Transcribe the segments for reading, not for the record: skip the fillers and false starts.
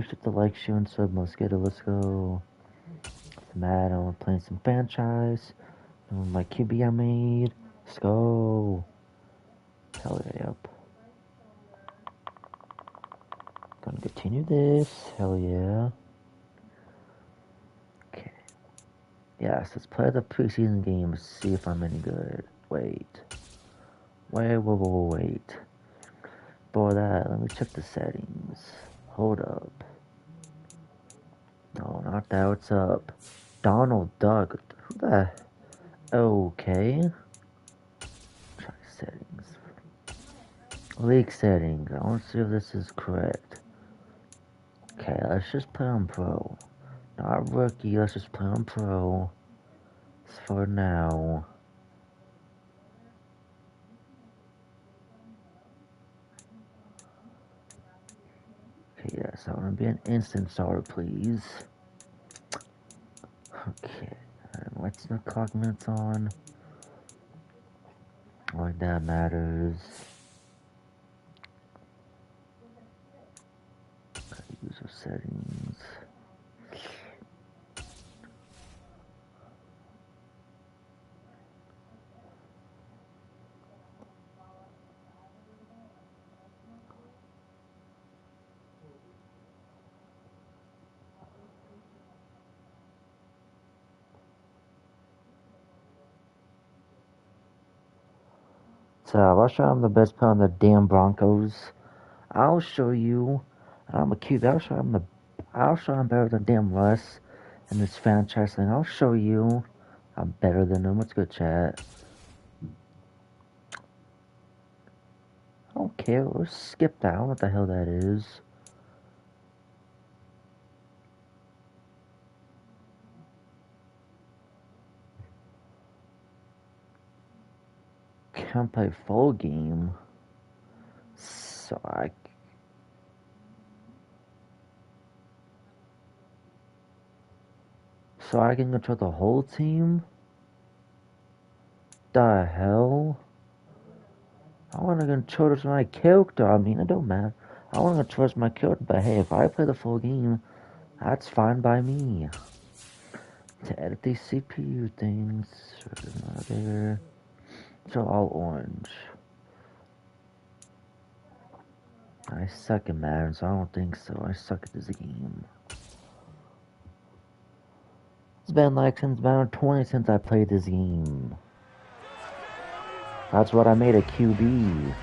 Push it, the like, share, and sub. Let's get it. Let's go. It's Madden. We're playing some franchise. My QB I made. Let's go. Hell yeah, yep. Gonna continue this. Hell yeah. Okay. Yes, let's play the preseason game. Let's see if I'm any good. Wait. Before that, let me check the settings. Hold up. No, not that. What's up? Donald Duck. Who the? Okay. Try settings. League settings. I want to see if this is correct. Okay, let's just play on pro. Not rookie. Let's just play on pro. For now. Okay, yes, I want to be an instant starter, please. Okay, what's the clock minutes on? Like that matters. User settings. So, I'll show I'm the best player on the damn Broncos. I'll show you. I'm a QB. I'll show I'm better than damn Russ in this franchise thing. I'll show you I'm better than him. Let's go chat. I don't care. Let's skip that. I don't know what the hell that is. Can't play full game. So I can control the whole team? The hell? I want to control my character. I mean, it don't matter. I want to control my character, but hey, if I play the full game, that's fine by me. To edit these CPU things, there. So all orange. I suck at Madden, so I don't think so. I suck at this game. It's been like since Madden 20 since I played this game. That's what I made a QB.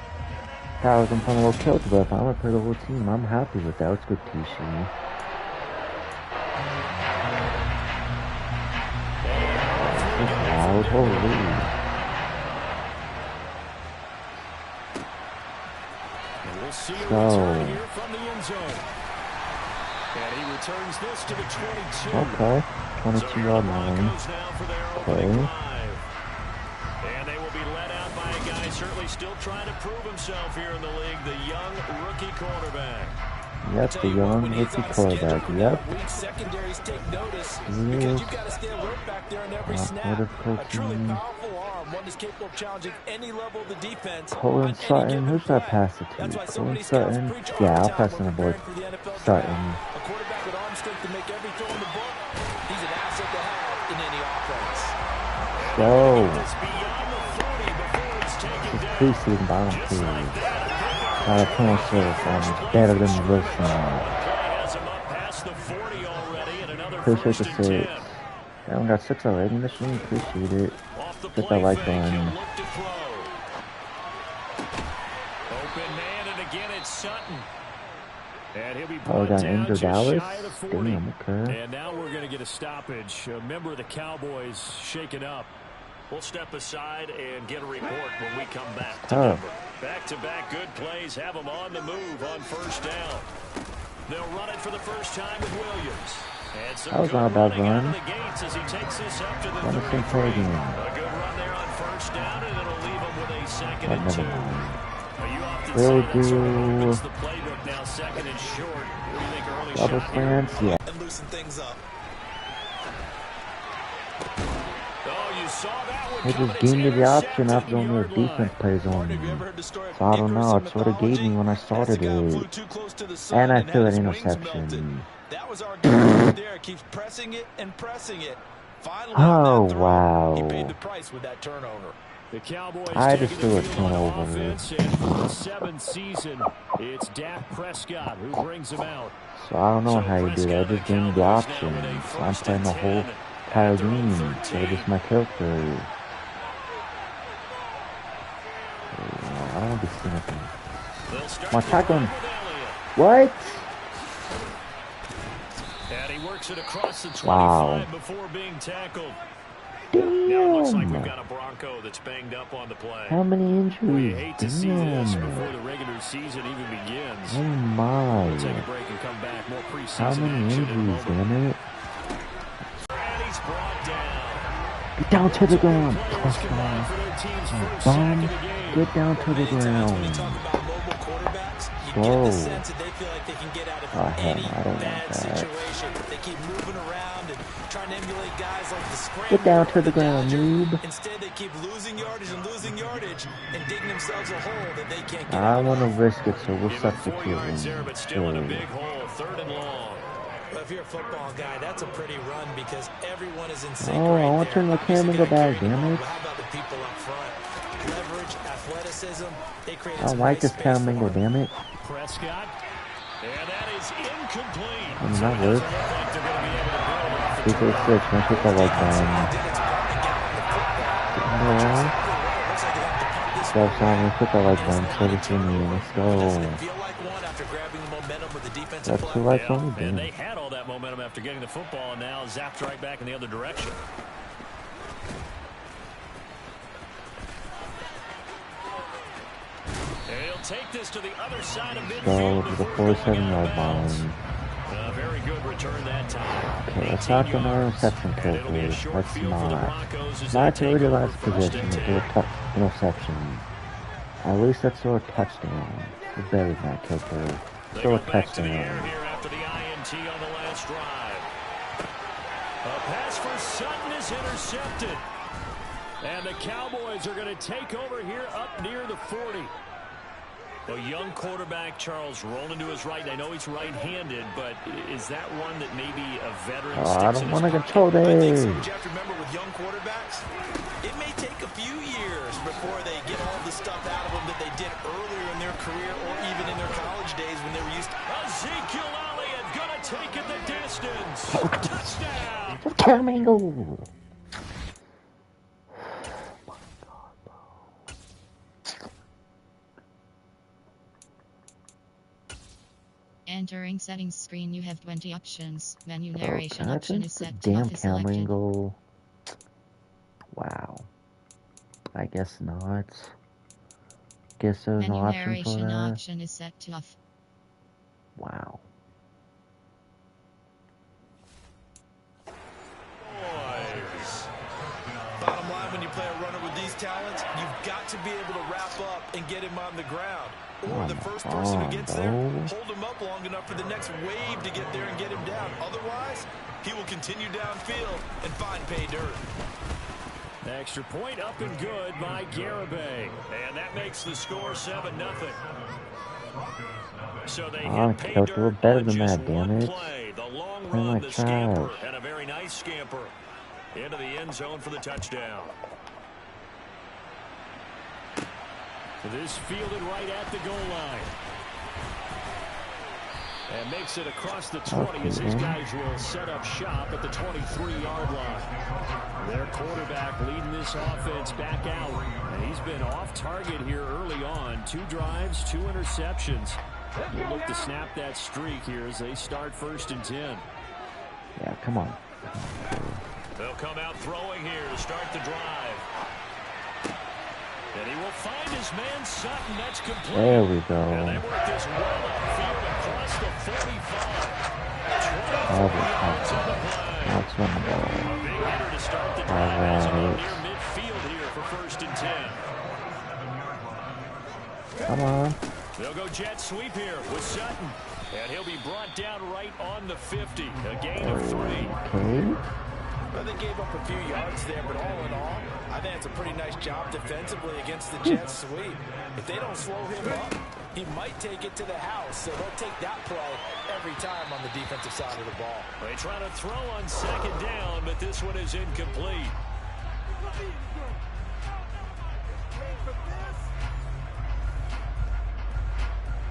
That was I'm playing a little character, but if I'm gonna play the whole team, I'm happy with that. Let's go Tishi. Loud, holy. So. Okay, 22-yard line. Okay. And they will be led out by a guy certainly still trying to prove himself here in the league, the young rookie quarterback. Yep, the young rookie quarterback. Yep. Secondaries take notice because you've got to stay alert back there in every snap. A truly powerful arm, one that's capable of challenging any level of the defense. Colin Sutton, who's that pass it to? Colin Sutton? Yeah, I'll pass on the board. Sutton. A quarterback with arm strength to make every throw in the book. He's an asset to have in any offense. This is preseason, but I don't care. I can't I'm better than Wilson. Appreciate the 6. I only got 6 already in this game. Appreciate it. Hit that like button. Oh, we got injured Dallas. Damn, okay. And now we're going to get a stoppage. A member of the Cowboys shaken up. We'll step aside and get a report when we come back to Denver. Back-to-back good plays have them on the move on first down. They'll run it for the first time with Williams. And that was not a bad run. As he takes this up to the Let me play again. A good run there on first down, and it'll leave him with a second and 2. We'll do the playbook now, second and short. What do you think, early double shot slants, yeah. And loosen things up. Oh, you They just gave me the option after only a defense plays on me. So I don't know, it's what it gave me when I started it. And I threw an interception. That was our guy right there. Keeps pressing it and pressing it. Finally, oh, wow. He paid the price with that turnover. The Cowboys I just threw a turnover. Offense, and for the 7th season, it's Dak Prescott who brings him out. So I don't know how you do that. I just gave me the option. So I'm playing the whole entire game. So this is my character. I don't want to see nothing. My shotgun. What? And he works it across the 25 wow. before being tackled. Damn. Now it looks like we've got a Bronco that's banged up on the play. How many injuries? We hate to see this Damn. before the regular season even begins. Oh my. We'll take a break and come back. More preseason How many action injuries, damn it? And he's brought down. Get down to the ground. Bomb. Get down to the ground. Whoa. Oh, hell, I don't want that. They keep moving around and trying to emulate guys like the scramble. Get down to the ground, noob. Instead, they keep losing yardage and digging themselves a hole that they can't get I out. want to risk it, so we'll substitute him. Well, if you're a football guy, that's a pretty run because everyone is in sync. Oh, I want to turn the camera and go back, damn it. How about the people up front? Leverage, athleticism, they create I don't like this camera angle, damn it. Prescott. And that is incomplete. I mean, that works. 346, don't put that like Stop sign, let's put that like down. 33 million, let's go. That's 2 likes only, And they had all that momentum after getting the football, and now zapped right back in the other direction. He'll take this to the other side of midfield. Go to the 47-yard line. A very good return that time. Okay, let's not go no interception characters. Let's not. Not to the last position to do a interception. At least let's throw a touchdown. We're better than that character. Throw a touchdown. After the INT on the last drive. A pass for Sutton is intercepted. And the Cowboys are going to take over here up near the 40. A young quarterback, Charles, rolling to his right. I know he's right-handed, but is that one that maybe a veteran sticks I don't want to pocket? control this. I think so, but you have to remember with young quarterbacks, it may take a few years before they get all the stuff out of them that they did earlier in their career or even in their college days when they were used to. Ezekiel Elliott going to take it the distance. Touchdown. Camera. Entering settings screen, you have 20 options. Menu narration Okay, option is set to damn off is camera selected. angle. Wow. I guess not. Guess there's no Menu option for narration that. option is set to off. Wow. Bottom line, when you play a runner with these talents, you've got to be able to wrap up and get him on the ground. Or the first person who gets there, hold him up long enough for the next wave to get there and get him down. Otherwise, he will continue downfield and find pay dirt. Extra point up and good by Garibay. And that makes the score 7-0. So they hit pay dirt we're better on than just that, damn one it. play. The long Play run, like the scamper, trash. and a very nice scamper into the end zone for the touchdown. This fielded right at the goal line. And makes it across the 20 as his guys will set up shop at the 23-yard line. Their quarterback leading this offense back out. And he's been off target here early on. 2 drives, 2 interceptions. We'll look to snap that streak here as they start 1st and 10. Yeah, come on. They'll come out throwing here to start the drive. And he will find his man Sutton. That's complete. There we go. And they work this well upfield across the 45. That's one A big hitter to start the drive as about near midfield here for 1st and 10. Come on. They'll go jet sweep here with Sutton. And he'll be brought down right on the 50. A gain of 3. Okay. Well, they gave up a few yards there, but all in all, I think it's a pretty nice job defensively against the Jets sweep. If they don't slow him up, he might take it to the house, so they'll take that play every time on the defensive side of the ball. They try to throw on second down, but this one is incomplete.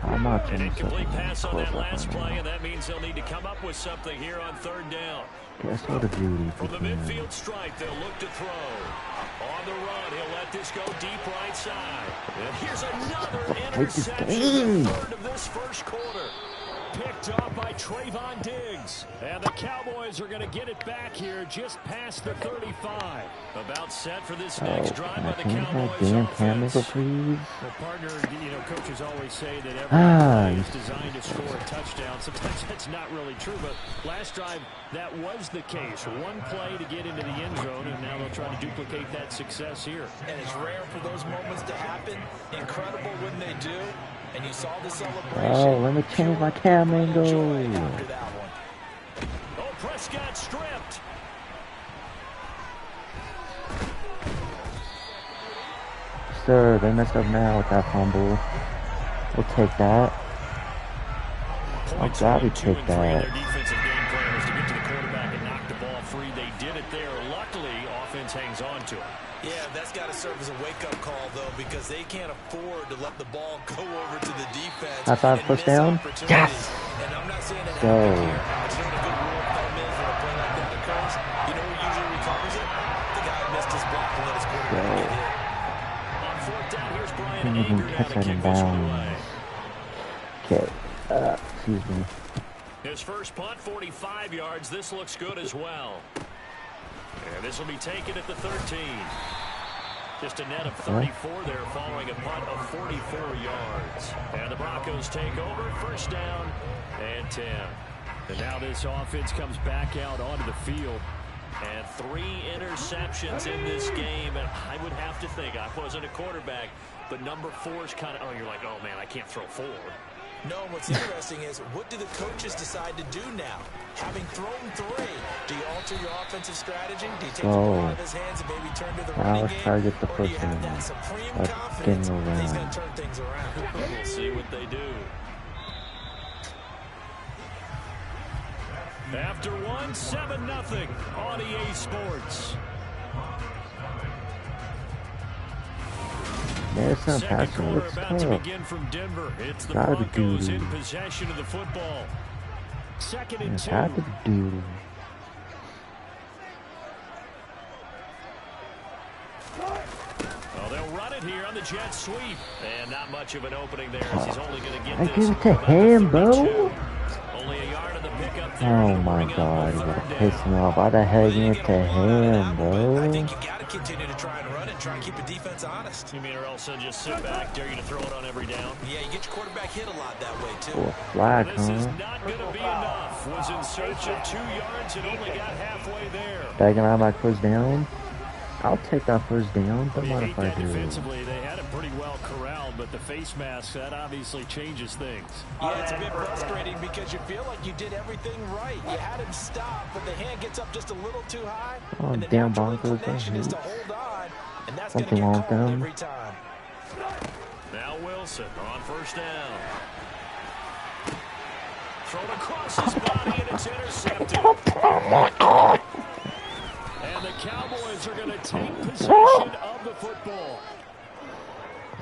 An incomplete pass on that last play, and that means they'll need to come up with something here on third down. Guess what a beauty. From the midfield stripe, they'll look to throw. On the run, he'll let this go deep right side. And here's another interception, the third of this first quarter. Picked off by Trayvon Diggs. And the Cowboys are going to get it back here just past the 35. About set for this next drive by the Cowboys offense. Please? Well, partner, coaches always say that every play is designed to score a touchdown. Sometimes that's not really true, but last drive, that was the case. One play to get into the end zone, and now they'll try to duplicate that success here. And it's rare for those moments to happen. Incredible when they do. And you saw the celebration. Oh, let me change my cam angle. Oh, Prescott stripped. Sir, they messed up now with that fumble. We'll take that. I'll gladly take that. Their defensive game plan was to get to the quarterback and knock the ball free. They did it there. Luckily, offense hangs on to it. Yeah, that's got to serve as a wake-up call, though, because they can't afford to let the ball go over to the defense. That's our first down. Yes! And I'm not saying it Go. happened here. But you know what a good rule of thumb is when a play like that occurs? You know who usually recovers it? The guy who missed his block and let his quarterback get hit. On fourth down, here's Brian Can't even Anger catch now to that in kick this one away. bounds. Okay. Excuse me. His first punt, 45 yards. This looks good as well. And this will be taken at the 13. Just a net of 34 there following a punt of 44 yards. And the Broncos take over, first down and 10. And now this offense comes back out onto the field. And 3 interceptions in this game. And I would have to think, I wasn't a quarterback, but number 4 is kind of, you're like, oh man, I can't throw 4. No, what's interesting is, what do the coaches decide to do now? Having thrown 3, do you alter your offensive strategy? Do you take the ball out of his hands and maybe turn to the running game? Try to get the or do you first have one. that supreme confidence that he's going to turn things around? We'll see what they do. After 1, 7-0 on EA Sports. There's some Second passing. quarter Looks about to tough. begin from Denver. It's the Gotta be Broncos duty. in possession of the football. Second and 2. Have to do. Well, they'll run it here on the jet sweep. And not much of an opening there as he's only going to get I this. give it to him, bro. Only a yard of the pickup there. Oh my god, you gotta piss me off. Why the hell you give it to him, bro? I think you got to continue to try and run it, try and keep the defense honest. You mean or else just sit back, dare you to throw it on every down? Yeah, you get your quarterback hit a lot that way, too. For a flag, This is huh? not going to be enough. Was in search of 2 yards and only got halfway there. Bagging out my first down. I'll take that first down. Don't mind if I do. Defensively, they had it pretty well corralled, but the face mask, that obviously changes things. Yeah, it's a bit frustrating because you feel like you did everything right. You had him stop, but the hand gets up just a little too high. Oh, and the damn natural Broncos. inclination is to hold on, and that's going to Something get wrong with called them. every time. Now Wilson on first down. Thrown across his body, and it's intercepted. Oh my god. And the Cowboys are going to take possession of the football.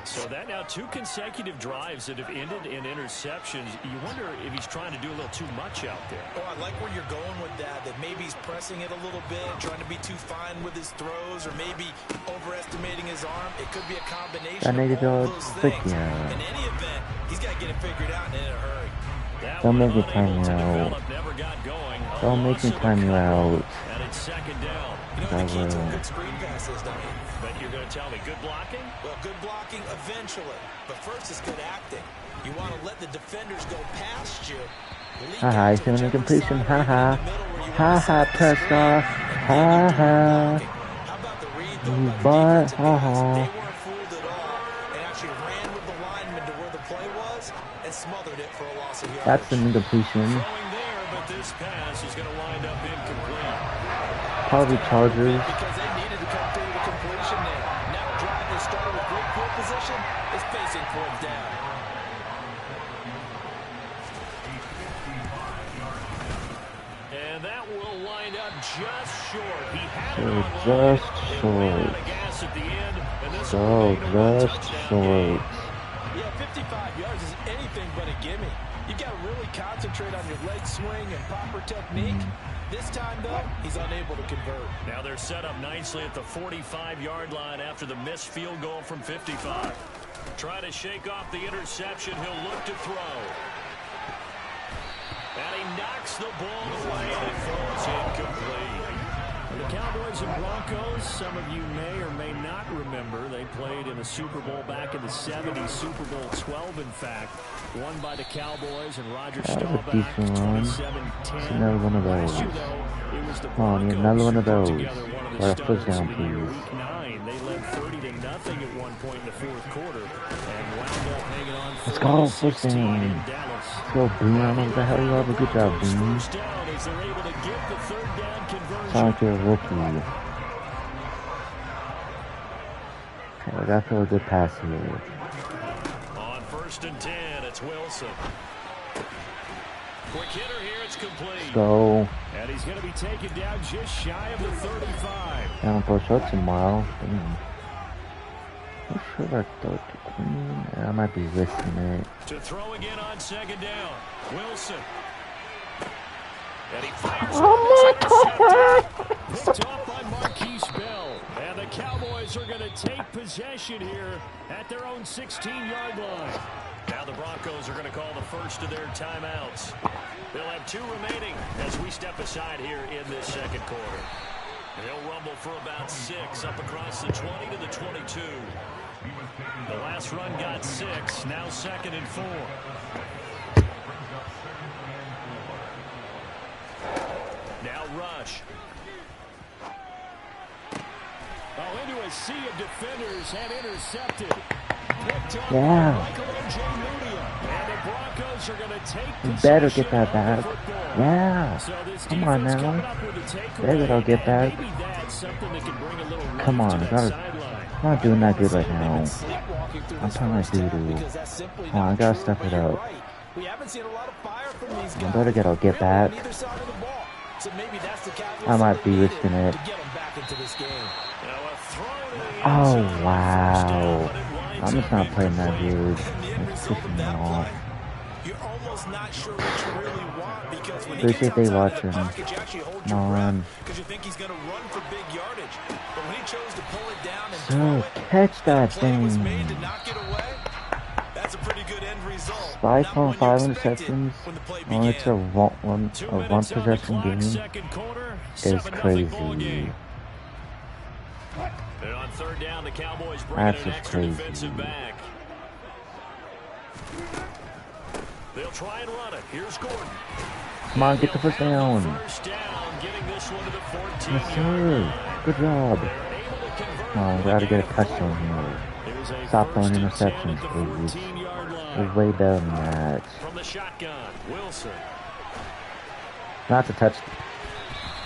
So that now 2 consecutive drives that have ended in interceptions. You wonder if he's trying to do a little too much out there. Oh, I like where you're going with that maybe he's pressing it a little bit, trying to be too fine with his throws, or maybe overestimating his arm. It could be a combination of all those things. In any event, he's got to get it figured out and in a hurry. Don't make me time you out. Don't make me time you out. And it's second down. You know the key to a good screen pass is, don't you? But you're going to tell me, good blocking? Well, good blocking eventually. But first is good acting. You want to let the defenders go past you. Haha, he's doing a completion. Haha. Haha, Prescott. Haha. You butt. Haha. They weren't fooled at all. They actually ran with the lineman to where the play was and smothered it for a loss of yardage. That's an incompletion. Throwing there, but this pass is going to wind up incomplete. Probably Chargers. Because they needed to come through the completion there. Now a drive that started with great field position is facing fourth down. And that will wind up just short. He had So it on just line. short. Ran out of gas at the end, and this So will remain a just touchdown short. game. Yeah, 55 yards is anything but a gimme. You've got to really concentrate on your leg swing and proper technique. This time, though, he's unable to convert. Now they're set up nicely at the 45-yard line after the missed field goal from 55. Trying to shake off the interception. He'll look to throw. And he knocks the ball away and it falls incomplete. The Cowboys and Broncos, some of you may or may not remember, they played in the Super Bowl back in the 70s, Super Bowl 12, in fact, won by the Cowboys and Roger Staubach, 27-10. Another one of those. Last year, though, it was the Come on, Broncos another one of who put those. together one of the Or a first stunners down, of the year. please. Week 9, they led 30-0 at one point in the fourth quarter and wound up hanging on Let's go, first 40-16 down. in Dallas. Let's go, Boone. I don't know what the hell you have. A good job, Boone. First down as they're able to get the third down conversion. Sound like you're a rookie. Okay, I gotta throw a good pass here. On 1st and 10, it's Wilson. Quick hitter here, it's complete. Let's go. And he's going to be taken down just shy of the 35. Down for shots tomorrow. Damn. I'm sure I throw it to Queen. I might be risking it. To throw again on 2nd down. Wilson. And he fires. Oh my God! Picked off by Marquise Bell. And the Cowboys are going to take possession here at their own 16-yard line. Now the Broncos are going to call the first of their timeouts. They'll have 2 remaining as we step aside here in this second quarter. They'll rumble for about 6 up across the 20 to the 22. The last run got 6, now 2nd and 4. Now Rush. Oh, into a sea of defenders and intercepted. Yeah. And the Broncos are going to take You better get that back. Yeah. So Come on now. Better that I'll get back. Come on. I'm not doing that good right now. I'm trying like doo-doo. Come on, I gotta step it up. I better get back. I might be risking it. Oh, wow. I'm just not playing that dude. It's pissing me off. Appreciate they watching. Come on. So, catch that thing. Spy phone 5 interceptions. Oh, it's a one possession game. Is crazy. And on 3rd down, the Cowboys bring That's in an just extra crazy. defensive back. They'll try and run it. Here's Gordon. Come on, get the first down. First down, getting this one to the 14. Yes, sir. Good job. Come on, gotta get a touchdown here. Stop throwing interceptions, please. We're way better than that. From the shotgun, Wilson. Not a touchdown.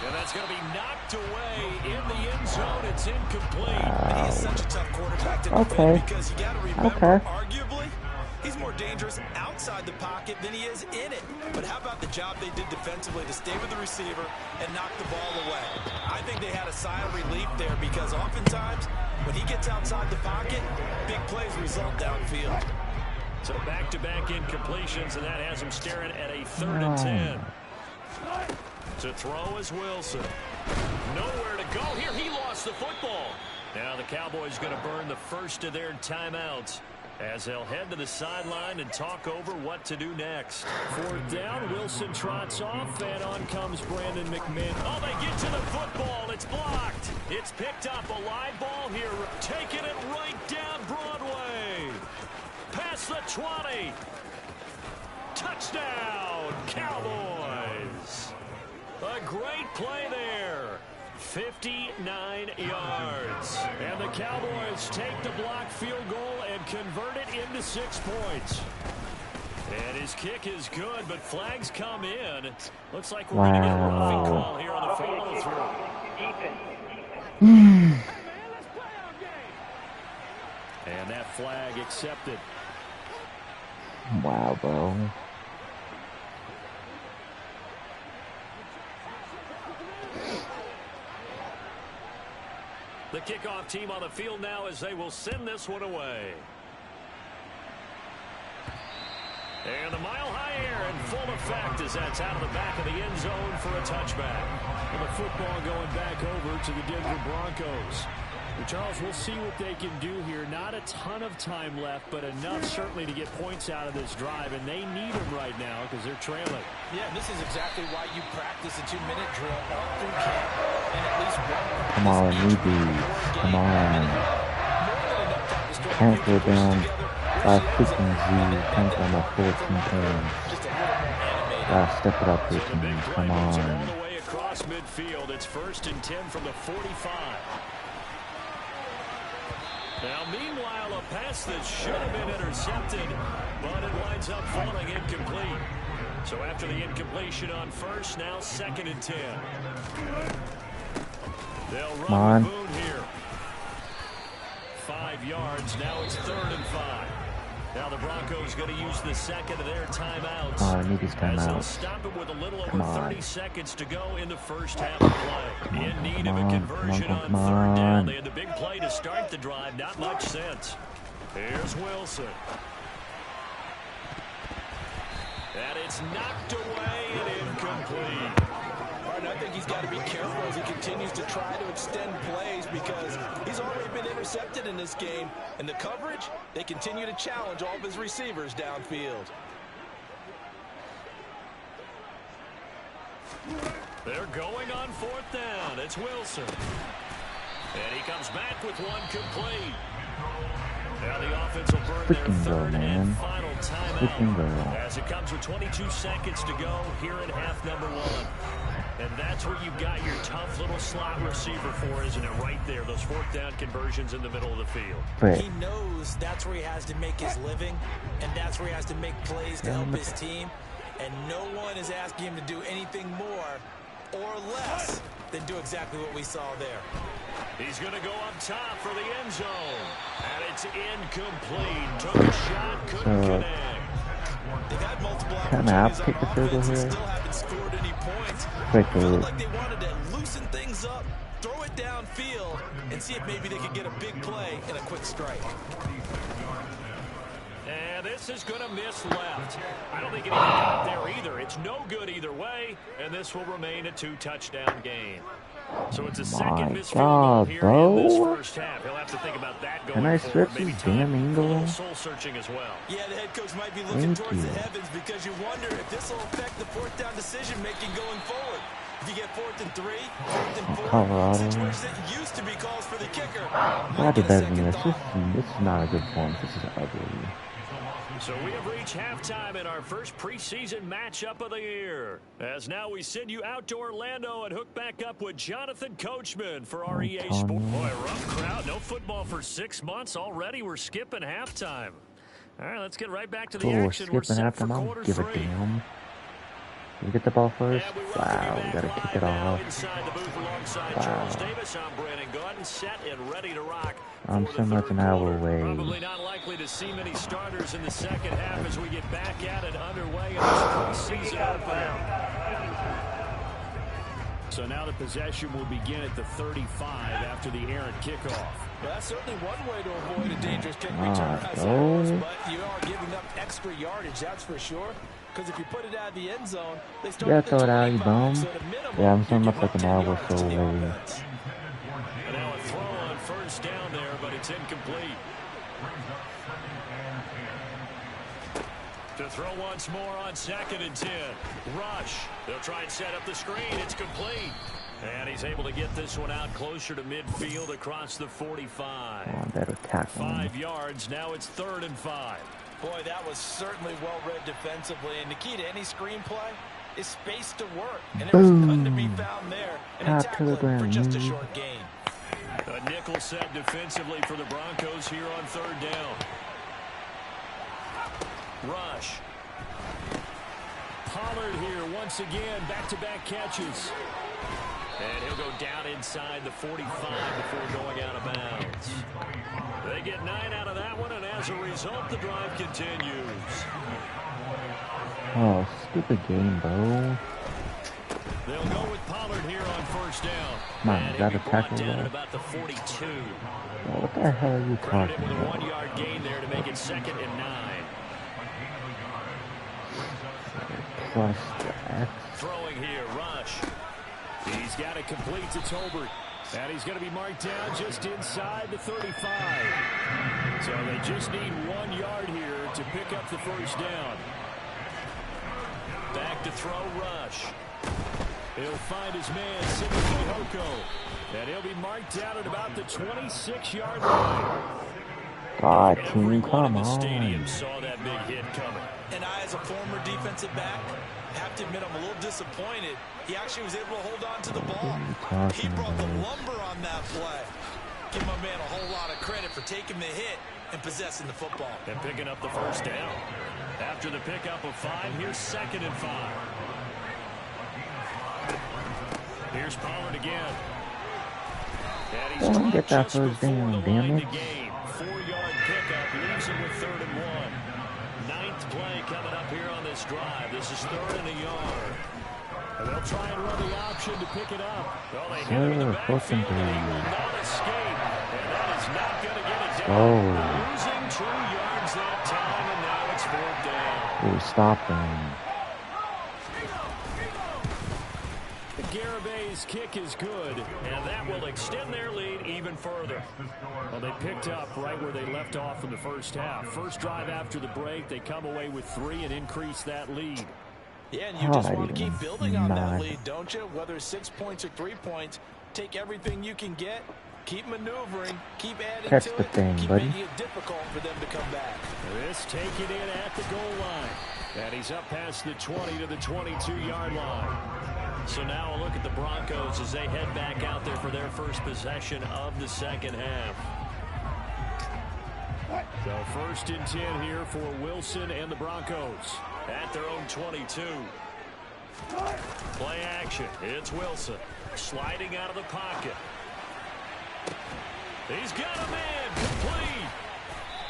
And that's going to be knocked away in the end zone. It's incomplete. And he is such a tough quarterback to defend Okay. because you got to remember, arguably, he's more dangerous outside the pocket than he is in it. But how about the job they did defensively to stay with the receiver and knock the ball away? I think they had a sigh of relief there because oftentimes when he gets outside the pocket, big plays result downfield. So back-to-back incompletions, and that has him staring at a 3rd and 10. To throw is Wilson. Nowhere to go here. He lost the football. Now the Cowboys going to burn the first of their timeouts as they'll head to the sideline and talk over what to do next. 4th down, Wilson trots off, and on comes Brandon McMinn. Oh, they get to the football. It's blocked. It's picked up. A live ball here. Taking it right down Broadway. Past the 20. Touchdown, Cowboys. A great play there. 59 yards. And the Cowboys take the blocked field goal and convert it into 6 points. And his kick is good, but flags come in. Looks like we're going to get a roughing call here on the follow-through. And that flag accepted. Wow, bro. The kickoff team on the field now as they will send this one away. And the mile-high air in full effect as that's out of the back of the end zone for a touchback. And the football going back over to the Denver Broncos. Well, Charles, we'll see what they can do here. Not a ton of time left, but enough certainly to get points out of this drive, and they need them right now because they're trailing. Yeah, and this is exactly why you practice a 2-minute drill all through camp, and at least one. Come on, newbies. Come on. Can't go down by 15 Z. Can't go on my 14 points. Gotta step it up, 15. Come on. All the way across midfield. It's 1st and 10 from the 45. Now, meanwhile, a pass that should have been intercepted, but it winds up falling incomplete. So after the incompletion on first, now 2nd and 10. They'll run with Boone here. 5 yards. Now it's 3rd and 5. Now the Broncos going to use the second of their timeouts. Oh, I need these timeouts. They'll stop it with a little over 30 seconds to go in the first half of play. In need of a conversion on 3rd down. They had the big play to start the drive. Not much sense. Here's Wilson. And it's knocked away and incomplete. I think he's got to be careful as he continues to try to extend plays because he's already been intercepted in this game. And the coverage, they continue to challenge all of his receivers downfield. They're going on 4th down. It's Wilson. And he comes back with one complete. Now the offense will burn their 3rd and final timeout as it comes with 22 seconds to go here in half number 1. And that's where you've got your tough little slot receiver for, isn't it? Right there, those 4th down conversions in the middle of the field. He knows that's where he has to make his living, and that's where he has to make plays to help his team. And no one is asking him to do anything more or less than do exactly what we saw there. He's going to go up top for the end zone. And it's incomplete. Took a shot, couldn't connect. They've had multiple opportunities on offense and still haven't scored any points. Felt like they wanted to loosen things up, throw it downfield, and see if maybe they could get a big play and a quick strike. And this is going to miss left. I don't think it even got there either. It's no good either way, and this will remain a 2-touchdown game. So it's a second missed field goal here in this first half. He'll have to think about that going forward. Can I switch this damn angle? Soul searching as well. Yeah, the head coach might be looking towards the heavens because you wonder if this will affect the 4th down decision making going forward. If you get 4th and 3, 4th and 4, situation that used to be calls for the kicker. I did better than this. This is not a good form. This is ugly. So we have reached halftime in our first preseason matchup of the year. As now we send you out to Orlando and hook back up with Jonathan Coachman for our EA Sports. Boy, rough crowd. No football for 6 months already. We're skipping halftime. All right, let's get right back to the action. We're set for quarter 3. Give a damn. We get the ball first. Wow, we gotta kick it off. Wow. I'm so much an hour away. Probably not likely to see many starters in the second half as we get back at it underway in this preseason opener. So now the possession will begin at the 35 after the errant kickoff. Well, that's certainly one way to avoid a dangerous kick return, I suppose, but you are giving up extra yardage, that's for sure. Because if you put it out of the end zone, they start yeah, throw it out, you bum. Yeah, I'm so much like an hour so late. And now a throw on 1st down there, but it's incomplete. To throw once more on 2nd and 10. Rush. They'll try and set up the screen. It's complete. And he's able to get this one out closer to midfield across the 45. Oh, better tackle. 5 yards. Now it's 3rd and 5. Boy, that was certainly well-read defensively. And the key to any screenplay is space to work. And there was none to be found there. And a tackle for just a short gain. A nickel set defensively for the Broncos here on 3rd down. Rush. Pollard here once again. Back-to-back catches. And he'll go down inside the 45 before going out of bounds. They get 9 out of that one, and as a result, the drive continues. Oh, stupid game, bro. They'll go with Pollard here on first down. Man, and is that he'll a be brought tackle down at there? about the 42. Oh, what the hell are you Credited talking with a about? 1-yard gain there to make it 2nd and 9. Plus the X. Throwing here, Rush. He's got it complete to Tolbert. And he's going to be marked down just inside the 35. So they just need 1 yard here to pick up the first down. Back to throw, Rush. He'll find his man, Sidney Hoko. And he'll be marked down at about the 26-yard line. God, team, Everyone come in the on. stadium saw that big hit coming. And I, as a former defensive back, have to admit I'm a little disappointed. He actually was able to hold on to the ball. He brought the lumber on that play. Give my man a whole lot of credit for taking the hit and possessing the football. And picking up the first down. After the pickup of 5, here's 2nd and 5. Here's Pollard again. And he's Don't get that just first before down, the damn line it. to gain. 4-yard pickup leaves him with 3rd and 1. 9th play coming up here on this drive. This is 3rd and a yard. And they'll try and run the option to pick it up. Well, they hit him in the backfield, and he will not escape. And that is not going to get it down. Losing 2 yards that time, and now it's 4th down. Ooh, stop them. Garabay's kick is good, and that will extend their lead even further. Well, they picked up right where they left off in the first half. First drive after the break, they come away with 3 and increase that lead. Yeah, and you just want to keep building on that lead, don't you? Whether it's 6 points or 3 points, take everything you can get, keep maneuvering, keep adding Catch to the it, thing, keep buddy. making it difficult for them to come back. This taken in at the goal line. And he's up past the 20 to the 22-yard line. So now a look at the Broncos as they head back out there for their first possession of the second half. So 1st and 10 here for Wilson and the Broncos at their own 22. Play action. It's Wilson sliding out of the pocket. He's got a man complete.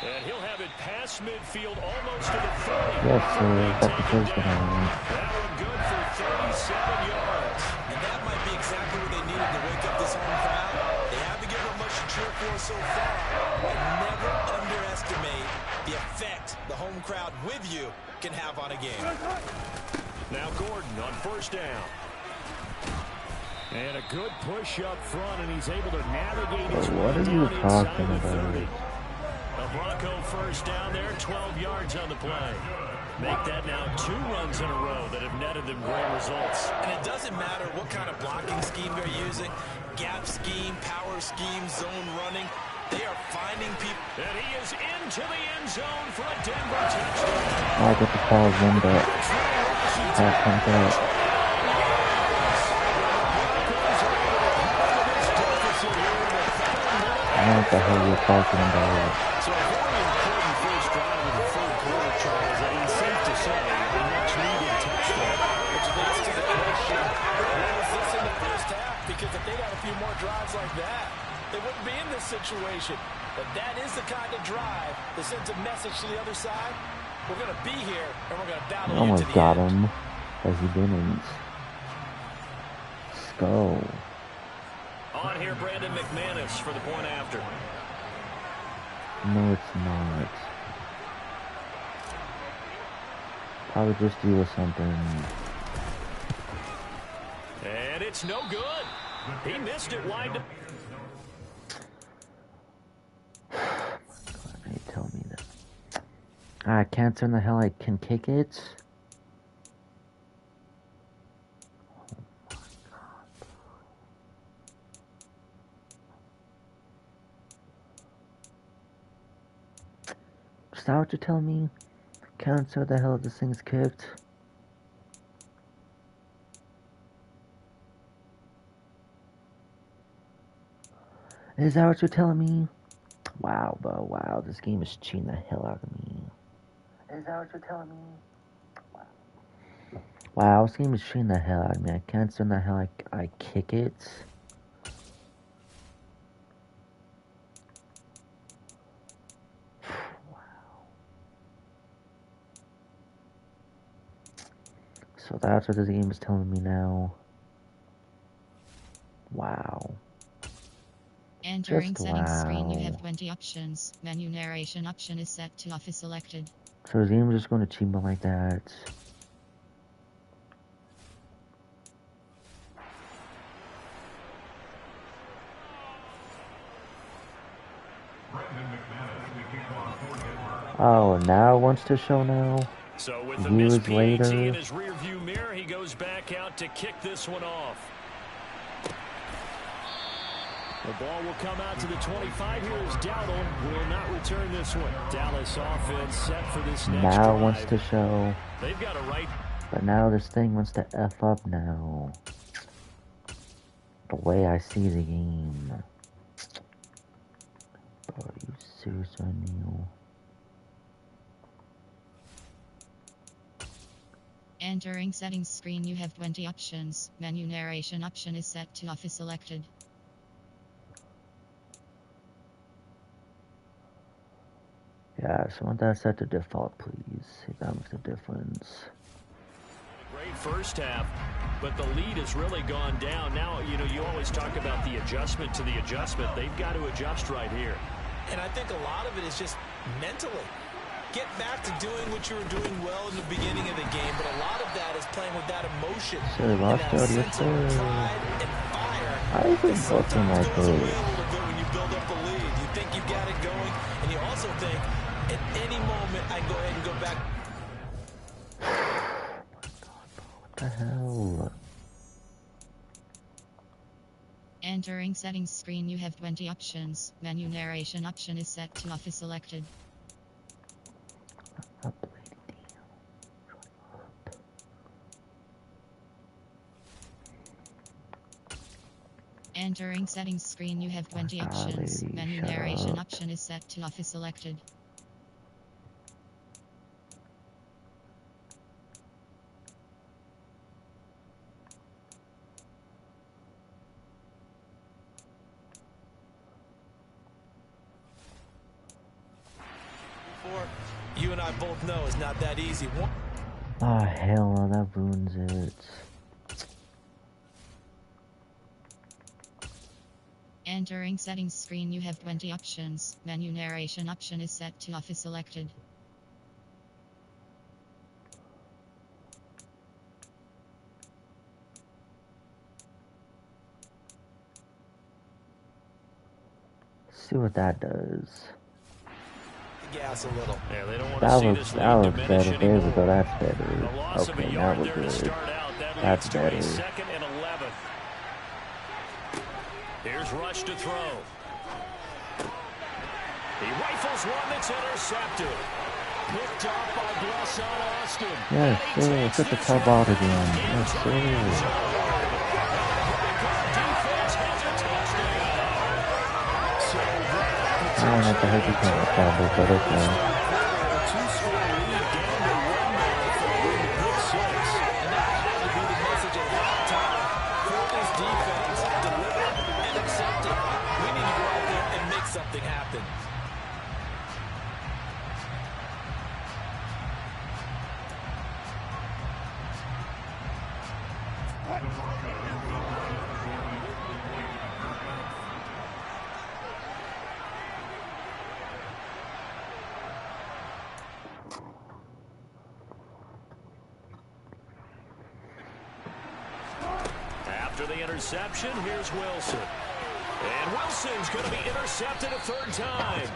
And he'll have it past midfield almost to the 30. Yes, sir. That's the first down. That one good for 37 yards. And that might be exactly what they needed to wake up this home crowd. They haven't given them much to cheer for so far. But never underestimate the effect the home crowd with you can have on a game. Now Gordon on first down. And a good push up front, and he's able to navigate his way What are down you inside talking the about? 30. A Bronco first down there, 12 yards on the play. Make that now 2 runs in a row that have netted them great results. And it doesn't matter what kind of blocking scheme they're using, gap scheme, power scheme, zone running. They are finding people. And he is into the end zone for a Denver touchdown. I get the call one back. That comes out. I don't know what the hell you're talking about. So a very important first drive in the 3rd quarter, Charles. And it's safe to say a much-needed touchdown. Which leads to the question, where was this in the first half? Because if they'd had a few more drives like that, they wouldn't be in this situation. But that is the kind of drive that sends a message to the other side. We're going to be here, and we're going to battle you to Almost the got end. him, as he didn't. Let's go. On here, Brandon McManus for the point after. No, it's not. Probably just deal with something. And it's no good. He missed it wide. They tell me that. I can't turn the hell I can kick it. Is that what you're telling me? Can't tell the hell this thing's kicked. Is that what you're telling me? Wow, bro, wow, this game is cheating the hell out of me. Is that what you're telling me? Wow. Wow, I was getting machine the hell out of me. I can't stand the hell I kick it. So that's what this game is telling me now. Wow. Entering settings screen, you have 20 options. Menu narration option is set to off is selected. So this game is just going to cheat me like that. Oh, now it wants to show now. So with the Years missed PAT later. in his rearview mirror, he goes back out to kick this one off. The ball will come out to the 25 here as Dowdle will not return this one. Dallas offense set for this next Now drive. it wants to show. They've got a right. But now this thing wants to F up now. The way I see the game. Are you serious right now? Entering settings screen, you have 20 options. Menu narration option is set to off is selected. Yeah, so I want that set to default, please. See if that makes a difference. Great first half, but the lead has really gone down. Now, you know, you always talk about the adjustment to the adjustment. They've got to adjust right here. And I think a lot of it is just mentally. Get back to doing what you were doing well in the beginning of the game, but a lot of that is playing with that emotion. So they lost and that sense of yesterday. pride and fire. I think something like Goes away a this. little bit when you build up the lead. You think you've got it going, and you also think at any moment I can go ahead and go back. What the hell? Entering settings screen, you have 20 options. Menu narration option is set to off is selected. Up, lady, damn. Entering settings screen, you have 20 options. lady, Menu shut narration up. option is set to off is selected. You and I both know it's not that easy. Oh, hell no, that ruins it. Entering settings screen, you have 20 options. Menu narration option is set to off is selected. See what that does. Gas a little. Yeah, they don't want to see this lead diminish better. There we go, anymore. that's better. The loss of a Okay, now yard we're there to good. start out. That That's leads to better. a 2nd and 11. Here's Rush to throw. He rifles one that's intercepted. Picked up by Blesson Austin. Yes, sir. Took the top out again. Yes, sir. I don't have to hurt you can't establish, but okay. Something happen. After the interception, here's Wilson. And Wilson's going to be intercepted a 3rd time.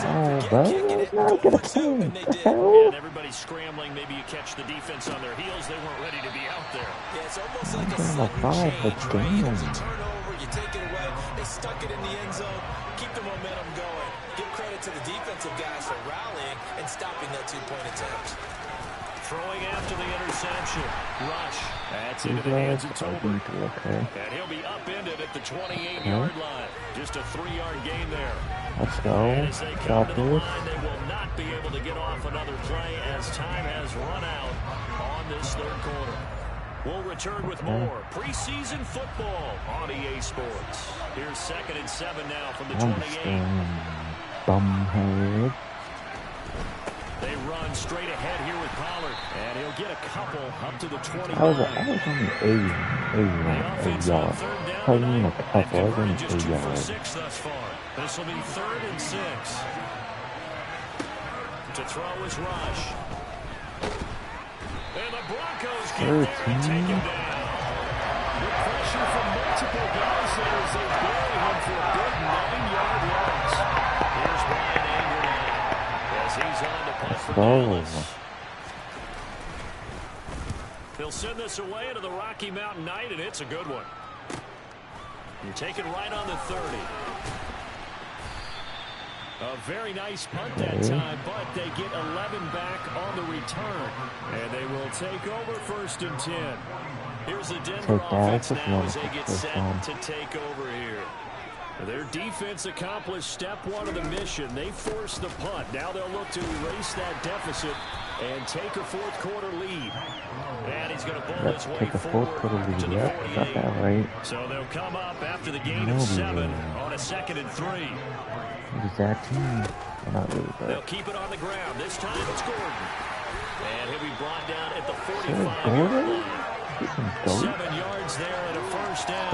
Oh, bro, it's not gonna play. What the Yeah, hell? and everybody's scrambling. Maybe you catch the defense on their heels. They weren't ready to be out there. Yeah, it's almost like a I'm sudden five, change, but right? There's a damn. turnover, you take it away, they stuck it in the end zone, keep the momentum going. Give credit to the defensive guys for rallying and stopping that 2-point attempt. Throwing after the interception. Rush. That's into the hands of Tolbert. And he'll be upended at the 28-yard line. Just a 3-yard gain there. Let's go. And as they come to the line, they will not be able to get off another play as time has run out on this third quarter. We'll return with more preseason football on EA Sports. Here's 2nd and 7 now from the 28. Bumhead. They run straight ahead here with Pollard, and he'll get a couple up to the 29. I was only 8 yards. I was only a couple. I was only 8 yards. Thus far. This will be 3rd and 6. To throw is Rush. And the Broncos get there and take him down. The pressure from multiple guys there as they bury him for a big 9-yard loss. Here's Brian Anger now as he's on to punt for Dallas. They'll send this away into the Rocky Mountain night, and it's a good one. You take it right on the 30. A very nice punt that time, but they get 11 back on the return. And they will take over 1st and 10. Here's the Denver offense now as they get set to take over here. Their defense accomplished step 1 of the mission. They forced the punt. Now they'll look to erase that deficit and take a 4th quarter lead. And he's going to pull his way forward to the 48. Right. So they'll come up after the gain of 7 on a 2nd and 3. What is that team? Not really, but they'll keep it on the ground. This time it's Gordon. And he'll be brought down at the 45. Gordon? 7 yards there and a 1st down.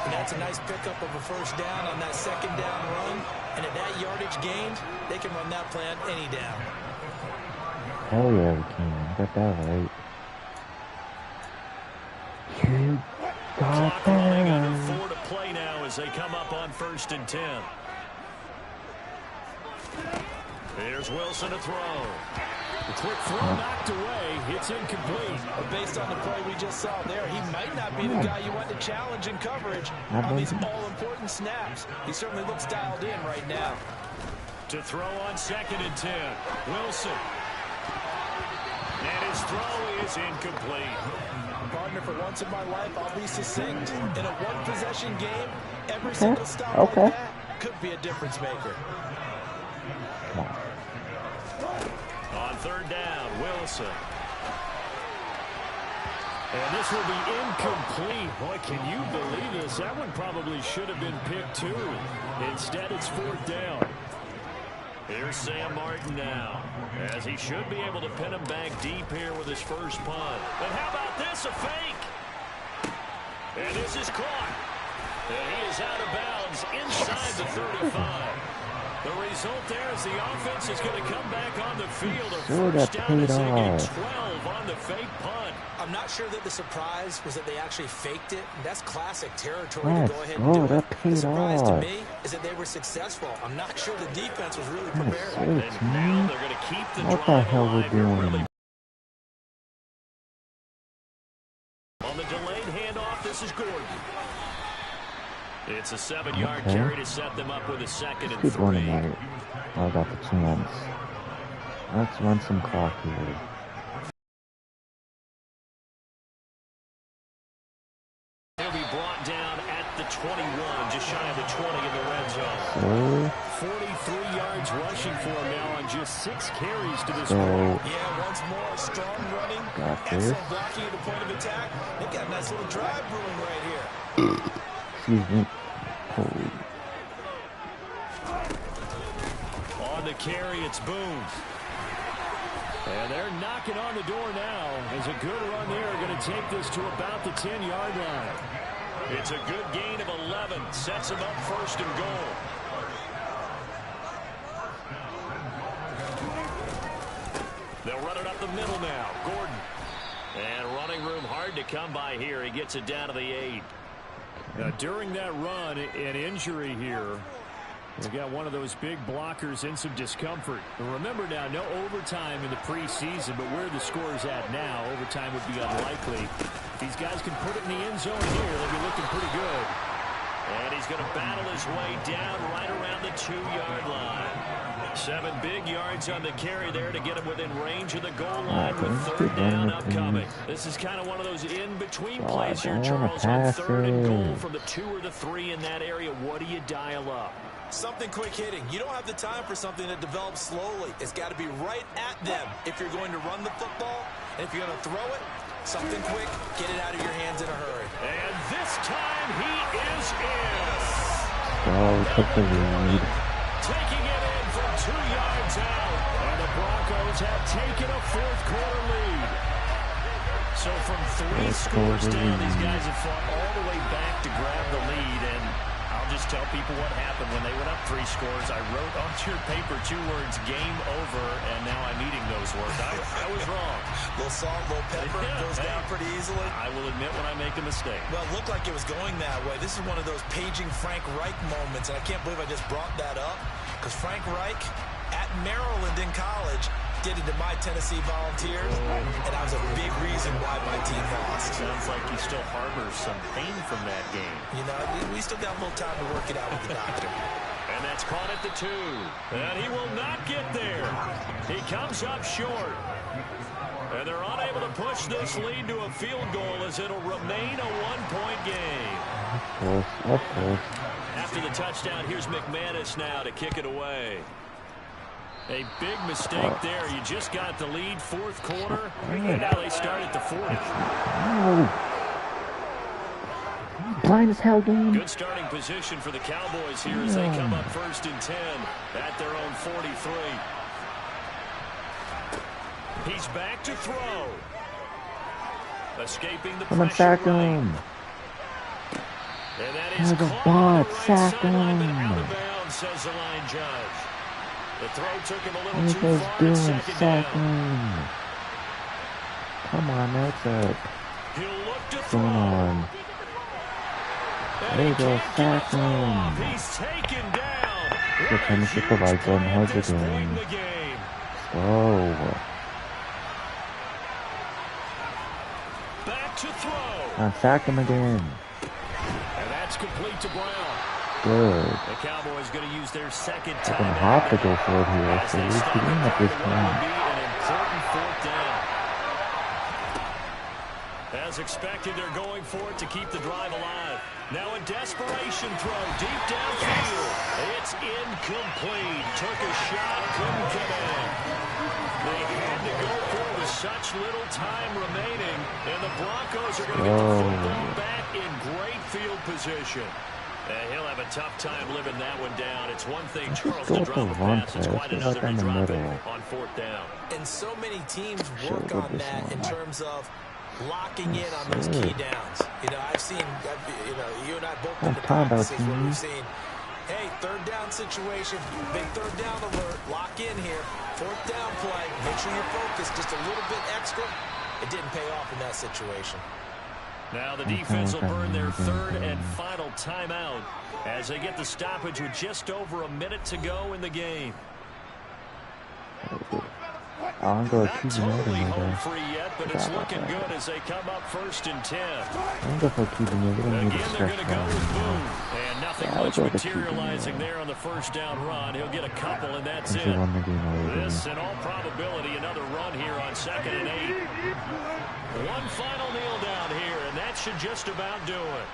And that's a nice pickup of a 1st down on that 2nd down run. And at that yardage gained, they can run that play on any down. Hell yeah, we can. Got that right. You got that. Under 4 to play now as they come up on 1st and 10. Here's Wilson to throw. The quick throw knocked away. It's incomplete. But based on the play we just saw there, he might not be the guy you want to challenge in coverage on these all-important snaps. He certainly looks dialed in right now. To throw on 2nd and 10. Wilson. And his throw is incomplete. Partner, for once in my life, I'll be succinct. In a one-possession game, every single stop like that could be a difference maker. On 3rd down, Wilson. And this will be incomplete. Boy, can you believe this? That one probably should have been picked too. Instead, it's 4th down. Here's Sam Martin now, as he should be able to pin him back deep here with his 1st punt. And how about this, a fake? And this is caught. And he is out of bounds inside the 35. The result there is the offense is going to come back on the field. A 1st down as they get 12 on the fake punt. I'm not sure that the surprise was that they actually faked it. That's classic territory to go ahead and do it. The surprise to me is that they were successful. I'm not sure the defense was really prepared. And now they're going to keep the what the hell we're doing? Really. On the delayed handoff, this is Gordon. It's a 7-yard carry to set them up with a 2nd and 3. Right. I got the chance. Let's run some clock here. He'll be brought down at the 21, just shy of the 20 in the red zone. 43 yards rushing for him now on just 6 carries to this point. Yeah, once more, strong running, excellent blocking at the point of attack. They've got a nice little drive brewing right here. Excuse me. Holy. On the carry, it's Boone. And they're knocking on the door now. As a good run there, going to take this to about the 10-yard line. It's a good gain of 11. Sets them up 1st and goal. They'll run it up the middle now. Gordon. And running room hard to come by here. He gets it down to the 8. Now, during that run, an injury here. They got one of those big blockers in some discomfort. And remember now, no overtime in the preseason, but where the score is at now, overtime would be unlikely. If these guys can put it in the end zone here, they'll be looking pretty good. And he's going to battle his way down right around the 2-yard line. 7 big yards on the carry there to get him within range of the goal line with 3rd down upcoming. This is kind of one of those in-between plays here, Charles, on 3rd and goal from the 2 or the 3 in that area. What do you dial up? Something quick hitting. You don't have the time for something that develops slowly. It's got to be right at them if you're going to run the football. And if you're going to throw it, something quick, get it out of your hands in a hurry. And this time he is in. Oh, took the lead. Taking it in from 2 yards out. And the Broncos have taken a 4th quarter lead. So from 3 scores down, these guys have fought all the way back to grab the lead. And I'll just tell people what happened when they went up 3 scores. I wrote onto your paper 2 words, game over, and now I'm eating those words. I was wrong. A little salt, a little pepper, goes down pretty easily. I will admit when I make a mistake. Well, it looked like it was going that way. This is one of those paging Frank Reich moments, and I can't believe I just brought that up, because Frank Reich at Maryland in college did it to my Tennessee Volunteers, and that was a big reason why my team lost. Sounds like you still harbor some pain from that game. You know, we still got a little time to work it out with the doctor. And that's caught at the 2. And he will not get there. He comes up short. And they're unable to push this lead to a field goal as it'll remain a 1-point game. Of course. After the touchdown, here's McManus now to kick it away. A big mistake there. You just got the lead 4th quarter, and now they start at the 40. Blind as hell game. Good starting position for the Cowboys here as they come up 1st and 10 at their own 43. He's back to throw. Escaping the pressure lane. And that is caught on the right sideline, but out of bounds, says the line judge. The throw took him a little too far at 2nd down. Come on, that's up. He'll look to What's throw. going on? There you go, sack him. He's taken down. The championship provides on hard to game. Oh. Back to throw. I sack him again. And that's complete to Brown. Good. The Cowboys going to use their 2nd They're going to time. have to go for it here. So he's getting at this point. An important 4th down. As expected, they're going for it to keep the drive alive. Now a desperation throw deep downfield. It's incomplete. Took a shot, couldn't come in. They had to go for it with such little time remaining, and the Broncos are going to get the football back in great field position. He'll have a tough time living that one down. It's one thing, Charles, to drop a pass. It's quite another to drop it on 4th down. And so many teams work on that in terms of locking in on those key downs. You know, I've seen, you and I both been to practices where we've seen, hey, 3rd down situation, big 3rd down alert, lock in here, 4th down play, make sure you're focused just a little bit extra. It didn't pay off in that situation. Now the defense will burn their 3rd and final timeout as they get the stoppage with just over a minute to go in the game. I'm going to Not keep totally home free yet, but it's looking good as they come up 1st and 10. I'm going to keep him. Again, they're going to go with Boone. And nothing much materializing there on the 1st down run. He'll get a couple, and that's it. This, in all probability, another run here on 2nd and 8. One final kneel down here, and that should just about do it.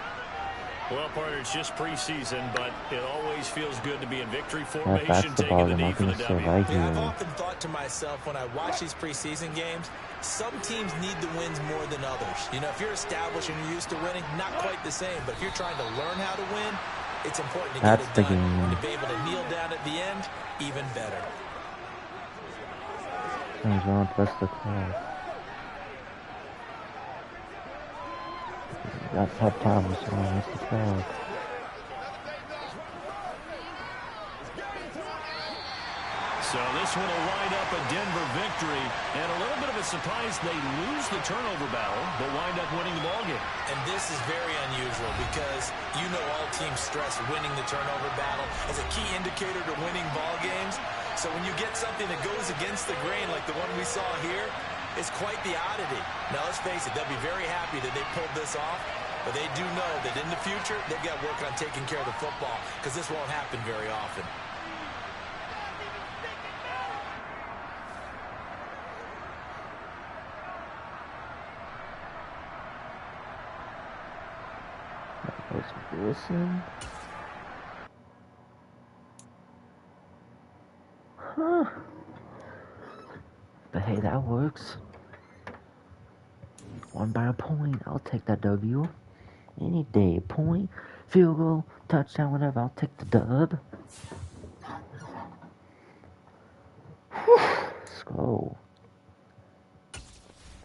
Well, partner, it's just preseason, but it always feels good to be in victory formation, taking the knee for the W. I've often thought to myself when I watch these preseason games, some teams need the wins more than others. You know, if you're established and you're used to winning, not quite the same. But if you're trying to learn how to win, it's important to get it done. And to be able to kneel down at the end, even better. That's the call. That's tough times, so that's the crowd. So this one will wind up a Denver victory, and a little bit of a surprise they lose the turnover battle, but wind up winning the ballgame. And this is very unusual because you know all teams stress winning the turnover battle as a key indicator to winning ball games. So when you get something that goes against the grain like the one we saw here, it's quite the oddity. Now let's face it, they'll be very happy that they pulled this off. But they do know that in the future, they've got to work on taking care of the football because this won't happen very often. Wilson. Huh. But hey, that works. Won by a point. I'll take that W. Any day. Point, field goal, touchdown, whatever. I'll take the dub. Whew. Let's go.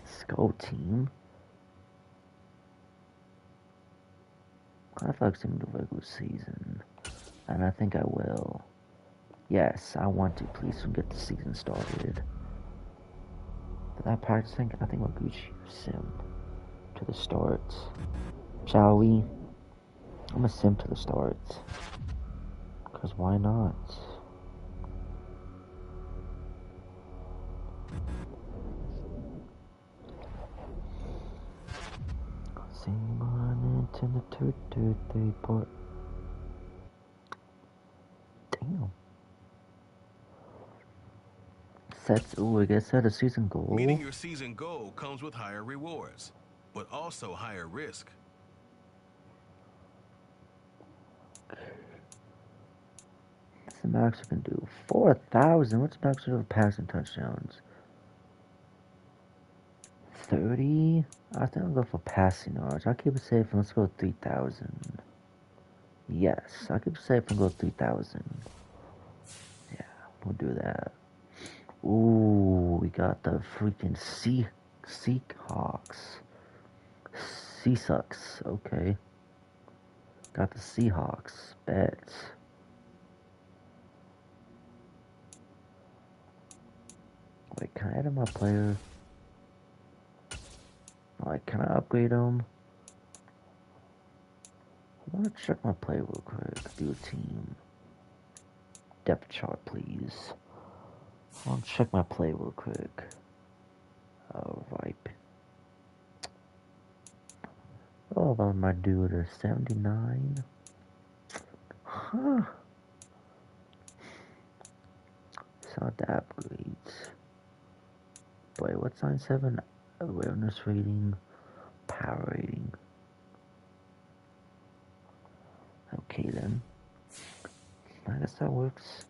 Let's go, team. I'd like to do the regular season. And I think I will. Yes, I want to. Please don't get the season started. But that practicing, I think we'll Gucci sim to the start. Shall we? I'm gonna sim to the start. Because why not? Sing on into the 2-2-3 port. Damn. Sets, ooh, I guess set a season goal. Meeting your season goal comes with higher rewards, but also higher risk. What's the max we can do? 4,000. What's the max we do of passing touchdowns? 30? I think I'll go for passing yards. I'll keep it safe and let's go 3,000. Yes, I'll keep it safe and go 3,000. Yeah, we'll do that. Ooh, we got the freaking Seahawks. Seasucks, okay. Got the Seahawks. Bet. Wait, can I add my player? Like, can I upgrade them? I want to check my play real quick. View team. Depth chart, please. I want to check my play real quick. Alright. Oh, about my dude at 79. Huh. Saw the upgrades. Wait, what's 97? Awareness rating. Power rating. Okay then. I guess that works.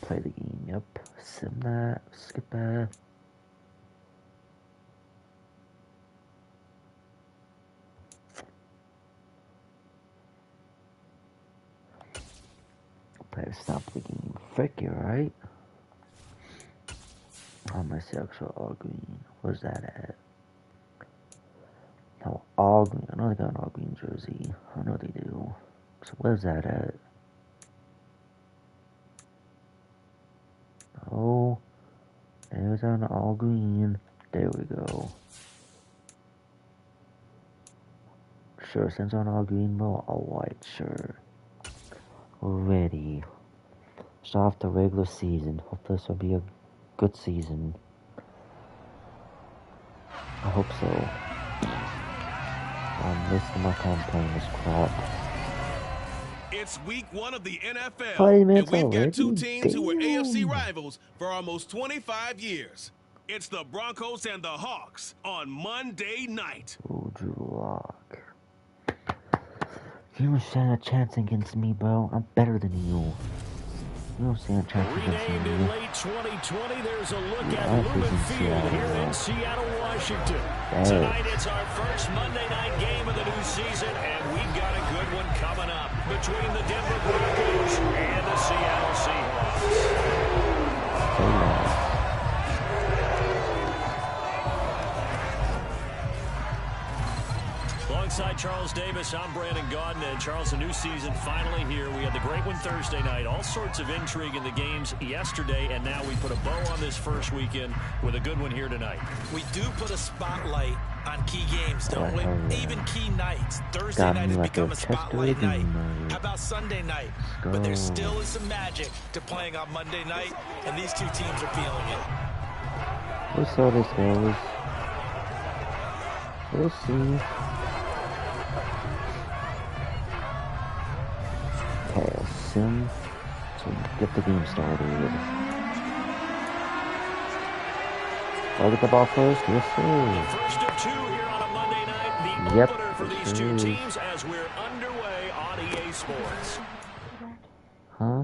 Play the game, yep. Sim that, skip that. Play to stop the game. Frick, you're right. Oh, my actual all green. Where's that at? No, all green. I know they got an all green jersey. I know they do. So where's that at? Oh, there's an all green. There we go. Sure, since on all green, bro, all white, sure. Ready. Start off the regular season. Hope this will be a good season. I hope so. I'm missing my time playing this crap. It's week 1 of the NFL, 40 and minutes we've already? got two teams who were Damn. AFC rivals for almost 25 years. It's the Broncos and the Hawks on Monday night. Ooh, Drew Lock. You don't stand a chance against me, bro. I'm better than you. You don't stand a chance against Renamed me. in late 2020, there's a look Yeah, at this Lumen is Field Seattle. here in Seattle, Washington. Hey. Tonight it's our first Monday night game of the new season, and we've got a good one coming up between the Denver Broncos and the Seattle Seahawks. Hey, Alongside Charles Davis, I'm Brandon Gaudin. And Charles, a new season finally here. We had the great one Thursday night. All sorts of intrigue in the games yesterday, and now we put a bow on this first weekend with a good one here tonight. We do put a spotlight on key games, don't we? Even key nights. Thursday Got night me has like become a a spotlight Chester night. night. How about Sunday night? Let's But there go. still is some magic to playing on Monday night, and these two teams are feeling it. We'll see how this goes. We'll see. him to get the game started. I'll get the ball first. Yes, sir. The first of two here on a Monday night. The opener for these two teams as we're underway on EA Sports. Huh?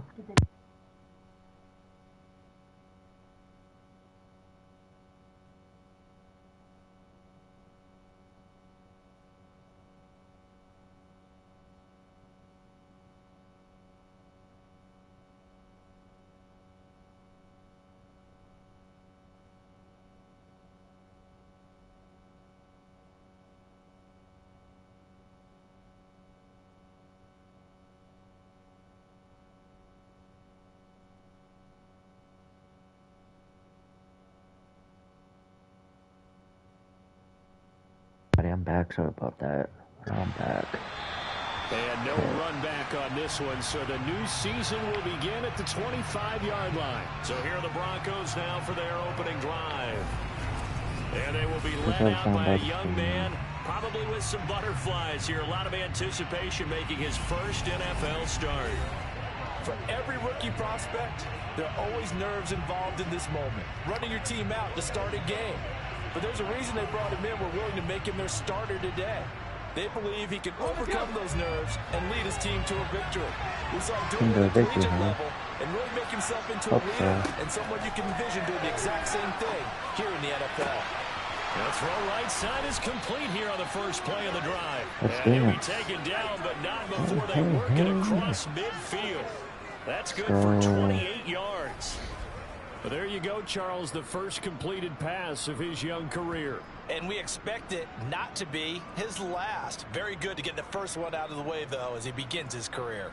I'm back. Sorry about that. I'm back. And no run back on this one, so the new season will begin at the 25-yard line. So here are the Broncos now for their opening drive. And they will be led out by a young man, probably with some butterflies here. A lot of anticipation making his first NFL start. For every rookie prospect, there are always nerves involved in this moment. Running your team out to start a game. But there's a reason they brought him in. We're willing to make him their starter today. They believe he can overcome those nerves and lead his team to a victory. We saw him do it at the collegiate level and really make himself into a leader and someone you can envision doing the exact same thing here in the NFL. The throw right side is complete here on the first play of the drive. And he'll be taken down, but not before they work it across midfield. That's good for 28 yards. Well, there you go, Charles, the first completed pass of his young career. And we expect it not to be his last. Very good to get the first one out of the way, though, as he begins his career.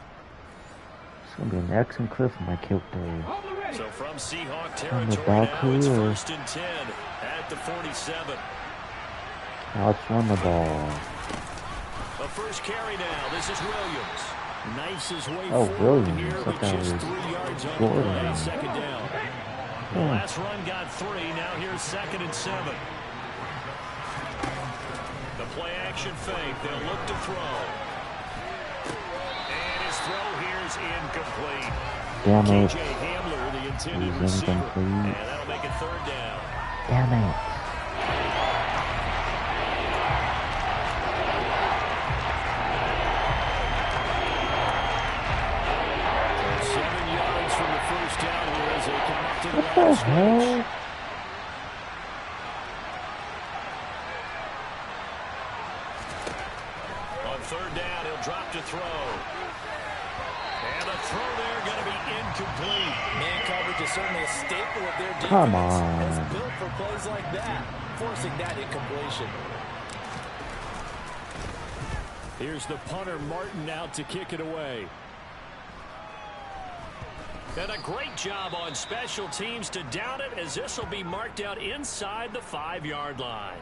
It's going to be an excellent clip for my kill day. So from Seahawk territory now, it's first and 10 at the 47. Now let's run the ball. The first carry now. This is Williams. Nice his way forward Williams. Here with just 3 yards on the play. Second down. The last run got 3. Now here's 2nd and 7. The play action fake. They'll look to throw. And his throw here is incomplete. Damn it. KJ Hamler, the intended receiver. And that'll make it 3rd down. Damn it. What the hell? On 3rd down, he'll drop to throw. And the throw there going to be incomplete. Man coverage is certainly a staple of their defense. Come on. It's built for plays like that, forcing that incompletion. Here's the punter, Martin, out to kick it away. And a great job on special teams to down it, as this will be marked out inside the 5-yard line.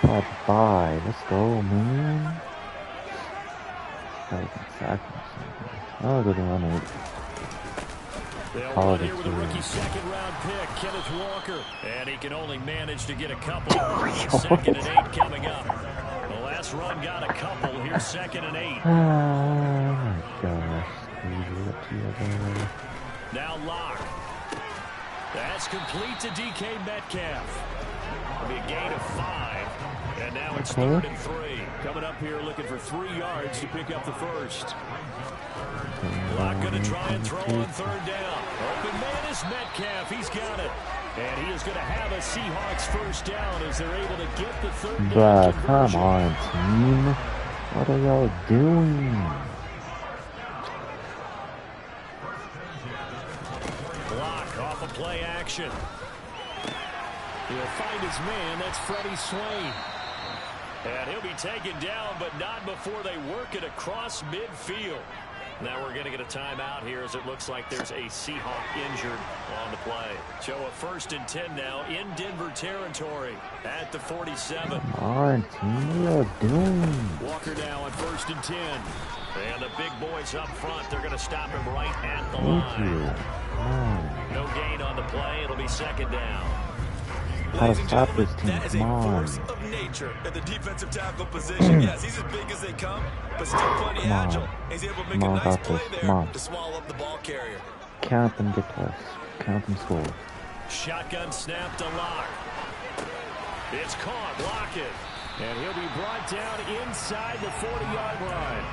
Bye. Let's go, man. Oh, good run it. They'll run here with a rookie 2nd-round pick, Kenneth Walker. And he can only manage to get a couple. 2nd and 8 coming up. The last run got a couple. Here's 2nd and 8. Oh, my gosh. Now Locke. That's complete to DK Metcalf. It'll be a gain of 5. And now it's 3rd and 3. Coming up here looking for 3 yards to pick up the first. Locke going to try and throw on 3rd down. Open man is Metcalf. He's got it. And he is going to have a Seahawks first down as they're able to get the 3rd down. Bruh, come on, team. What are y'all doing? Off of play action. He'll find his man. That's Freddie Swain. And he'll be taken down, but not before they work it across midfield. Now we're going to get a timeout here as it looks like there's a Seahawk injured on the play. So a 1st and 10 now in Denver territory at the 47. Come on, team. What are you doing? Walker now on 1st and 10. And the big boys up front, they're going to stop him right at the line. No gain on the play. It'll be 2nd down. How to stop this team? That is a Come on. force of nature at the defensive tackle position. Yes, he's as big as they come, but still plenty agile. He's able to make a nice play there to swallow up the ball carrier. Count them, get close. Count them, score. Shotgun snap to Lock. It's caught, Lockett. And he'll be brought down inside the 40-yard line.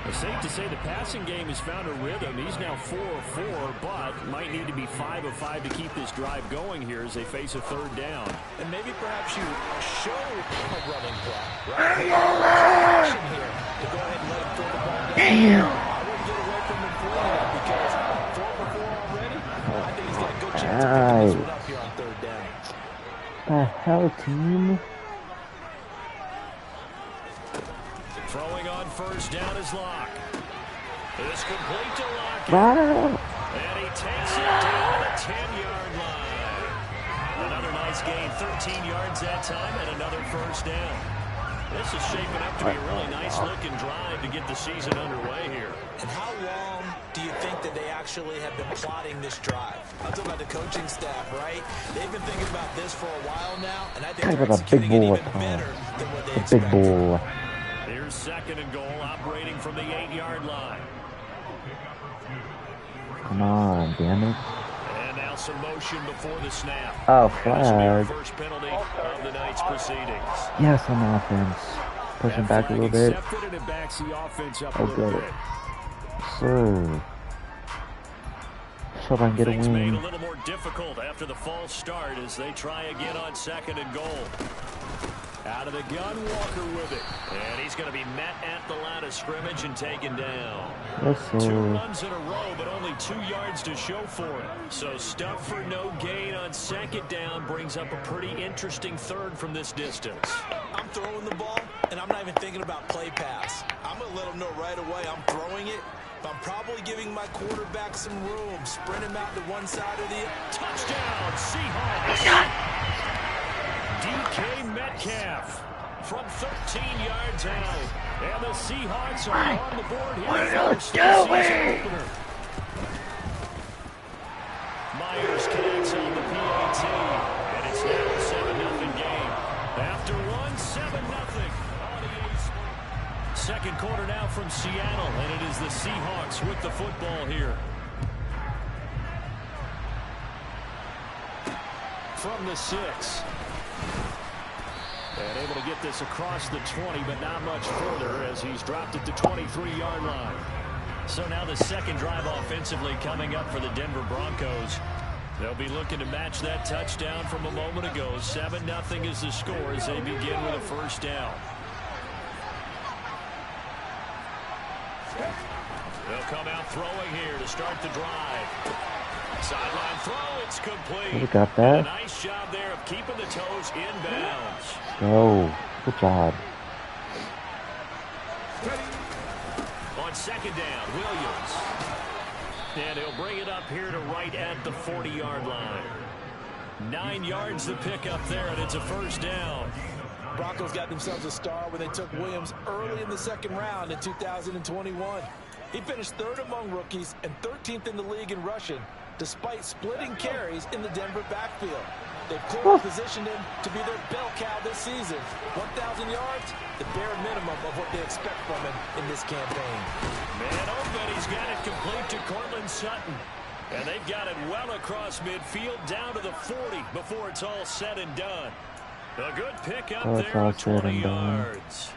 It's safe to say the passing game has found a rhythm. He's now 4 of 4, but might need to be 5 of 5 to keep this drive going here as they face a third down. And maybe perhaps you show a running block, right? Action here to go ahead and let him throw the ball down. I wouldn't get away from him throwing it because 4 for 4 already. I think he's got a good chance of picking this one up here on third down. The hell, team? Throwing on first down is Lock. It's complete to Lockett. And he takes it down the 10-yard line. Another nice gain, 13 yards that time, and another first down. This is shaping up to be a really nice-looking drive to get the season underway here. And how long do you think that they actually have been plotting this drive? I'm talking about the coaching staff, right? They've been thinking about this for a while now, and I think they're executing it even better than what they expected. Big bull. Here's second and goal, operating from the 8-yard line. Come on, damn it. And now some motion before the snap. Oh, flag. First penalty of the night's proceedings. Yes, on offense. Pushing back a little bit. Oh, good. So, if I can get a Things made win. a little more difficult after the false start as they try again on second and goal. Out of the gun, Walker with it. And he's going to be met at the line of scrimmage and taken down. Yes, sir. 2 runs in a row, but only 2 yards to show for it. So stuff for no gain on second down brings up a pretty interesting third from this distance. I'm throwing the ball, and I'm not even thinking about play pass. I'm going to let them know right away I'm throwing it, but I'm probably giving my quarterback some room. Sprint him out to one side or the other. Touchdown, Seahawks. DK Metcalf from 13 yards out. And the Seahawks are on the board here. First season opener. Myers connects on the PAT. And it's now a 7-0 game. After one, 7-0. Second quarter now from Seattle. And it is the Seahawks with the football here. From the 6. And able to get this across the 20, but not much further as he's dropped it to 23-yard line. So now the second drive offensively coming up for the Denver Broncos. They'll be looking to match that touchdown from a moment ago. 7-0 is the score as they begin with a first down. They'll come out throwing here to start the drive. Sideline throw, it's complete. We got that. A nice job there of keeping the toes inbounds. Oh, good job. On second down, Williams. And he'll bring it up here to right at the 40-yard line. 9 yards to pick up there, and it's a first down. Broncos got themselves a star when they took Williams early in the second round in 2021. He finished 3rd among rookies and 13th in the league in rushing, despite splitting carries in the Denver backfield. They've clearly positioned him to be their bell cow this season. 1,000 yards, the bare minimum of what they expect from him in this campaign. Man open, he's got it complete to Cortland Sutton. And they've got it well across midfield down to the 40 before it's all said and done. A good pickup there of 20 yards.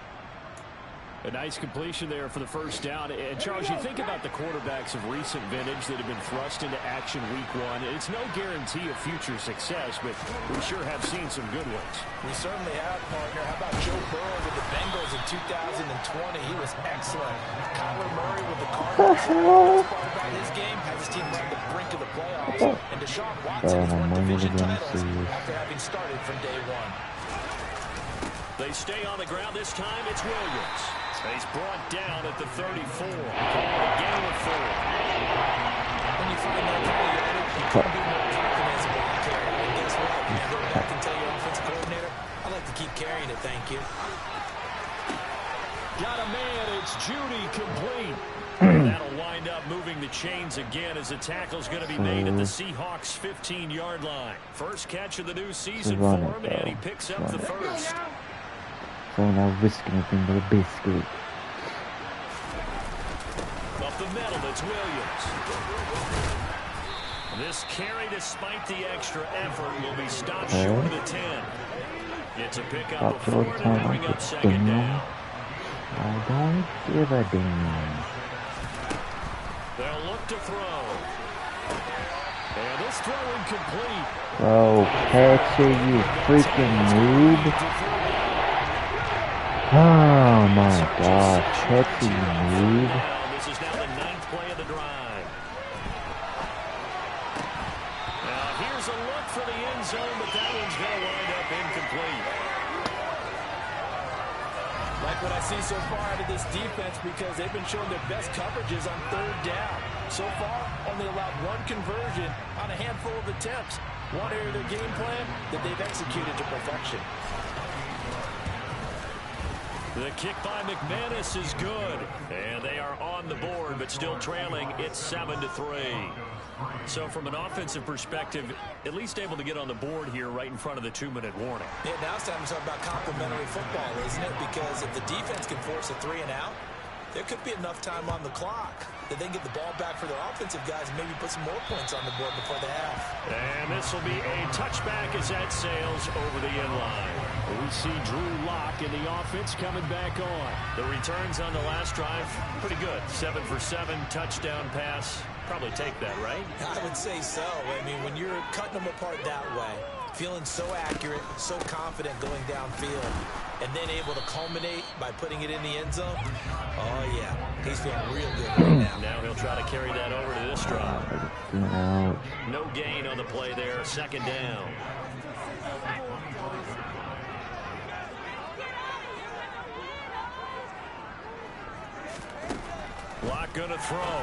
A nice completion there for the first down. And, Charles, you think about the quarterbacks of recent vintage that have been thrust into action week 1. It's no guarantee of future success, but we sure have seen some good ones. We certainly have, partner. How about Joe Burrow with the Bengals in 2020? He was excellent. Kyler Murray with the Cardinals. The best part about his game has his team on the brink of the playoffs. And Deshaun Watson has won division titles after having started from day 1. They stay on the ground this time. It's Williams. He's brought down at the 34. Call it a gain of 4. When you find that kind of yardage, you can't be more confident about the carry. And guess what? You go back and tell your offensive coordinator, I'd like to keep carrying it, thank you. Got a man. It's Judy complete. That'll wind wind up moving the chains again as the tackle's going to be made at the Seahawks' 15-yard line. First catch of the new season for him, and he picks up the first. So not risk anything but a biscuit. Up the middle, it's Williams. This carry, despite the extra effort, will be stopped short of the 10. It's a pickup of 4 to bring up second down. I don't give a damn. They'll look to throw. And this throw incomplete. Oh, catch it, you freaking noob. Oh my god, catch it, you noob. This is now the 9th play of the drive. Now here's a look for the end zone, but that one's going to wind up incomplete. Like what I see so far out of this defense, because they've been showing their best coverages on 3rd down. So far, only allowed 1 conversion on a handful of attempts. One area of their game plan that they've executed to perfection. The kick by McManus is good. And they are on the board, but still trailing. It's 7-3. So from an offensive perspective, at least able to get on the board here right in front of the 2-minute warning. Yeah, now it's time to talk about complementary football, isn't it? Because if the defense can force a 3 and out, there could be enough time on the clock that they can get the ball back for their offensive guys and maybe put some more points on the board before the half. And this will be a touchback as that sails over the end line. We see Drew Lock in the offense coming back on. The returns on the last drive, pretty good. 7 for 7, touchdown pass. Probably take that, right? I would say so. I mean, when you're cutting them apart that way, feeling so accurate, so confident going downfield, and then able to culminate by putting it in the end zone, oh, yeah, he's feeling real good right now. Now he'll try to carry that over to this drive. No gain on the play there, 2nd down. Lock gonna throw.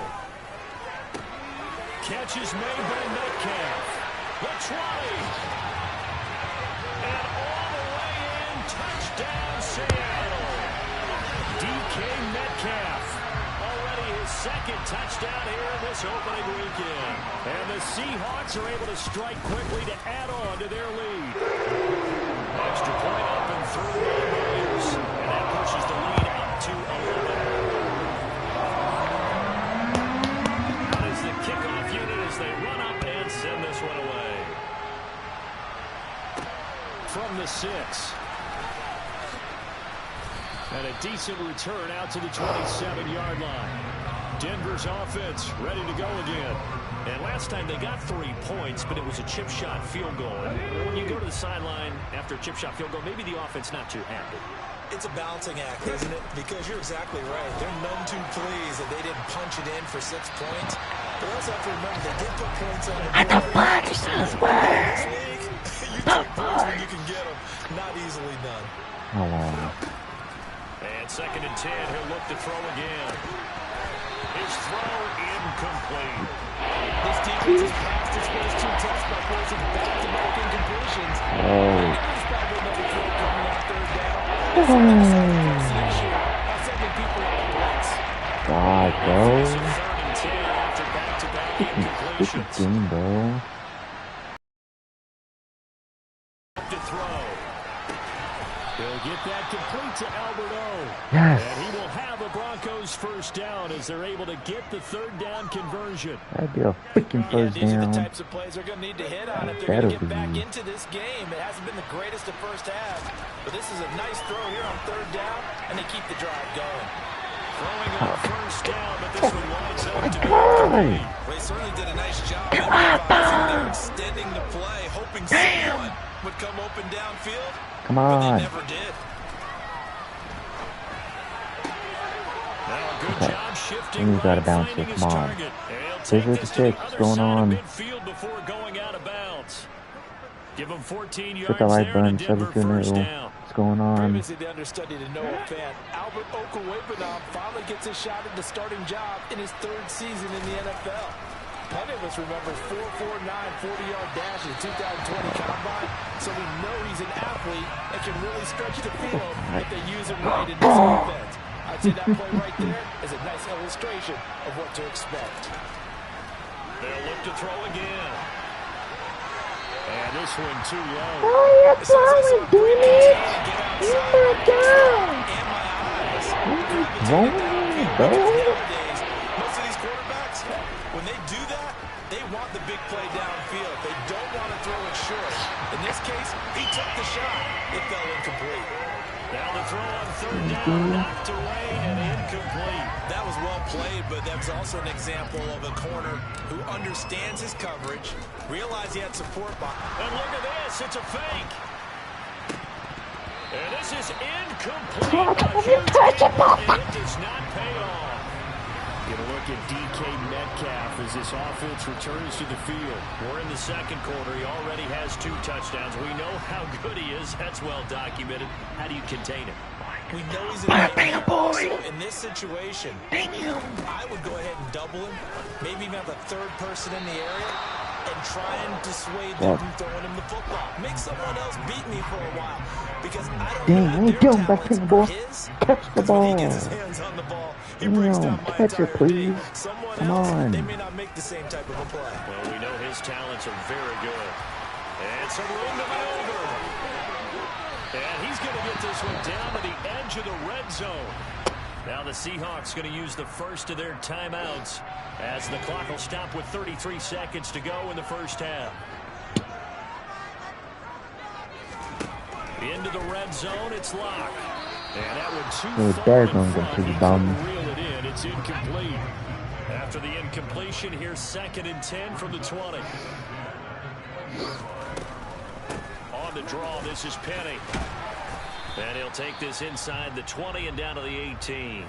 Catch is made by Metcalf. The trolley. And all the way in, touchdown Seattle. DK Metcalf. Already his 2nd touchdown here in this opening weekend. And the Seahawks are able to strike quickly to add on to their lead. Extra point up and through by Williams. And that pushes the lead up to 11. Kickoff unit as they run up and send this one away. From the 6. And a decent return out to the 27-yard line. Denver's offense ready to go again. And last time they got 3 points, but it was a chip shot field goal. And when you go to the sideline after a chip shot field goal, maybe the offense not too happy. It's a balancing act, isn't it? Because you're exactly right. They're none too pleased that they didn't punch it in for 6 points. But also have to remember they did put points on the board. This league, you take points when you can get them. Not easily done. And 2nd and 10, he'll look to throw again. His throw incomplete. This defense has passed its first 2 tests by forcing back-to-back incompletions. There's probably another throw coming on 3rd down. This is the issue of sending people on the blitz. God, bro. 3rd and 10 after back-to-back incompletions. Game, bro. To throw. He'll get that complete to Alberto. Yes. And he will have a Broncos 1st down as they're able to get the 3rd down conversion. That'd be a freaking 1st These are the down. types of plays they're going to need to hit on if they're going to get back into this game. It hasn't been the greatest of first half, but this is a nice throw here on 3rd down, and they keep the drive going. Throwing on 1st down, but this one winds up to be complete. Well, they certainly did a nice job improvising there, extending the play, hoping someone would come open downfield. Come But on. they never did. Now a good job shifting. You gotta bounce it. Come on. Here's with the 6. What's going on? Midfield before going out of bounds. Give him 14 yards Hit the like there button. to Sub Denver if you're first new. down. What's going on? Previously the understudy to Noah Fant, Albert Okwuegbunam finally gets a shot at the starting job in his 3rd season in the NFL. Plenty of us remember his 4.49 40-yard dash in the 2020 Combine, so we know he's an athlete that can really stretch the field if they use him right in this offense. I I'd say that play right there is a nice illustration of what to expect. They'll look to throw again. And this one too low. Oh, you're throwing, dude! Oh my God! Nowadays, most of these quarterbacks, when they do that, they want the big play downfield. They don't want to throw it short. In this case, he took the shot. It fell incomplete. Now the throw on third down, knocked away and incomplete. That was well played, but that's also an example of a corner who understands his coverage, realized he had support behind. And look at this, it's a fake. And this is incomplete. A huge gamble, and it does not pay off. Get a look at DK Metcalf as this offense returns to the field. We're in the second quarter. He already has 2 touchdowns. We know how good he is. That's well documented. How do you contain him? We know he's in the boy. So in this situation, I would go ahead and double him. Maybe even have a third person in the area and try and dissuade them from throwing him the football. Make someone else beat me for a while. Because I don't know what their talents is. Catch the ball. When he gets his hands on the ball, he brings down my entire team. Someone else, they may not make the same type of a play. Well, we know his talents are very good. And some room to maneuver. And he's going to get this one down to the edge of the red zone. Now the Seahawks going to use the first of their timeouts as the clock will stop with 33 seconds to go in the first half. Into the red zone, it's locked. And that one too far in front. He's going to reel it in. It's incomplete. After the incompletion, here's 2nd and 10 from the 20. On the draw, this is Penny. And he'll take this inside the 20 and down to the 18.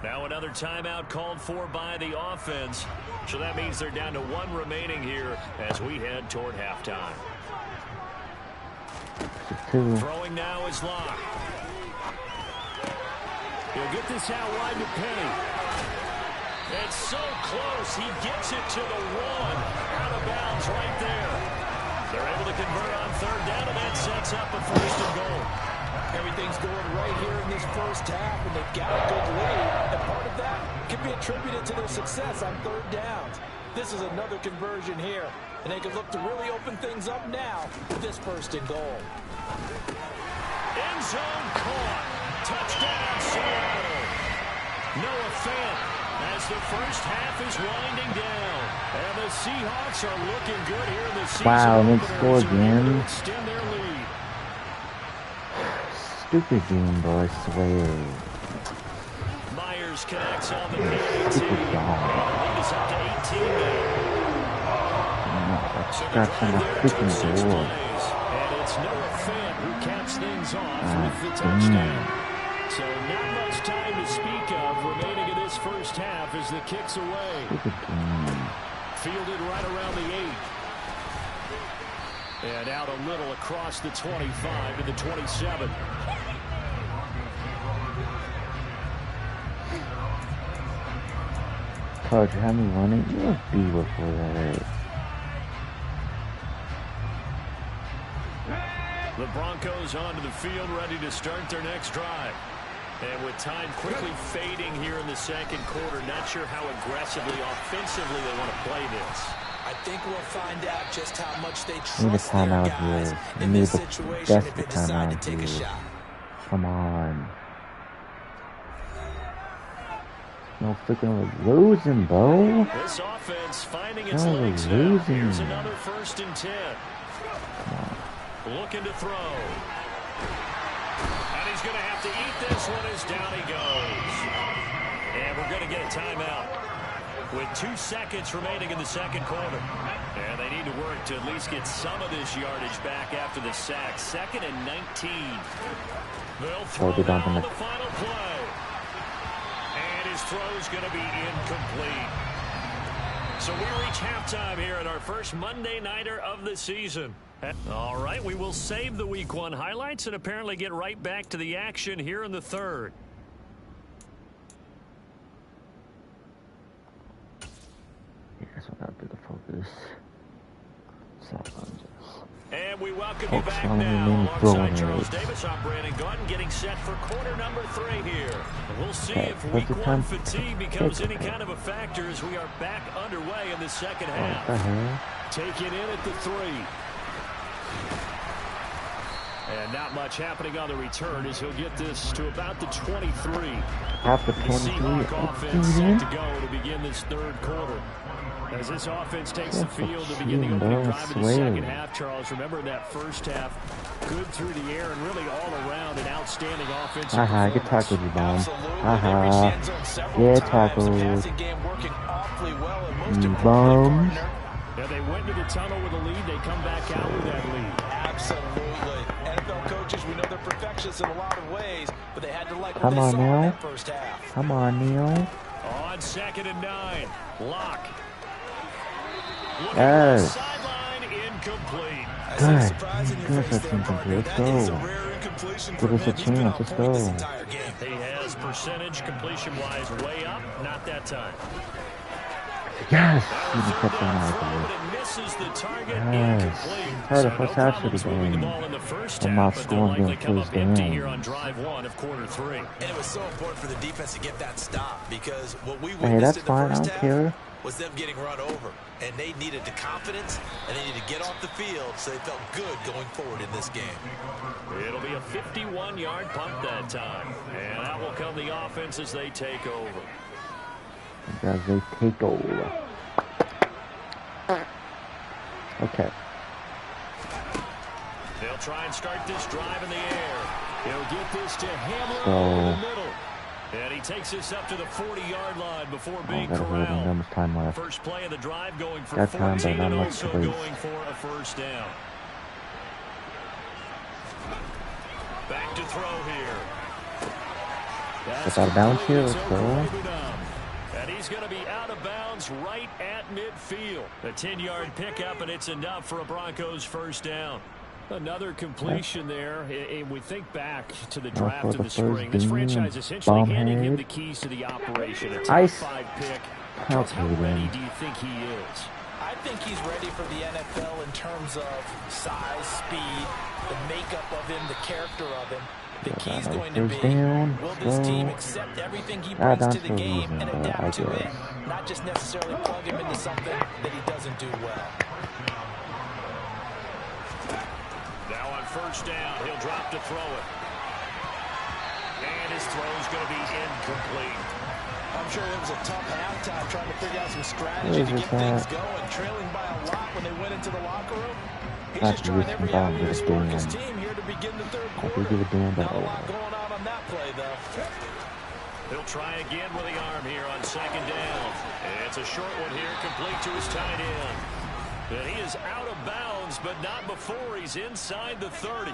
Now another timeout called for by the offense. So that means they're down to 1 remaining here as we head toward halftime. Throwing now is locked. He'll get this out wide to Penny. It's so close. He gets it to the 1. Out of bounds right there. They're able to convert on third down, and that sets up a 1st and goal. Everything's going right here in this first half, and they've got a good lead. And part of that can be attributed to their success on third downs. This is another conversion here, and they can look to really open things up now with this 1st and goal. End zone caught. Touchdown, Seattle. Noah Fant as the first half is winding down. And the Seahawks are looking good here in the season. Wow, and they scored again. Extend their lead. Stupid game, bro, I swear. Myers connects on the PAT. Lead is up to 18 now. That's on the freaking door. And it's Noah Fant who caps things off with the touchdown. So not much time to speak of remaining in this first half as the kick's away. Fielded right around the 8. And out a little across the 25 to the 27. Coach, how many running? You must be before that. The Broncos onto the field, ready to start their next drive. And with time quickly fading here in the second quarter, not sure how aggressively, offensively they want to play this. I think we'll find out just how much they trust their guys in this situation if they decide to take a shot. Come on. No freaking losing, bro. This offense finding its legs now. Here's another 1st and 10. Looking to throw. And he's going to have to eat this one as down he goes. And we're going to get a timeout with 2 seconds remaining in the second quarter. And they need to work to at least get some of this yardage back after the sack. 2nd and 19. They'll throw now on the final play. And his throw's going to be incomplete. So we reach halftime here at our first Monday Nighter of the season. All right, we will save the Week 1 highlights and apparently get right back to the action here in the third. Yeah, that's what I'll do the focus. And we welcome you back now alongside Charles Davis. I'm Brandon Gordon, getting set for quarter number 3 here. We'll see if week 1 fatigue becomes any kind of a factor as we are back underway in the second half. Taking in at the 3. And not much happening on the return as he'll get this to about the 23. After 23, the Seahawk offense set to go to begin this third quarter. As this offense takes the field to begin the opening drive of the second half, Charles, remember that first half, good through the air and really all around an outstanding offensive performance. Get tackled, you bomb. Get tackled. You bums. Yeah, they went to the tunnel with a lead. They come back out with that lead. Absolutely. NFL coaches, we know they're perfectionists in a lot of ways, but they had to like what they saw in that first half. Come on, Neil. On 2nd and 9, Lock. Yes. Sideline incomplete. Good. That's incomplete. Let's go. Give us a chance. Let's go. He has percentage completion-wise way up. Not that time. Yes. You just kept on out of Yes. How the first half should have been. I'm not scoring the first game. On drive 1 of quarter 3. And it was so important for the defense to get that stop because what we hey, that's fine. I don't care. Was them getting run over, and they needed the confidence, and they needed to get off the field so they felt good going forward in this game. It'll be a 51-yard punt that time, and that will come the offense as they take over. As they take over. Okay. They'll try and start this drive in the air. He'll get this to Hamler in the middle. And he takes this up to the 40-yard line before being corralled. Time left. First play of the drive going for 14 and also going for a first down. Back to throw here. That's out of bounds here. Let's go. And he's going to be out of bounds right at midfield. A 10-yard pickup, and it's enough for a Broncos first down. Another completion there, and we think back to the draft of the spring. This franchise essentially handing him the keys to the operation. A top 5 pick. How ready do you think he is? I think he's ready for the NFL in terms of size, speed, the makeup of him, the character of him. The key's going to be, will this team accept everything he brings to the game and adapt to it, not just necessarily plug him into something that he doesn't do well. Now on first down, he'll drop to throw it. And his throw's going to be incomplete. I'm sure it was a tough halftime trying to figure out some strategy to get things going, trailing by a lot when they went into the locker room. He's just trying every avenue to score his team here to begin the third quarter. Not a lot going on that play, though. He'll try again with the arm here on second down. It's a short one here, complete to his tight end. And he is out of bounds, but not before he's inside the 30.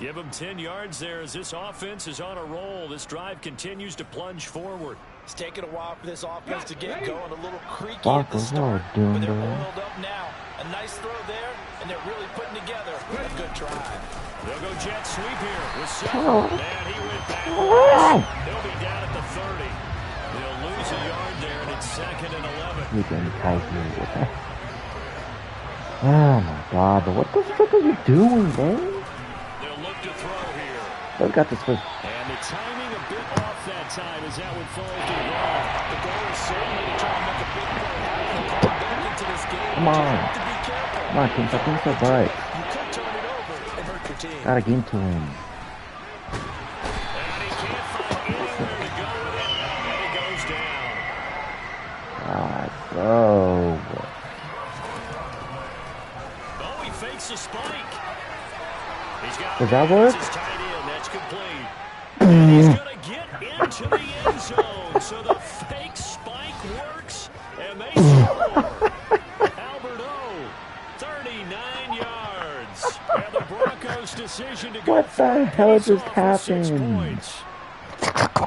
Give him 10 yards there as this offense is on a roll. This drive continues to plunge forward. It's taken a while for this offense to get going, a little creaky at the start, but they're oiled up now. A nice throw there, and they're really putting together a good drive. They'll go jet sweep here with Silver, and he went backwards. He'll be down at the 30. They'll lose a yard there, and it's 2nd and 11. You can type me. Oh my God! But what the frick are you doing, man? They'll look to throw here. They've got this first. And the timing a bit off that time as that would fall to the ground. The goal is certainly to try and make a big play happen. Coming back into this game, come on, come on, King. Something's so bright. You could turn it over and hurt your team. Gotta get into him. And he can't find anywhere to go with it, and he goes down. God, go. Oh, he fakes a spike. He's got does that work? His tight end. That's complete. And he's going to get into the end zone. So the fake spike works, and they score. Albert O, 39 yards. And the Broncos' decision to go what the hell just happened?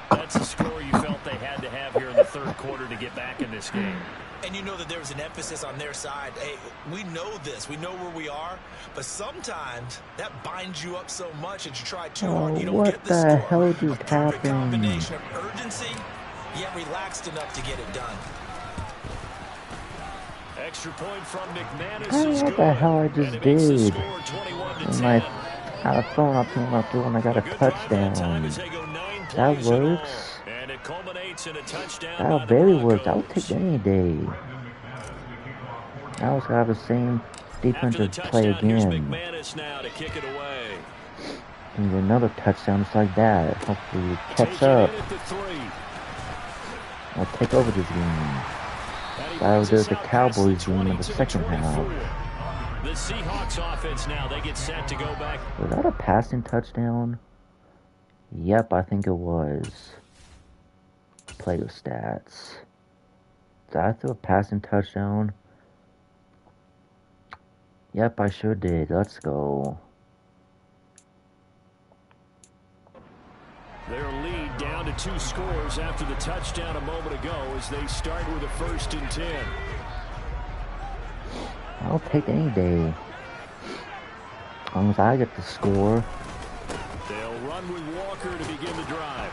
That's the score you felt they had to have here in the third quarter to get back in this game. And you know that there was an emphasis on their side. Hey, we know this. We know where we are. But sometimes that binds you up so much that you try too hard. You don't get the score. What the hell just happened? A combination of urgency, yet relaxed enough to get it done. extra point from McManus I don't is know what good. the hell I And just it makes the did. score 21-10. And I had a phone up to my through and I got a touchdown. That works. And it culminates in a touchdown That by the very works. I would Broncos. take any day. I was gonna have the same defensive play again. McManus now to kick it away. And get another touchdown just like that. Hopefully we catch up. I'll take over this game. That'll do the Cowboys game in the second half. The Seahawks offense now, they get set to go back. Was that a passing touchdown? Yep, I think it was. Play the stats. Did I throw a passing touchdown? Yep, I sure did. Let's go. Their lead down to 2 scores after the touchdown a moment ago as they start with a 1st and 10. I'll take any day. As long as I get the score. They'll run with Walker to begin the drive.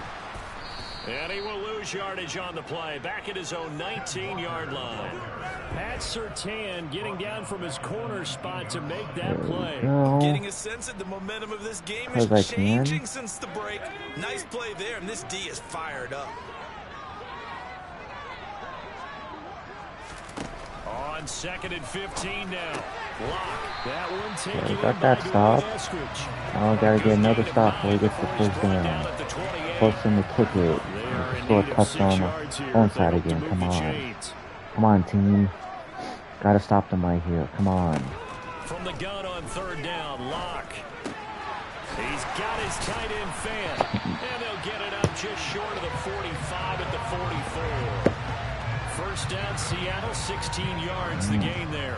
And he will lose yardage on the play. Back at his own 19-yard line. Pat Surtain getting down from his corner spot to make that play. Getting a sense that the momentum of this game is changing since the break. Nice play there, and this D is fired up. On 2nd and 15 now. Block. That one taken got that stop. Now I gotta get another stop before he gets the first down. Force him to kick it. Score a touchdown on side again. Come on. Come on, team. Gotta stop them right here. Come on. From the gun on 3rd down, Locke. He's got his tight end fan. And they'll get it up just short of the 45 at the 44. First down, Seattle, 16 yards, the gain there.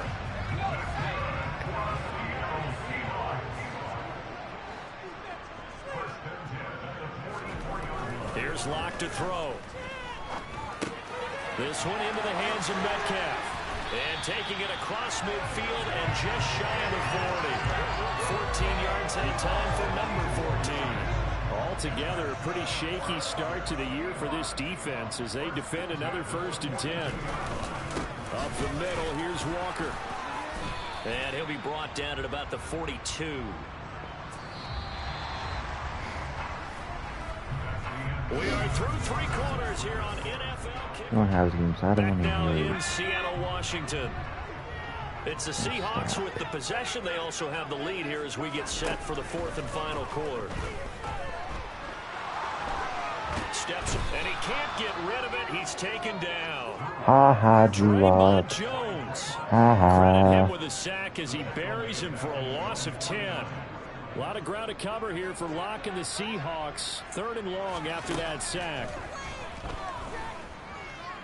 Here's Locke to throw. This one into the hands of Metcalf. And taking it across midfield and just shy of the 40. 14 yards at a time for number 14. Altogether, a pretty shaky start to the year for this defense as they defend another 1st and 10. Up the middle, here's Walker. And he'll be brought down at about the 42. We are through 3 quarters here on NFL Kick. I don't have games. I don't want to Now hear in it. Seattle, Washington. It's the Seahawks with the possession. They also have the lead here as we get set for the 4th and final quarter. Steps, and he can't get rid of it. He's taken down. Ha ha, Drew Lock. Jones. Ha ha. Credit him with a sack as he buries him for a loss of 10. A lot of ground to cover here for Locke and the Seahawks. 3rd and long after that sack.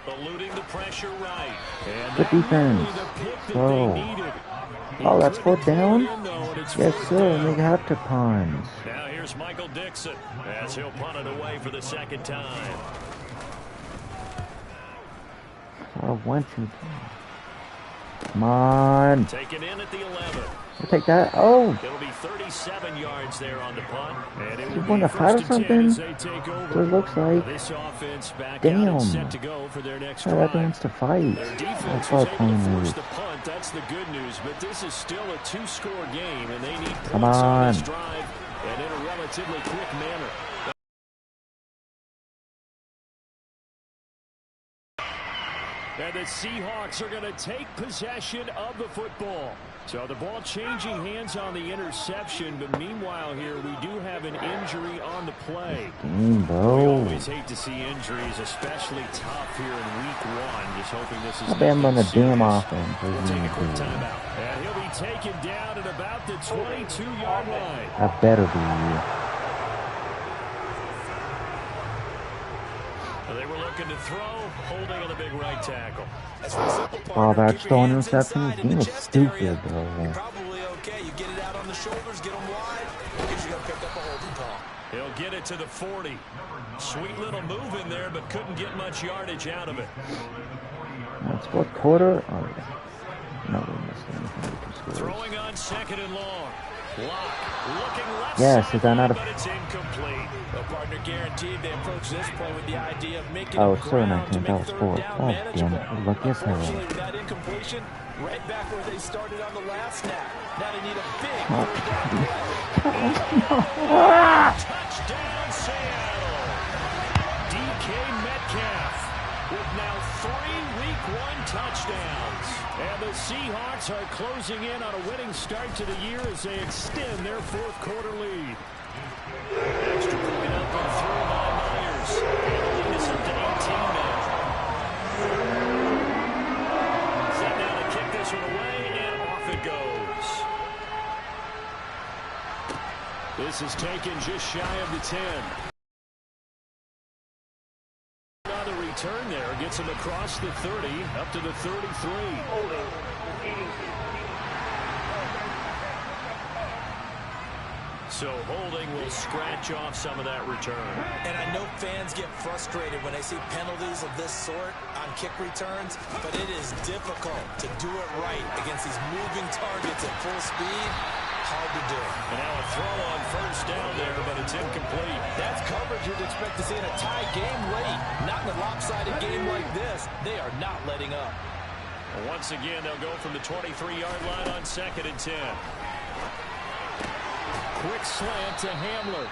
Eluding the pressure right. And Good defense. Oh, that's 4th down? Yes, sir. And they have to punt. Now here's Michael Dixon as he'll punt it away for the 2nd time. Oh, 1, 2, 3. Come on. Taken in at the 11. We'll take that. Oh. It'll be 37 yards there on the punt. And it You will want be to fight or 1st and 10 something? as they take over. It looks like. This offense back out Damn. and set to go for their next Oh, drive. that wants to fight. Their That's defense all was able to playing force with. the punt. That's the good news. But this is still a 2-score game, and they need points Come on this on. drive and in a relatively quick manner. And the Seahawks are going to take possession of the football. So the ball changing hands on the interception, but meanwhile here we do have an injury on the play. We always hate to see injuries, especially tough here in week 1. Just hoping this is I'm on the damn offense. We'll take a quick timeout. And he'll be taken down at about the 22-yard line. That better be. They were looking to throw, holding on the big right tackle. Oh, that's throwing interception. This game is stupid, bro. You're probably okay. You get it out on the shoulders, get them wide, because you got to pick up a holding call. He'll get it to the 40. Sweet little move in there, but couldn't get much yardage out of it. That's 4th quarter. Oh, yeah. No, we missed anything. Throwing on 2nd and long. Yes, is that not a... But it's incomplete. The partner guaranteed they approach this play with the idea of making Oh, up it's still ground to 19th. make That was third 4. down God damn manageable. it. Lucky as hell. Unfortunately, with that incompletion, right back where they started on the last snap. Now they need a big third down play. Touchdown, Seattle. DK Metcalf with now 3 Week 1 touchdowns. And the Seahawks are closing in on a winning start to the year as they extend their 4th quarter lead. Extra point up and through by Myers. Handling this up to 18 now. Set now to kick this one away, and off it goes. This is taken just shy of the 10. Another return there gets him across the 30, up to the 33. So holding will scratch off some of that return. And I know fans get frustrated when they see penalties of this sort on kick returns, but it is difficult to do it right against these moving targets at full speed. Hard to do. And now a throw on first down there, but it's incomplete. That's coverage you'd expect to see in a tie game late. Not in a lopsided game like this. They are not letting up. Once again, they'll go from the 23-yard line on 2nd and 10. Quick slant to Hamler.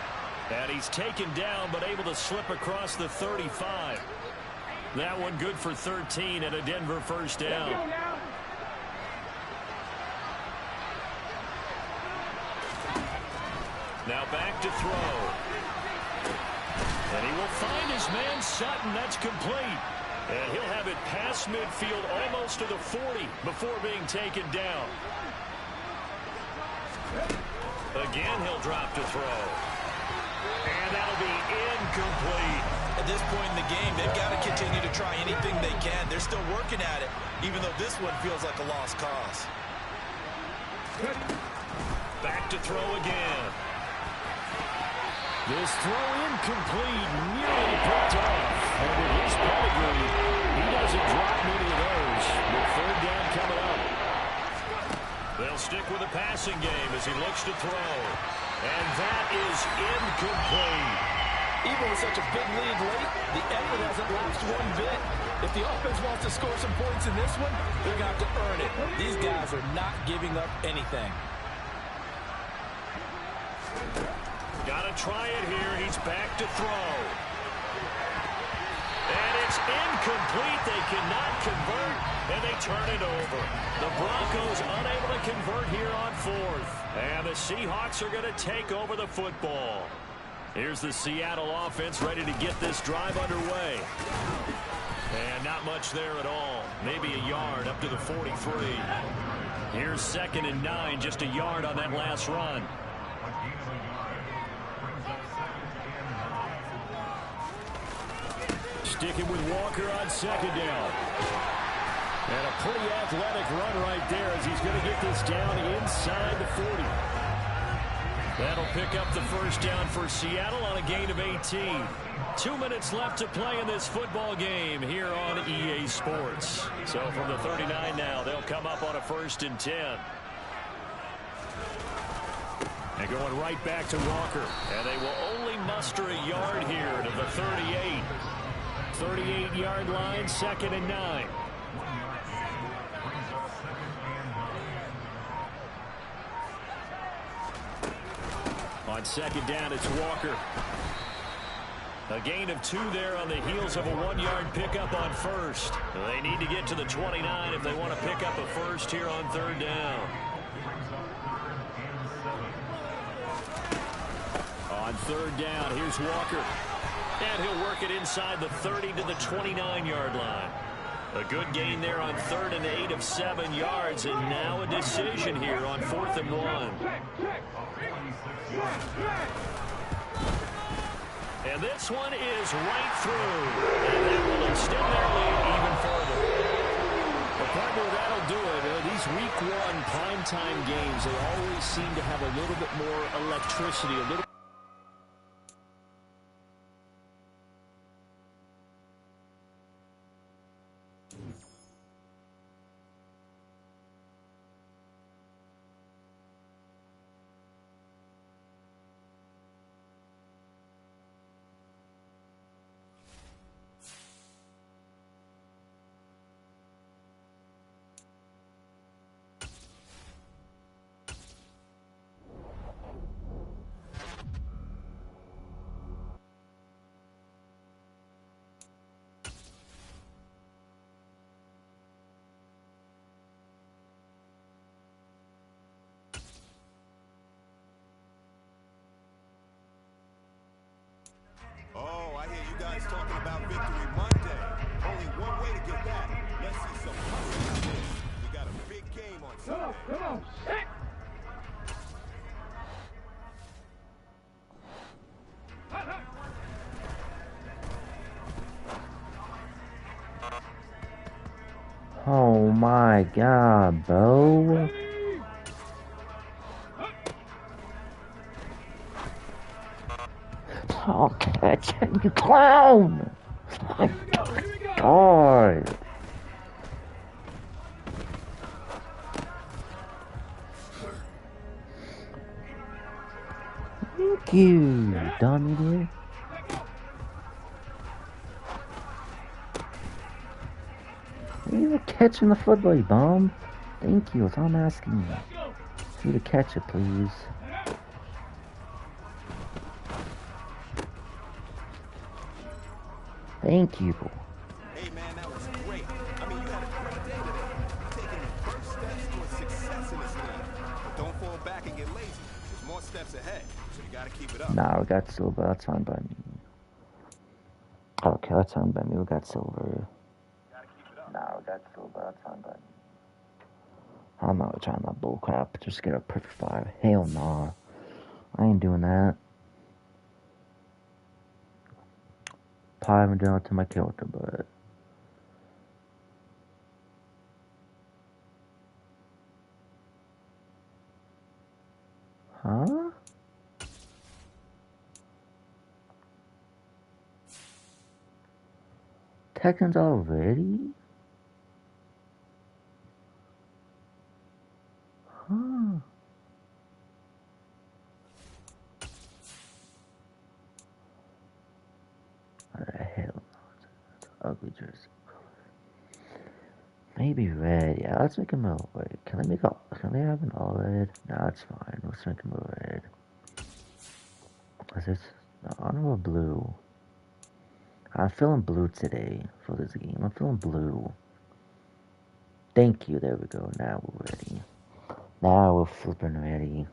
And he's taken down, but able to slip across the 35. That one good for 13 and a Denver first down. Now back to throw. And he will find his man Sutton. That's complete. And he'll have it past midfield almost to the 40 before being taken down. Again, he'll drop to throw. And that'll be incomplete. At this point in the game, they've got to continue to try anything they can. They're still working at it, even though this one feels like a lost cause. Back to throw again. This throw incomplete, nearly picked off. And with his pedigree, he doesn't drop many of those. With 3rd down coming up. They'll stick with the passing game as he looks to throw. And that is incomplete. Even with such a big lead late, the effort hasn't lapsed one bit. If the offense wants to score some points in this one, they're going to have to earn it. These guys are not giving up anything. Got to try it here. He's back to throw. And it's incomplete. They cannot convert, and they turn it over. The Broncos unable to convert here on 4th. And the Seahawks are going to take over the football. Here's the Seattle offense ready to get this drive underway. And not much there at all. Maybe a yard up to the 43. Here's 2nd and 9, just a yard on that last run. Sticking with Walker on 2nd down. And a pretty athletic run right there as he's going to get this down inside the 40. That'll pick up the first down for Seattle on a gain of 18. 2 minutes left to play in this football game here on EA Sports. So from the 39 now, they'll come up on a 1st and 10. And going right back to Walker. And they will only muster a yard here to the 38. 38-yard line, 2nd and 9. On 2nd down, it's Walker. A gain of 2 there on the heels of a 1-yard pickup on 1st. They need to get to the 29 if they want to pick up a 1st here on 3rd down. On 3rd down, here's Walker. And he'll work it inside the 30 to the 29-yard line. A good gain there on 3rd and 8 of 7 yards. And now a decision here on 4th and 1. And this one is right through. And that will extend their lead even further. Well, partner, that'll do it. These Week 1 primetime games, they always seem to have a little bit more electricity, a little I hear you guys talking about victory Monday. Only one way to get that. Let's see some hustle out there. We got a big game on Sunday. Come on, shit! Oh my God, bro. Oh, catch it, you clown! My God. Thank you, dummy dude. You catching the football, you bum. Thank you, that's all I'm asking you. You to catch it, please. Thank you. Hey man, that was great. I mean, you had a great day today. Taking the first steps towards success in this league. But don't fall back and get lazy. There's more steps ahead, so you gotta keep it up. Nah, we got silver. That's fine by me. Okay, that's fine by me. We got silver. Nah, we got silver. That's fine by me. I'm not trying that bullcrap. Just get a perfect 5. Hell nah. I ain't doing that. Probably haven't done it to my character, but... Huh? Texans already? Huh. What the hell? That's an ugly jersey. Maybe red. Yeah, let's make him a red. Can they have an all red? No, it's fine. Let's make him a red. Is this honorable blue? I'm feeling blue today for this game. I'm feeling blue. Thank you. There we go. Now we're ready. Now we're flipping ready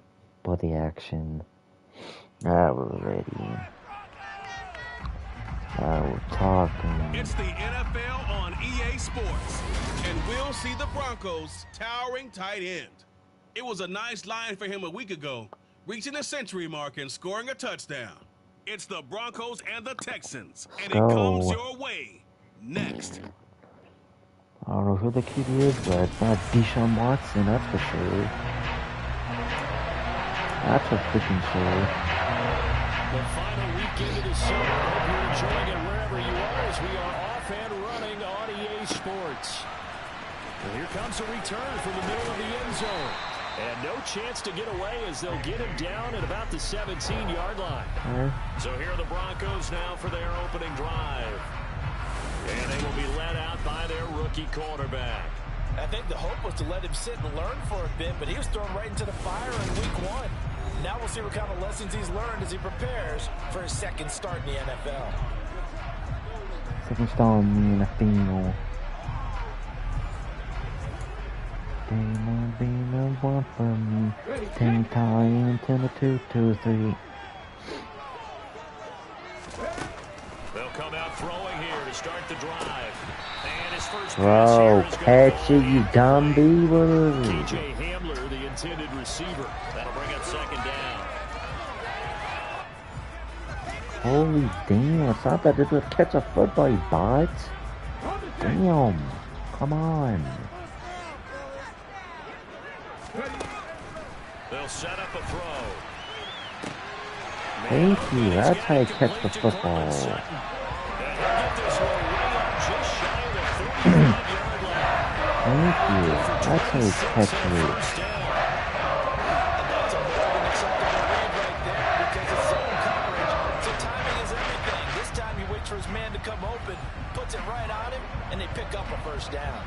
for the action. Now we're ready. Now we're talking. It's the NFL on EA Sports, and we'll see the Broncos' towering tight end. It was a nice line for him a week ago, reaching the century mark and scoring a touchdown. It's the Broncos and the Texans, and it comes your way next. I don't know who the kid is, but it's not Deshaun Watson, that's for sure. That's for freaking sure. The final weekend of the summer. Hope you're enjoying it wherever you are as we are off and running on EA Sports. And here comes a return from the middle of the end zone. And no chance to get away as they'll get him down at about the 17-yard line. So here are the Broncos now for their opening drive. And they will be led out by their rookie quarterback. I think the hope was to let him sit and learn for a bit, but he was thrown right into the fire in week 1. Now we'll see what kind of lessons he's learned as he prepares for his second start in the NFL. Second start in the NFL. Been a one for me. 10 times in the 2-2-3. They'll come out throwing here to start the drive. And his first Bro, catch it, you dumb beaver. TJ Hamler, the intended receiver. That'll bring up second down. Holy damn, I thought that this would catch a football, you bot. Damn, come on. They'll set up a throw. Thank you, that's how you catch the football. Thank you, that's how you catch it. For his man to come open, puts it right on him, and they pick up a first down.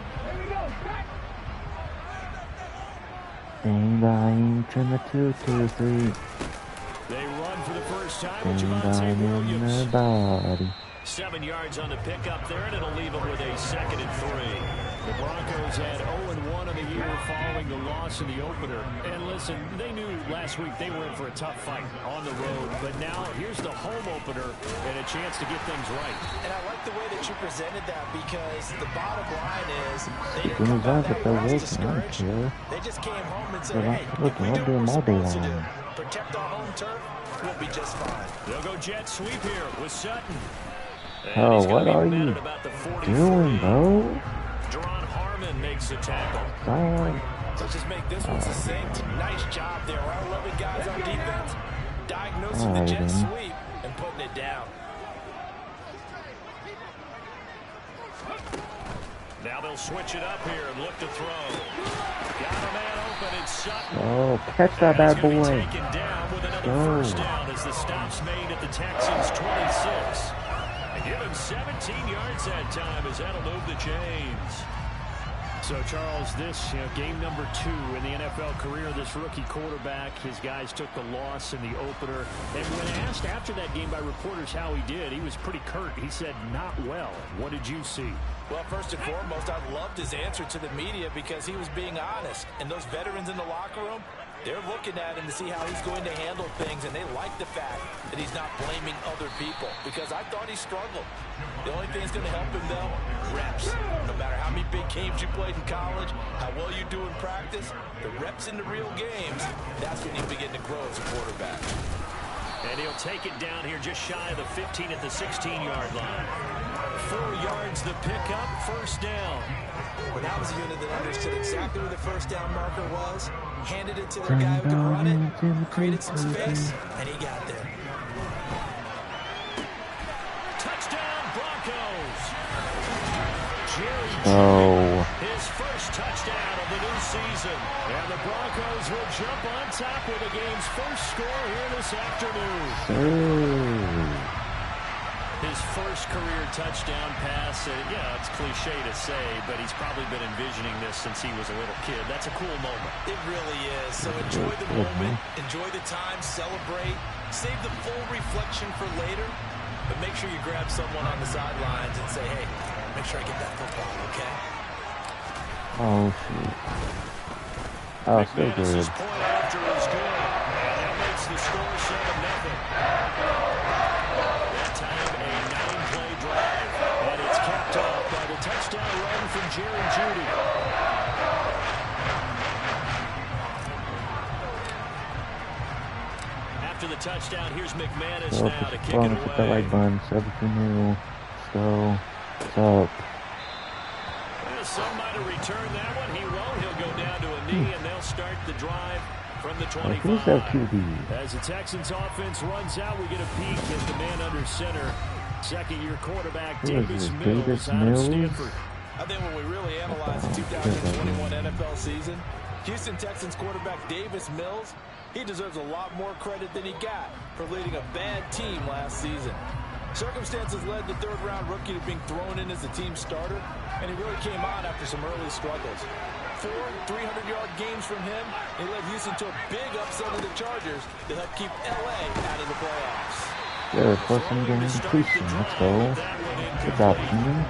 Dang, I'm in the 2-2-3. They run for the first time with Javonte Williams. Body. 7 yards on the pickup there, and it'll leave them with a 2nd and 3. The Broncos had 0-1 on of the year following the loss in the opener. And listen, they knew last week they were in for a tough fight on the road. But now here's the home opener and a chance to get things right. And I like the way that you presented that because the bottom line is they didn't come out that loss discouraged. They just came home and said, hey, if we do what we're supposed to do, protect our home turf, we'll be just fine. They'll go jet sweep here with Sutton. Oh, what are you doing, bro? Deron Harmon makes the tackle. So just make this one succinct. Nice job there. Our 11 guys on defense diagnosing the jet sweep and putting it down. Now they'll switch it up here and look to throw. Got a man open, it's Sutton. Oh, catch that bad boy. Taken down with another first down as the stop's made at the Texans' 26. And give him 17 yards that time as that'll move the chains. So, Charles, this game number 2 in the NFL career, this rookie quarterback, his guys took the loss in the opener. And when asked after that game by reporters how he did, he was pretty curt. He said, not well. What did you see? Well, first and foremost, I loved his answer to the media because he was being honest. And those veterans in the locker room, they're looking at him to see how he's going to handle things, and they like the fact that he's not blaming other people because I thought he struggled. The only thing that's going to help him, though, reps. No matter how many big games you played in college, how well you do in practice, the reps in the real games, that's when you begin to grow as a quarterback. And he'll take it down here just shy of the 15 at the 16-yard line. 4 yards the pickup, first down. Well, that was a unit that understood exactly where the first down marker was, handed it to their guy who could run it, created some space, and he got there. Touchdown, Broncos! His first touchdown of the new season. And the Broncos will jump on top with the game's first score here this afternoon. His first career touchdown pass, it's cliche to say, but he's probably been envisioning this since he was a little kid. That's a cool moment. It really is. So enjoy the moment, enjoy the time, celebrate, save the full reflection for later, but make sure you grab someone on the sidelines and say, hey, make sure I get that football, okay? Oh, shoot. Oh, so good. Point after is good, and that makes the score 7-0. Touchdown run from Jerry Jeudy. After the touchdown, here's McManus now to kick it away. Hit the right button, sub to new. So, sub. Well, some might have returned that one. He won't. He'll go down to a knee, and they'll start the drive from the 25. Who's that QB? As the Texans offense runs out, we get a peek at the man under center. Second-year quarterback Davis Mills out of Stanford. I think when we really analyze the 2021 NFL season, Houston Texans quarterback Davis Mills, he deserves a lot more credit than he got for leading a bad team last season. Circumstances led the third-round rookie to being thrown in as the team starter, and he really came on after some early struggles. 4 300-yard games from him, he led Houston to a big upset of the Chargers that helped keep L.A. out of the playoffs. Yeah, first and goal completion. Let's go. Good job, team.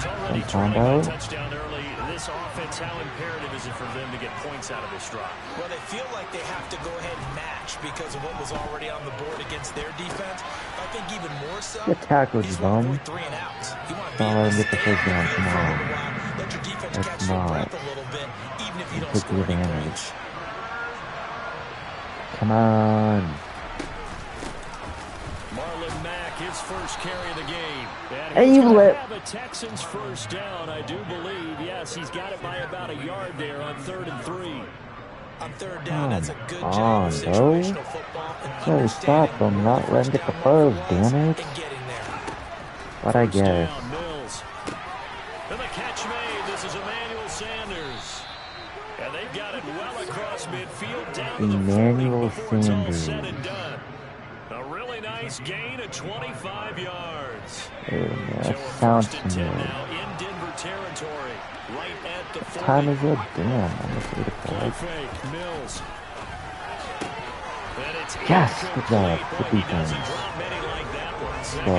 Some combo. Touchdown early. This offense, how imperative is it for them to get points out of this drive? Well, they feel like they have to go ahead and match because of what was already on the board against their defense. I think even more so. Get tackled, you bum. Three and outs. You want to Don't let him get the first down. Come on. Let your defense That's catch their not. breath a little bit, even if you don't Take score the any advantage. points. Come on. Marlon Mack, his first carry of the game. And you let have a Texans first down, I do believe. Yes, he's got it by about a yard there on 3rd and 3. On third down, that's a good job of situational football. So stop them, not letting get the first, damn it. What I guess. Mills. And the catch made. This is Emmanuel Sanders. And they've got it well across midfield down to the 40 before it's all said and done. A really nice gain of 25 yards. That sounds familiar. Now in Denver territory, right at the 40. Time is it? Damn, I'm afraid to play. Fake Mills. Yes, good job. Good defense. So,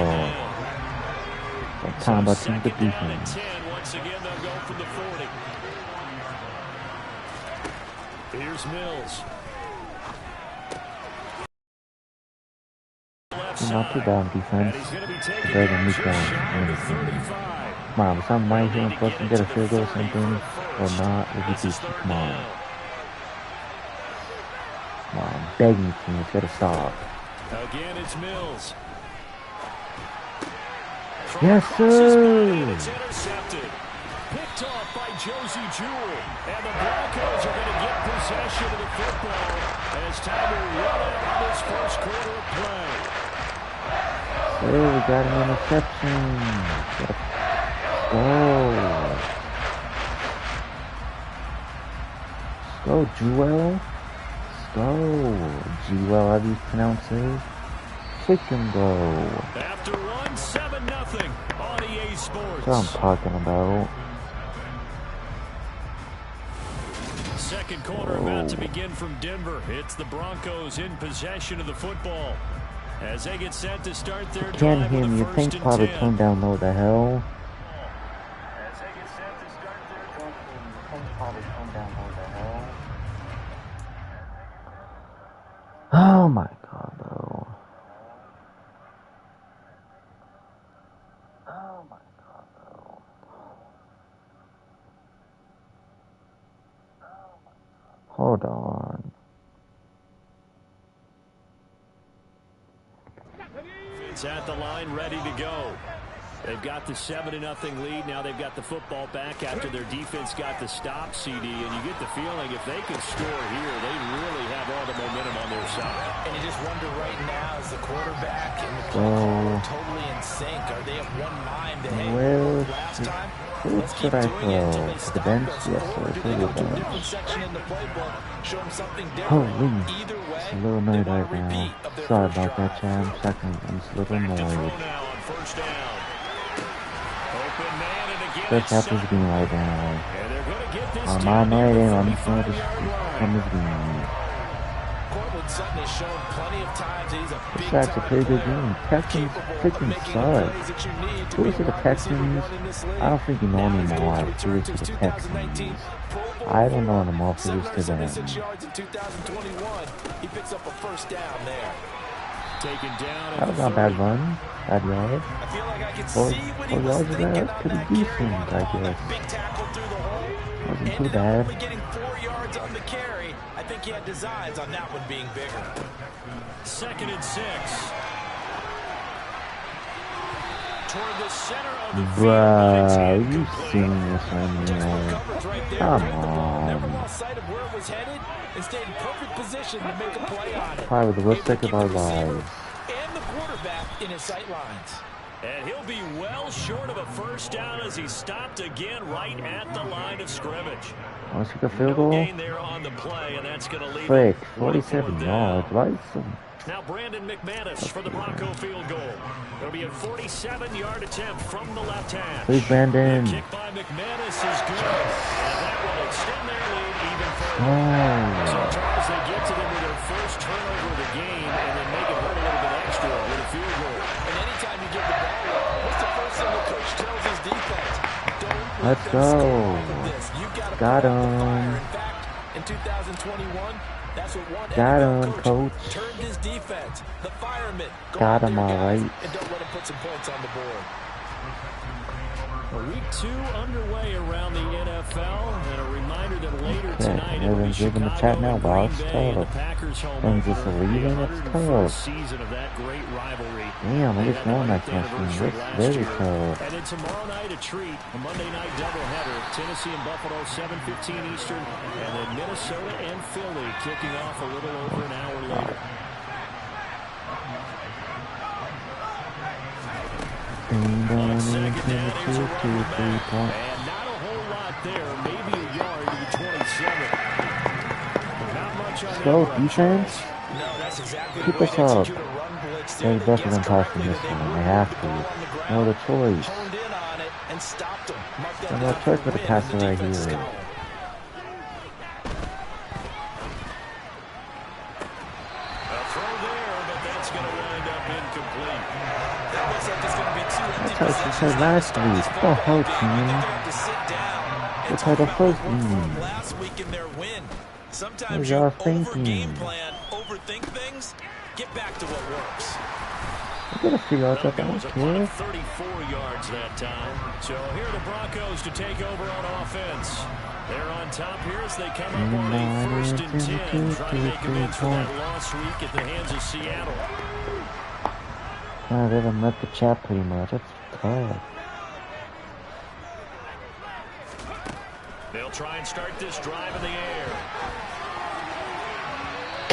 time about some good defense. Once again, they'll go from the 40. Here's Mills. Not too bad on defense. Better than me going. Come on, with some money here, plus to get a field goal or something, or not, if you beat you, come on. Come on, I'm begging you, team, it's gotta stop. Again, it's Mills. Yes, sir! It's intercepted. Picked off by Josie Jewell. And the Broncos are going to get possession of the football as time will run out on this first quarter of play. Oh, we got an interception. Let's go, Jewel. Let's go. Jewel, how do you pronounce it? Freaking go. After one, 7-0 on EA Sports. That's what I'm talking about. Second quarter about to begin from Denver. It's the Broncos in possession of the football as they get set to start their drive. Can't hear me. You think probably tone down low the hell? As they get set to start their drive. You think probably tone down low the hell? Oh my god, bro. Oh my god, bro. Hold on. It's at the line, ready to go. They've got the 7-0 lead. Now they've got the football back after their defense got the stop, CD. And you get the feeling if they can score here, they really have all the momentum on their side. And you just wonder right now, is the quarterback and the play totally in sync? Are they of one mind that, hey, last time, let's keep doing it until they stop us? Or do they go to a different section in the playbook, show them something different? Either way, it's a little annoyed they want right a now. repeat of their Sorry first about that, drive. Chad. I'm second. I'm just a little annoyed. First half is being right now. I'm annoyed and I'm just going to come with me. Cortland Sutton has shown plenty of times that he's a big That's a pretty good game. Texans freaking suck. Who is it, the Texans? I don't think you know anymore. Who is it, the Texans? I don't know anymore. Who is to them? He picks up a first down there. Taken down. That was not a bad run. Bad yard. I feel like I can 4 see what he was yards of thinking that. on Pretty that decent, carry. I guess. Big tackle through the hole. Wasn't too Ended up bad. only getting 4 yards on the carry. I think he had designs on that one being bigger. 2nd and 6. Toward the center of the Bruh, you seen this one, you know. Right there, Come never on. lost sight of where it was headed and stayed in perfect position to make a play on it. Probably the worst Able to pick of keep our the receiver lives. and the quarterback in his sight lines. And he'll be well short of a first down as he stopped again right at the line of scrimmage. Want to kick a field No goal? gain there on the play, and that's going to leave Frick, him 47 yards. Why is so... Now Brandon McManus for the Bronco field goal. It'll be a 47-yard attempt from the left hash. Please, Brandon. The kick by McManus is good. And that will extend their lead even further. Oh. So, Charles, they get to them with their first turnover of the game and then make it hurt a little bit extra with a field goal. And anytime you give the ball away, what's the first thing the coach tells his defense? Don't Let's let them go. score off of this. You gotta Got put out the fire. him. In fact, in 2021, that's what one Got NFL him, coach. turned his defense. The firemen. Go Got out him, there, all guys, right. and don't let him put some points on the board. Week 2 underway around the NFL, and a reminder that later Okay, tonight it'll be everyone's giving the Chicago chat now, and wow, Green it's Bay, tough. the Packers home And just opener, leaving, the it's 101st tough. season of that great rivalry. Damn, I They just had won the that 9th cash game. anniversary That's last very year. tough. And then tomorrow night a treat, a Monday night doubleheader, Tennessee and Buffalo, 7:15 Eastern, and then Minnesota and Philly kicking off a little over an hour later. Ding dong, On second into down, the here's a 2, 2, 3 running back. point. And not a whole lot there, maybe a yard to the 27. Not much on Let's that go, run, defense. Charles. No, that's exactly Keep the way us to up. execute a run blitz there. They're They definitely guessed gonna pass from correctly this that one. they They would have move to. the ball on the ground. No other choice. Honed in on it and stopped him. Marked that No down other for choice a but to win pass in it the right defense's here. column. A throw there, but that's going to wind up incomplete. That looks like it's going to be two empty That's how she possessions said now to last start week. this The ball whole game. I think team. they're going to have to sit down It's Look at the hard to first overperform last week in their win. Sometimes you y'all over-game thinking? plan, overthink things. Get back to what works. I got a few yards up, I That don't was a punt care. of 34 yards that time. So here are the Broncos to take over on offense. They're on top here as they come up on a 1st and 10, trying to make amends for that lost week at the hands of Seattle. They haven't met the chat pretty much. That's tough. They'll try and start this drive in the air.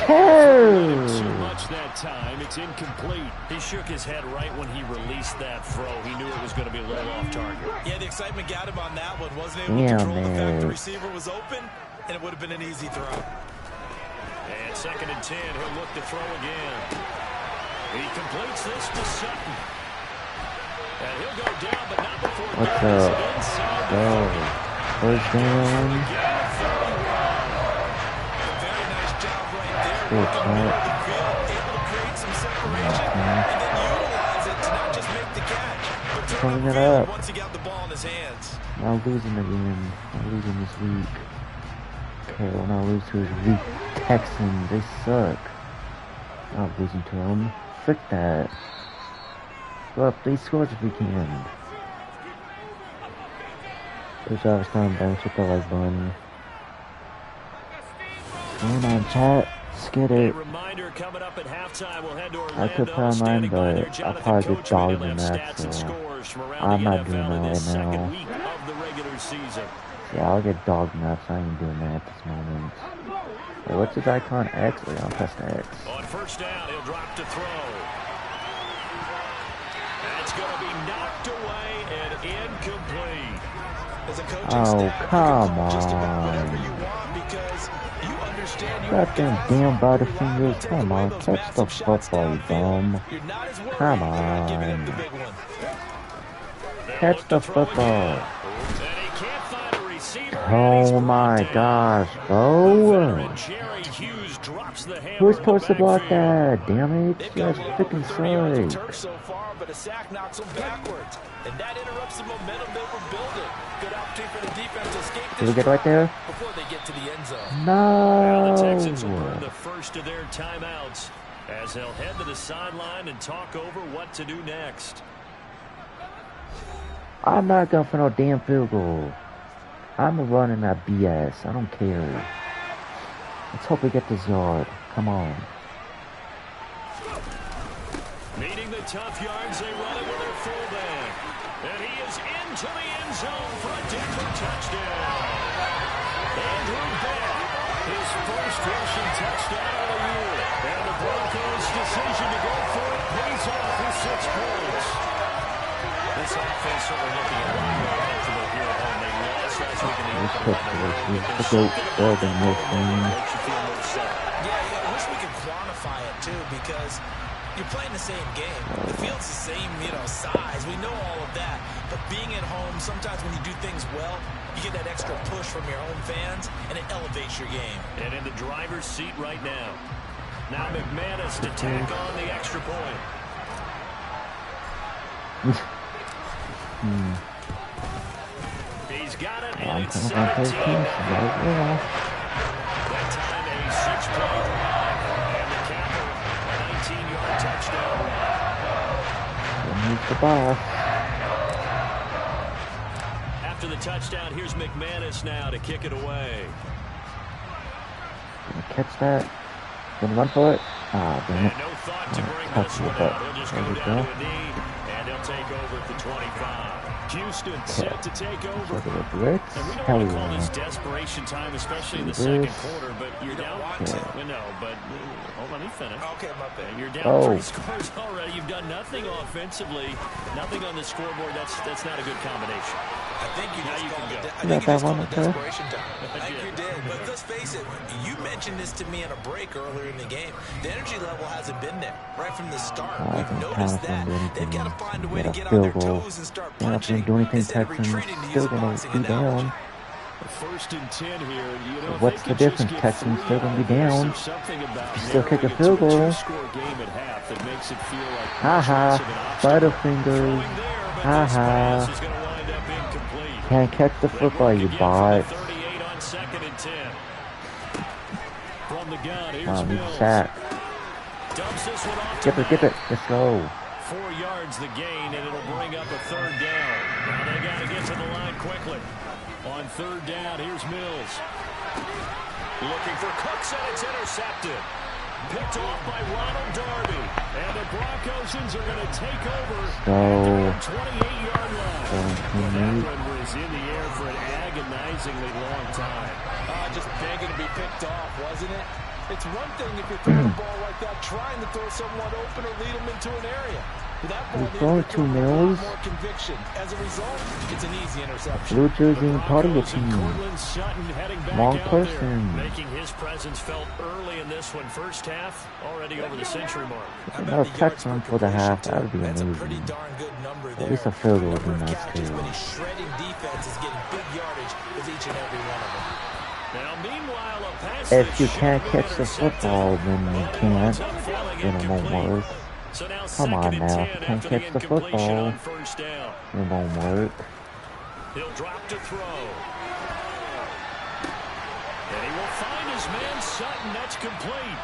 Too much that time. It's incomplete. He shook his head right when he released that throw. He knew it was going to be a little off target. Yeah, the excitement got him on that one. Wasn't able to control the fact the receiver was open, and it would have been an easy throw. And 2nd and 10, he'll look to throw again. He completes this to Sutton. And he'll go down, but not before What's getting up? inside the Go. 30. First down. Very nice job right there. Good Working shot. middle of the field, able to create some separation, and then utilize it to not just make the catch, but turn Pulling it upfield up. once he got the ball in his hands. Not losing again. Not losing this week. Okay, we'll not lose to his weak Texans. They suck. Not losing to them. Frick that. Go up 3 scores if we can. Good job, Stan Banks with the like button. Come on, chat. Let's get A it. reminder coming up at halftime. We'll head to Orlando. I could put on mine, Standing by there, but I'll Jonathan probably get Coachman. dogged He'll in have that, stats and so scores from around I'm the not NFL doing in that this right now. second week of the regular season. Yeah, I'll get dogged in that, so I ain't doing that at this moment. Wait, what's his icon? X? Wait, I'll press the X. On 1st down, he'll drop to throw. That's going to be knocked away and incomplete. As a coaching Oh, staff, you can come call just about whatever on. you want because you understand you have Goddamn guys damn who rely Butterfingers. to take Come away on, those catch the massive shots football, you downfield. dumb. You're not as worried Come about giving up the on. big one. They'll Catch look the to throw football. again. And he can't find a receiver, and he's Oh brought my down. gosh, The bro. veteran Jerry Hughes drops the hammer Who's in the supposed to block backfield. that? Damn it. They've You got guys a little over freaking 30 yards of turf suck. so far, but a sack knocks them backwards. And that interrupts the momentum they were building. Good opportunity for the defense to escape Did we this get right there? before they get to the end zone. Now the Texans will burn No. the first of their timeouts as they'll head to the sideline and talk over what to do next. I'm not going for no damn field goal. I'm running that BS. I don't care. Let's hope we get this yard. Come on. Needing the tough yards, they run it with their fullback. And he is into the end zone for a Denver touchdown. Andrew Beck, his first rushing touchdown of the year. And the Broncos' decision to go for it pays off with 6 points. This offense certainly looking a lot more comfortable here at home. They lost last week in the Let's opener put on the road. this. But Let's there's go. something about Urban that Wolf home game team. that makes you feel more set. Yeah, I wish we could quantify it too because you're playing the same game. The field's the same, size. We know all of that. But being at home, sometimes when you do things well, you get that extra push from your home fans, and it elevates your game. And in the driver's seat right now. Now McManus to tack on the extra point. He's got it, and it's 17-0. That time a 6-play drive, and the Capper, a 19-yard touchdown run. Needs the ball. After the touchdown, here's McManus now to kick it away. Gonna catch that. Gonna run for it. Ah, damn And it. no thought to bring Touch this it, one but out. He'll just there go we down go. to a knee, and he'll take over at the 25. Houston set to take over. Look at the blitz. And we don't Hell want to call yeah. this desperation time, especially in the This. second quarter, but you're down. Yeah. Well, no, but let me finish. Okay, my bad. You're down Oh. 3 scores already. You've done nothing offensively, nothing on the scoreboard. That's not a good combination. I think you Now just you can called go. it. I You think got you just that called one, it okay? desperation time. I think you did. But let's face it, you mentioned this to me in a break earlier in the game. The energy level hasn't been there right from the start. I We've can noticed count that. on anything. They've got to find a way Get to a get on their field goal. toes and start They're not punching gonna do anything. instead of Texans retreating, to use still a gonna boxing be analogy. down. 1st and 10 here. You know, What's the difference? Texans still gonna be down. Still kick a field goal. Two-score game at half that makes it feel like Ha ha. much less of an obstacle. Butterfingers. Throwing there, but Ha this ha. pass is going to wind up incomplete. Can't catch the football, you bot. 38 on 2nd and 10. From the gun, here's Wow, need Mills. sack. Dumps this one off Get it. Let's go. 4 yards the gain, and it'll bring up a 3rd down. Now they got to get to the line quickly. On 3rd down, here's Mills. Looking for Cooks, and it's intercepted. Picked off by Ronald Darby. And the Broncosians are going to take over at their 28-yard line. That one was in the air for an agonizingly long time. Just begging to be picked off, wasn't it? It's one thing if you're throwing a ball like that, trying to throw someone open or lead them into an area. That ball needed to Mills. more conviction. As a result, it's an easy interception. Blue jersey and part of your team. Wrong person. Making his presence felt early in this one. First half, already over the century mark. Another touchdown for the half. That would be amazing. That's a pretty darn good number there. At least a field goal would be nice too. Shredding defense is getting big yardage with each and every one of them. Now, meanwhile, a pass If you can't catch the football, then you can't. Then it won't work. So now Come on now. Can't catch the football. First down. It won't work. He'll drop to throw. And he will find his man Sutton. That's complete.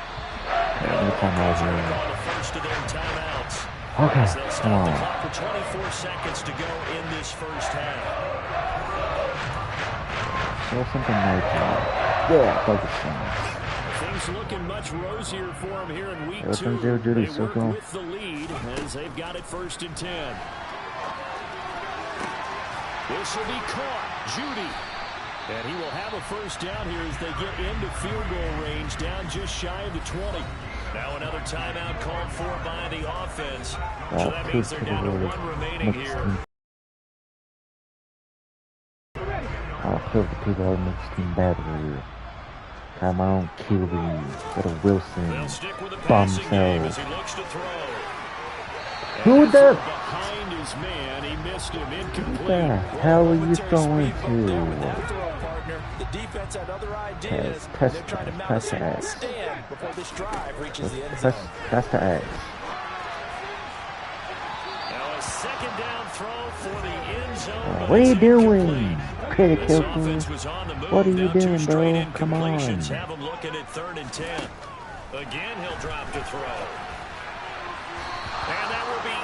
Anytime I was here. First of their timeouts. Okay, They'll come stop the on. clock for 24 seconds to go in this first half. Throw something like that. Yeah, focus. Things looking much rosier for him here in week 2. They work with the lead as they've got it 1st and 10. This will be caught. Judy. And he will have a first down here as they get into field goal range, down just shy of the 20. Now another timeout called for by the offense. So that means they're down to 1 remaining here. I'll kill the people on the next team better. Come on, QB. Little Wilson. Bum cell. Who the? Behind his man, he missed him. Incomplete. What the hell are you throwing to? The defense had other ideas. Press the X. Before this drive reaches the end zone. Press the X. Now a 2nd down throw for the end zone. What are you doing? Critical. What are you doing, bro? Come on. Have him looking at 3rd and 10. Again, he'll drop to throw. And that will be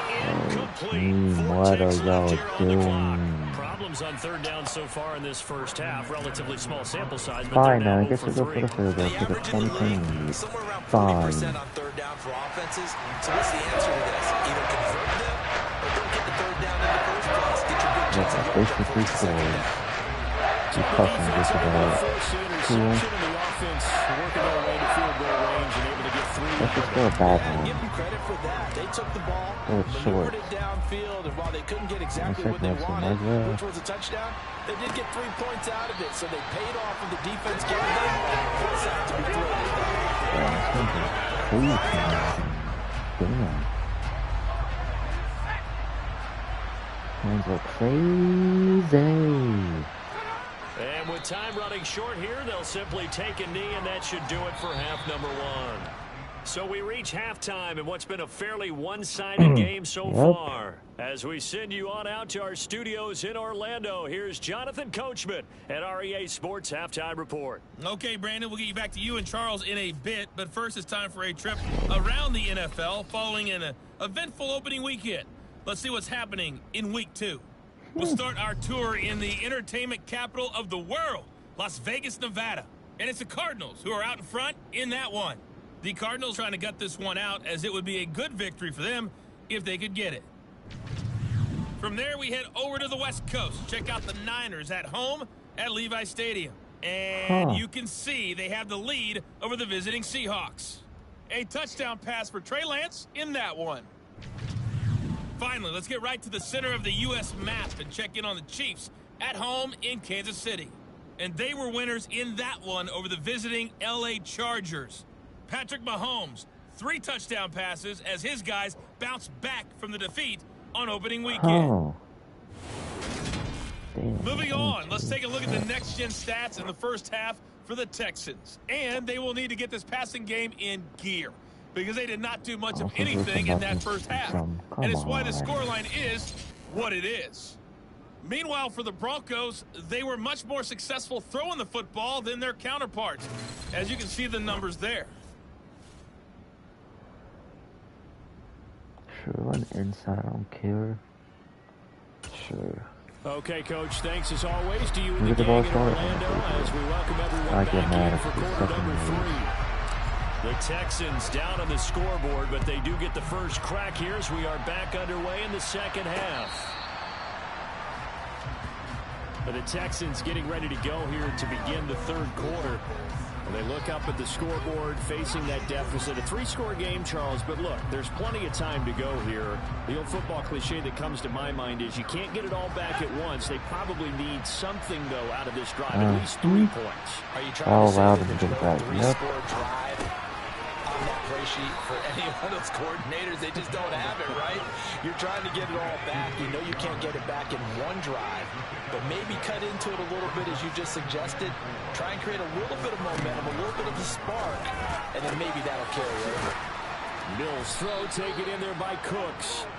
incomplete. What are y'all doing? Problems on 3rd down so far in this first half. Relatively small sample size. Fine, now I guess we'll go for the field goal for the 20 points. Fine. On 3rd down for offenses. So what's the answer to this? Either convert them or don't get the 3rd down in the first place. Get your big chance. That's basically scores. You pushing this about. Cool. Let's just go a bad one. Give them credit for that. They took the ball, short. it downfield, and while they couldn't get exactly what they wanted, which was a touchdown, they did get 3 points out of it, so they paid off when the defense gave them. Force out to be thrilled with that. Yeah, it's going to be cool. Damn. Hands look crazy. And with time running short here, they'll simply take a knee, and that should do it for half number 1. So we reach halftime in what's been a fairly one-sided game so far. As we send you on out to our studios in Orlando, here's Jonathan Coachman at REA Sports Halftime Report. Okay, Brandon, we'll get you back to you and Charles in a bit, but first it's time for a trip around the NFL following an eventful opening weekend. Let's see what's happening in week 2. We'll start our tour in the entertainment capital of the world, Las Vegas, Nevada. And it's the Cardinals who are out in front in that one. The Cardinals trying to gut this one out as it would be a good victory for them if they could get it. From there, we head over to the West Coast. Check out the Niners at home at Levi Stadium. And you can see they have the lead over the visiting Seahawks. A touchdown pass for Trey Lance in that one. Finally, let's get right to the center of the U.S. map and check in on the Chiefs at home in Kansas City. And they were winners in that one over the visiting L.A. Chargers. Patrick Mahomes, 3 touchdown passes as his guys bounced back from the defeat on opening weekend. Moving on, let's take a look at the next-gen stats in the first half for the Texans. And they will need to get this passing game in gear because they did not do much of anything in that first half. And it's why the scoreline is what it is. Meanwhile, for the Broncos, they were much more successful throwing the football than their counterparts, as you can see the numbers there. Sure, run inside, I don't care. Sure. Okay, Coach, thanks as always to you and Look the at the ball gang in started. Orlando as we welcome everyone I get mad back in if for it's quarter second number and 3. The Texans down on the scoreboard, but they do get the first crack here as we are back underway in the second half. But the Texans getting ready to go here to begin the third quarter. And they look up at the scoreboard facing that deficit. A 3-score game, Charles, but look, there's plenty of time to go here. The old football cliche that comes to my mind is you can't get it all back at once. They probably need something, though, out of this drive, at least 3 points. Are you trying to say that them to get back? 3-score drive on that play sheet for any one of those coordinators? They just don't have it, right? You're trying to get it all back. You know you can't get it back in one drive, but maybe cut into it a little bit as you just suggested. Try and create a little bit of momentum, a little bit of the spark, and then maybe that'll carry over. Mills throw taken in there by Cooks.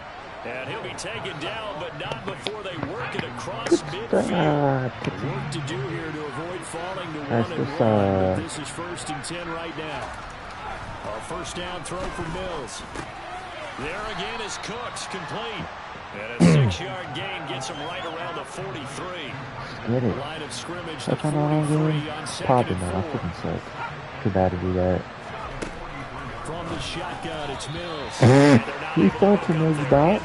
And he'll be taken down, but not before they work it across midfield. Work to do here to avoid falling to 1-1. But this is 1st and 10 right now. A first down throw for Mills. There again is Cooks, complete. And a 6-yard gain gets him right around the 43. Get it. Line of scrimmage, That's the 43 on 2nd Probably and not. I 4. couldn't say. Too bad to do that. From the shotgun, it's Mills. He's going to move back.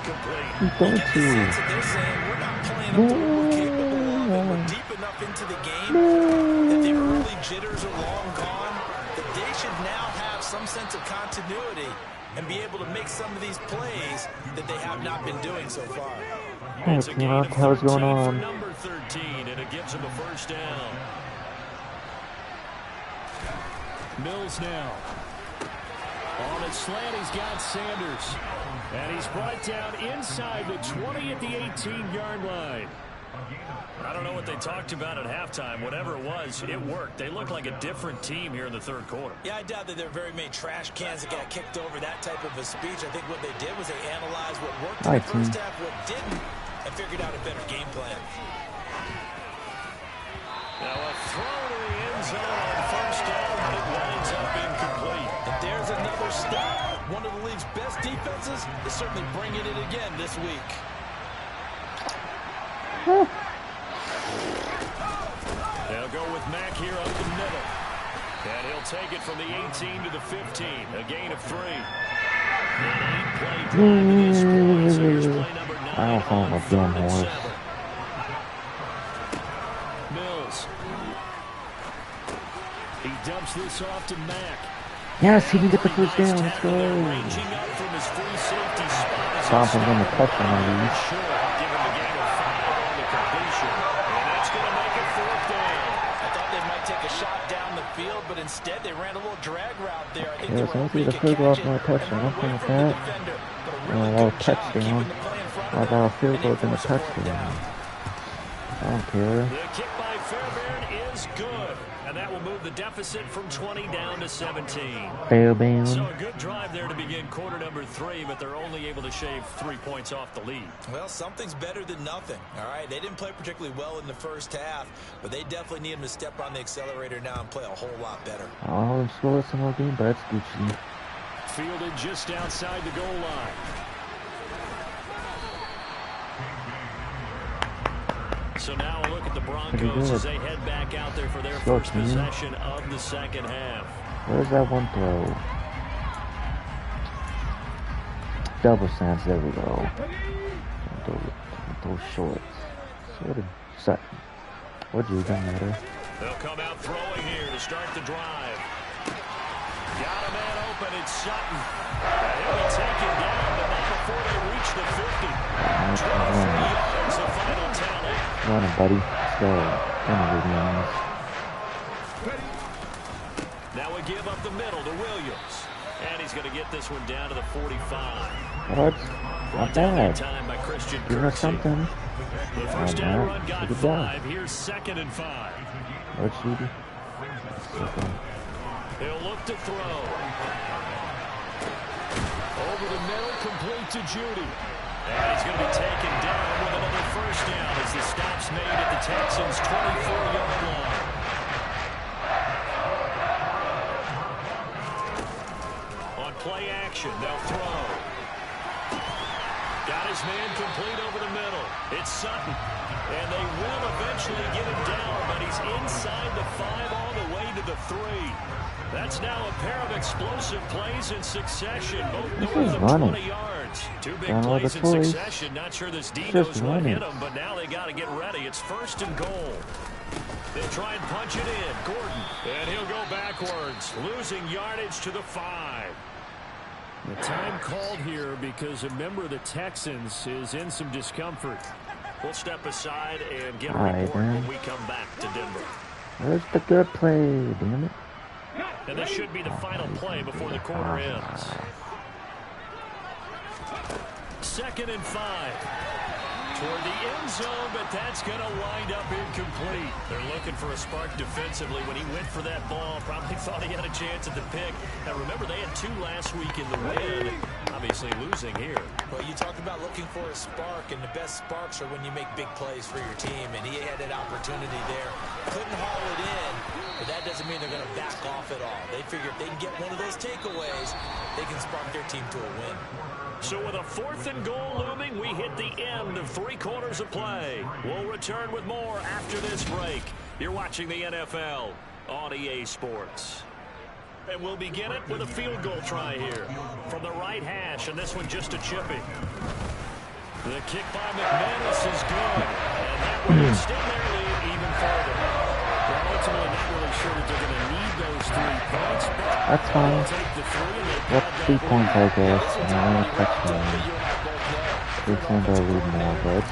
He's going to. They're saying we're not playing up to what we're capable of, and we're deep enough into the game that the early jitters are long gone, that they should now have some sense of continuity and be able to make some of these plays that they have not been doing so far. Hey, what the hell's going on? Number 13, and it gives him a first down. Mills now. On a slant, he's got Sanders. And he's brought down inside the 20 at the 18-yard line. I don't know what they talked about at halftime. Whatever it was, it worked. They look like a different team here in the third quarter. Yeah, I doubt that there are very many trash cans that got kicked over that type of a speech. I think what they did was they analyzed what worked in the first half, what didn't, and figured out a better game plan. Now a throw to the end zone on first down, but it winds up incomplete. And there's another stop. One of the league's best defenses is certainly bringing it again this week. They'll go with Mack here up the middle. And he'll take it from the 18 to the 15. A gain of 3. An 8-play drive to this point. So here's play number 9. I don't find my damn horse. Mills. He dumps this off to Mack. Yes, he can get the first down. Let's go. Ranging up from his free safety spot. Thompson on the touchdown on these. Short, giving the game a 5 on the completion. And that's going to make it 4th down. I thought they might take a shot down the field, but instead they ran a little drag route there. I think they Yes, were I hoping see the to catch field goal it for my touchdown. and I'm run away fine with from the that. defender. But a That really was good job touchdown. keeping the play in front I of got a them, field and goal they and a forced a fourth touchdown. down. I don't care. The kick by Fairbairn is good. And that will move the deficit from 20 down to 17. Fairbairn. So a good drive there to begin quarter number 3, but they're only able to shave 3 points off the lead. Well, something's better than nothing, all right? They didn't play particularly well in the first half, but they definitely need them to step on the accelerator now and play a whole lot better. Oh, slow some more game, but that's Gucci. Fielded just outside the goal line. So now a look at the Broncos as they head back out there for their first possession of the second half. Where's that one throw? Double stance, there we go. Those shorts. Sort of Sutton. What'd you do, matter? They'll come out throwing here to start the drive. Got a man open, it's Sutton. And he'll be taken down, but not before they reach the 50. 23 yards of final tally. Run it, buddy. Let's go. Now we give up the middle to Williams. And he's going to get this one down to the 45. What? Not bad. Time by Christian Give us something. The first down run got 5. Here's 2nd and 5. What's Judy? He'll look to throw. Over the middle, complete to Judy. And he's going to be taken down with another first down as the stop's made at the Texans' 24-yard line. On play action, they'll throw. Got his man complete over the middle. It's Sutton. And they will eventually get him down, but he's inside the 5 all the way to the 3. That's now a pair of explosive plays in succession, both north of 20 yards. 2 big plays in succession. Not sure this D knows what hit him, but now they got to get ready. It's 1st and goal. They'll try and punch it in. Gordon. And he'll go backwards, losing yardage to the 5. The time called here because a member of the Texans is in some discomfort. We'll step aside and get a report when we come back to Denver. Where's the good play, damn it? And this should be the final play before the quarter ends. 2nd and 5. Toward the end zone, but that's going to wind up incomplete. They're looking for a spark defensively. When he went for that ball, probably thought he had a chance at the pick. Now, remember, they had 2 last week in the win. Obviously losing here. Well, you talk about looking for a spark, and the best sparks are when you make big plays for your team, and he had that opportunity there. Couldn't haul it in, but that doesn't mean they're going to back off at all. They figure if they can get one of those takeaways, they can spark their team to a win. So with a 4th and goal looming, we hit the end of 3 quarters of play. We'll return with more after this break. You're watching the NFL on EA Sports. And we'll begin it with a field goal try here from the right hash, and this one just a chipping. The kick by McManus is good, and that will extend their lead even further. They're ultimately not really sure that they're going to need those 3 points, but that's fine. Take the 3 and they What 3 points, I guess. I don't expect they send our lead more, but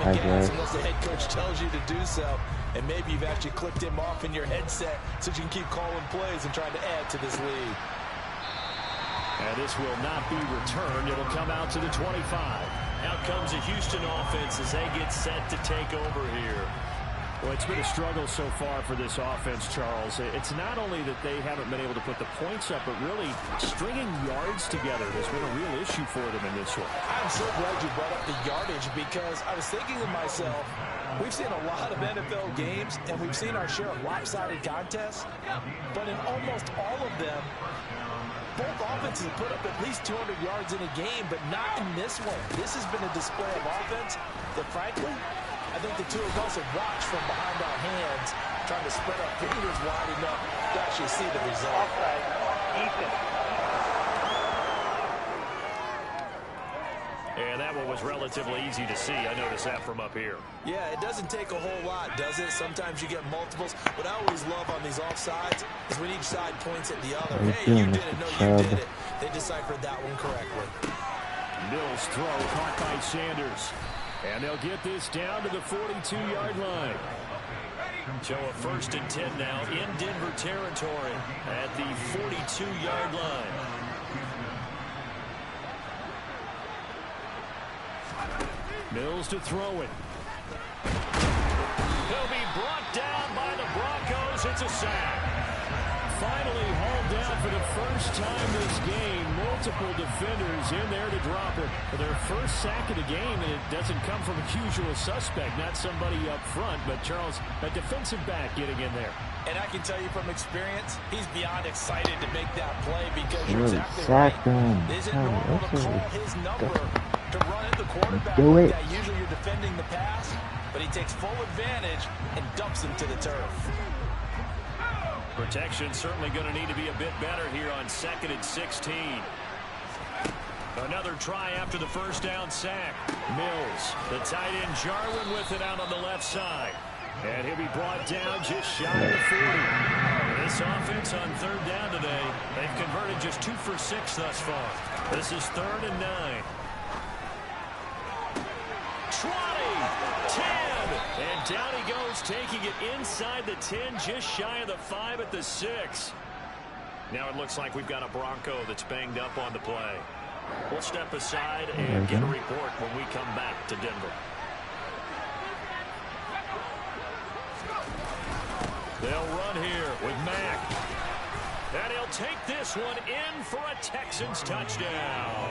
I guess. Unless the head coach tells you to do so, and maybe you've actually clicked him off in your headset so you can keep calling plays and trying to add to this lead. And this will not be returned. It'll come out to the 25. Out comes a Houston offense as they get set to take over here. Well, it's been a struggle so far for this offense, Charles. It's not only that they haven't been able to put the points up, but really stringing yards together has been a real issue for them in this one. I'm so glad you brought up the yardage because I was thinking to myself, we've seen a lot of NFL games and we've seen our share of lopsided contests, but in almost all of them, both offenses put up at least 200 yards in a game, but not in this one. This has been a display of offense that, frankly, I think the 2 of us have watched from behind our hands, trying to spread our fingers wide enough to actually see the result. And that one was relatively easy to see. I noticed that from up here. Yeah, it doesn't take a whole lot, does it? Sometimes you get multiples. What I always love on these offsides is when each side points at the other. Hey, you did it. No, you did it. They deciphered that one correctly. Mills throw caught by Sanders. And they'll get this down to the 42-yard line. So a 1st and 10 now in Denver territory at the 42-yard line. Mills to throw it. He'll be brought down by the Broncos. It's a sack. Finally hauled down for the first time this game. Multiple defenders in there to drop it. For their first sack of the game, and it doesn't come from a usual suspect, not somebody up front, but Charles, a defensive back getting in there. And I can tell you from experience, he's beyond excited to make that play because you're you're exactly right. Is it normal to call his number to run at the quarterback? Do it. Usually you're defending the pass, but he takes full advantage and dumps him to the turf. Protection certainly going to need to be a bit better here on 2nd and 16. Another try after the first down sack. Mills, the tight end Jarwin with it out on the left side. And he'll be brought down just shy of the 40. This offense on 3rd down today, they've converted just 2 for 6 thus far. This is 3rd and 9. 20, 10, and down he goes, taking it inside the 10, just shy of the 5 at the 6. Now it looks like we've got a Bronco that's banged up on the play. We'll step aside and get a report when we come back to Denver. They'll run here with Mack. And he'll take this one in for a Texans touchdown.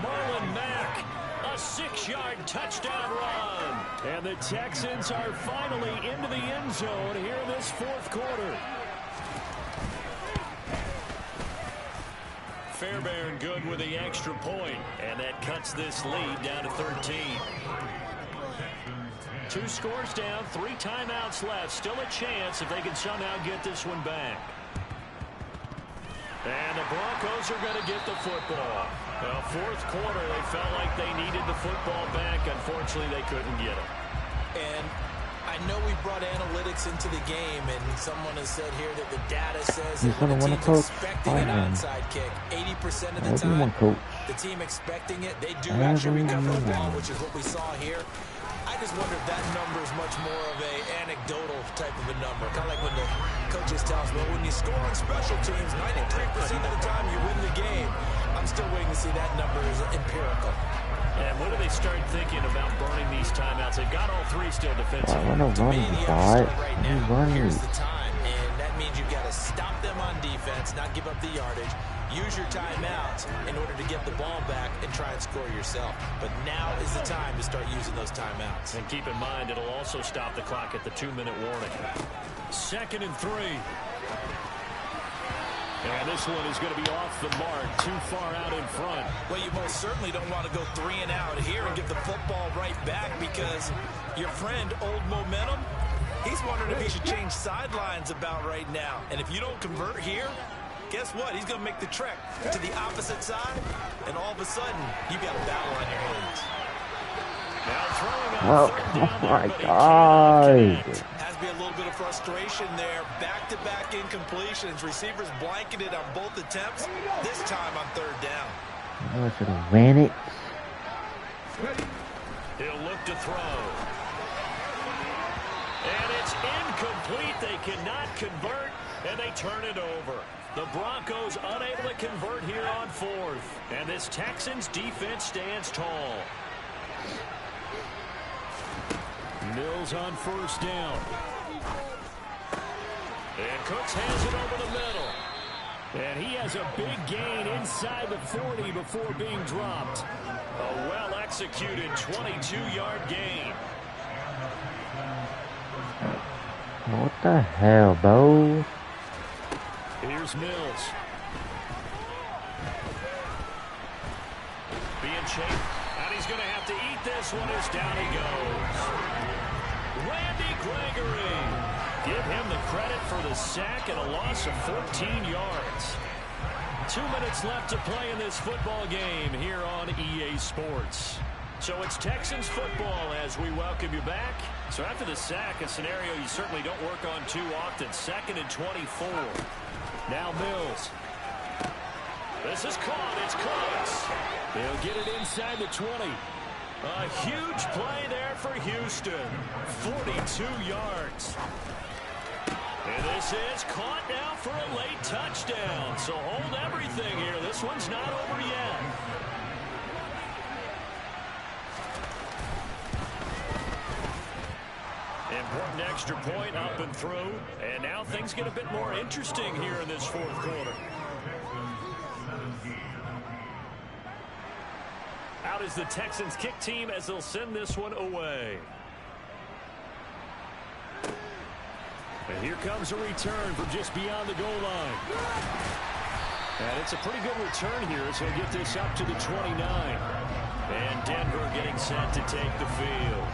Marlon Mack, a 6-yard touchdown run. And the Texans are finally into the end zone here in this fourth quarter. Fairbairn good with the extra point, and that cuts this lead down to 13. 2 scores down, 3 timeouts left. Still a chance if they can somehow get this one back. And the Broncos are going to get the football. Well, fourth quarter, they felt like they needed the football back. Unfortunately, they couldn't get it. And I know we brought analytics into the game, and someone has said here that the data says that when a team's expecting an onside kick, 80% of the time, the team expecting it, they do actually recover the ball, which is what we saw here. I just wonder if that number is much more of a anecdotal type of a number. Kind of like when the coaches tell us, well, when you score on special teams, 93% of the time you win the game. I'm still waiting to see that number is empirical. And when do they start thinking about burning these timeouts? They've got all 3 still defensively. To me, the start right now. Here's the time, and that means you've got to stop them on defense, not give up the yardage. Use your timeouts in order to get the ball back and try and score yourself. But now is the time to start using those timeouts. And keep in mind, it'll also stop the clock at the 2-minute warning. 2nd and 3. And this one is going to be off the mark, too far out in front. Well, you most certainly don't want to go 3 and out here and give the football right back, because your friend, Old Momentum, he's wondering if he should change sidelines about right now. And if you don't convert here, guess what? He's going to make the trek to the opposite side, and all of a sudden, you've got a battle on your hands. Now throwing on oh my God. Has to be a little bit of frustration there. Back-to-back incompletions. Receivers blanketed on both attempts. This time on 3rd down. I should have ran it. He'll look to throw. And it's incomplete. They cannot convert, and they turn it over. The Broncos unable to convert here on 4th. And this Texans defense stands tall. Mills on 1st down. And Cooks has it over the middle. And he has a big gain inside the 40 before being dropped. A well-executed 22-yard gain. What the hell, Bo? Here's Mills. Being chased. And he's going to have to eat this one as down he goes. Randy Gregory. Give him the credit for the sack and a loss of 14 yards. 2 minutes left to play in this football game here on EA Sports. So it's Texans football as we welcome you back. So after the sack, a scenario you certainly don't work on too often. 2nd and 24. Now Mills. This is caught. It's Cooks. They'll get it inside the 20. A huge play there for Houston. 42 yards. And this is caught now for a late touchdown. So hold everything here. This one's not over yet. Important extra point up and through. And now things get a bit more interesting here in this 4th quarter. Out is the Texans kick team as they'll send this one away. And here comes a return from just beyond the goal line. And it's a pretty good return here as he'll get this up to the 29. And Denver getting set to take the field.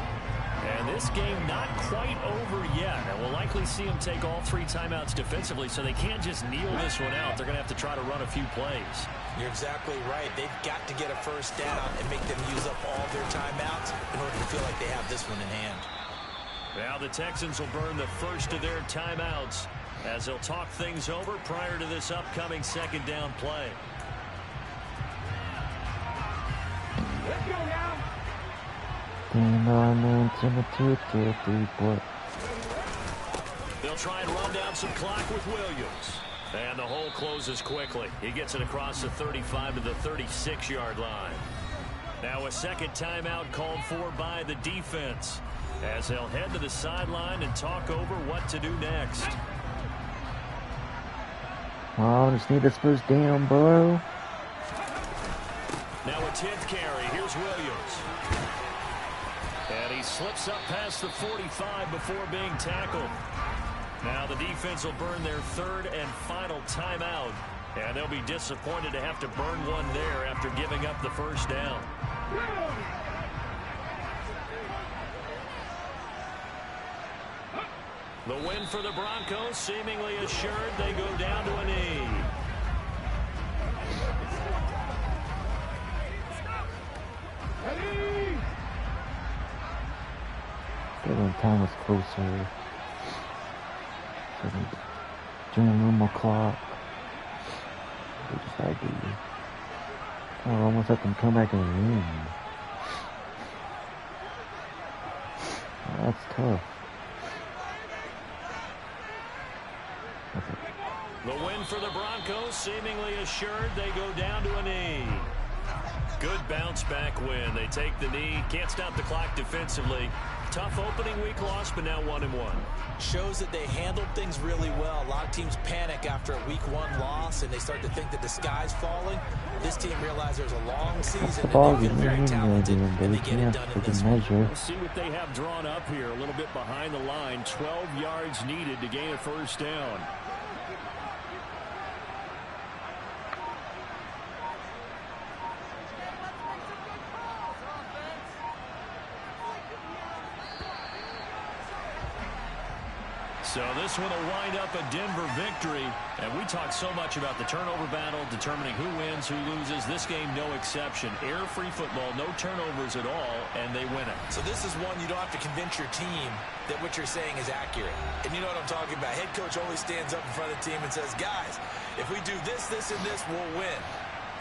And this game not quite over yet. And we'll likely see them take all 3 timeouts defensively, so they can't just kneel this one out. They're going to have to try to run a few plays. You're exactly right. They've got to get a 1st down and make them use up all their timeouts in order to feel like they have this one in hand. Now the Texans will burn the first of their timeouts as they'll talk things over prior to this upcoming 2nd down play. Let's go now. They'll try and run down some clock with Williams. And the hole closes quickly. He gets it across the 35 to the 36-yard line. Now a 2nd timeout called for by the defense as they'll head to the sideline and talk over what to do next. Oh, just need this 1st down, bro. Now a 10th carry. Here's Williams. And he slips up past the 45 before being tackled. Now the defense will burn their third and final timeout. And they'll be disappointed to have to burn one there after giving up the first down. The win for the Broncos seemingly assured. They go down to a knee. When time was closer. During a normal clock. We just had to. Almost let them come back and win. That's tough. The win for the Broncos seemingly assured. They go down to a knee. Good bounce back win. They take the knee. Can't stop the clock defensively. Tough opening week loss, but now 1-1. Shows that they handled things really well. A lot of teams panic after a week 1 loss, and they start to think that the sky's falling. This team realized there's a long season, and they feel very talented, and they get it done in this one. We'll see what they have drawn up here. A little bit behind the line. 12 yards needed to gain a first down. So this one will wind up a Denver victory. And we talk so much about the turnover battle, determining who wins, who loses. This game, no exception. Error-free football, no turnovers at all, and they win it. So this is one you don't have to convince your team that what you're saying is accurate. And you know what I'm talking about. Head coach always stands up in front of the team and says, guys, if we do this, this, and this, we'll win.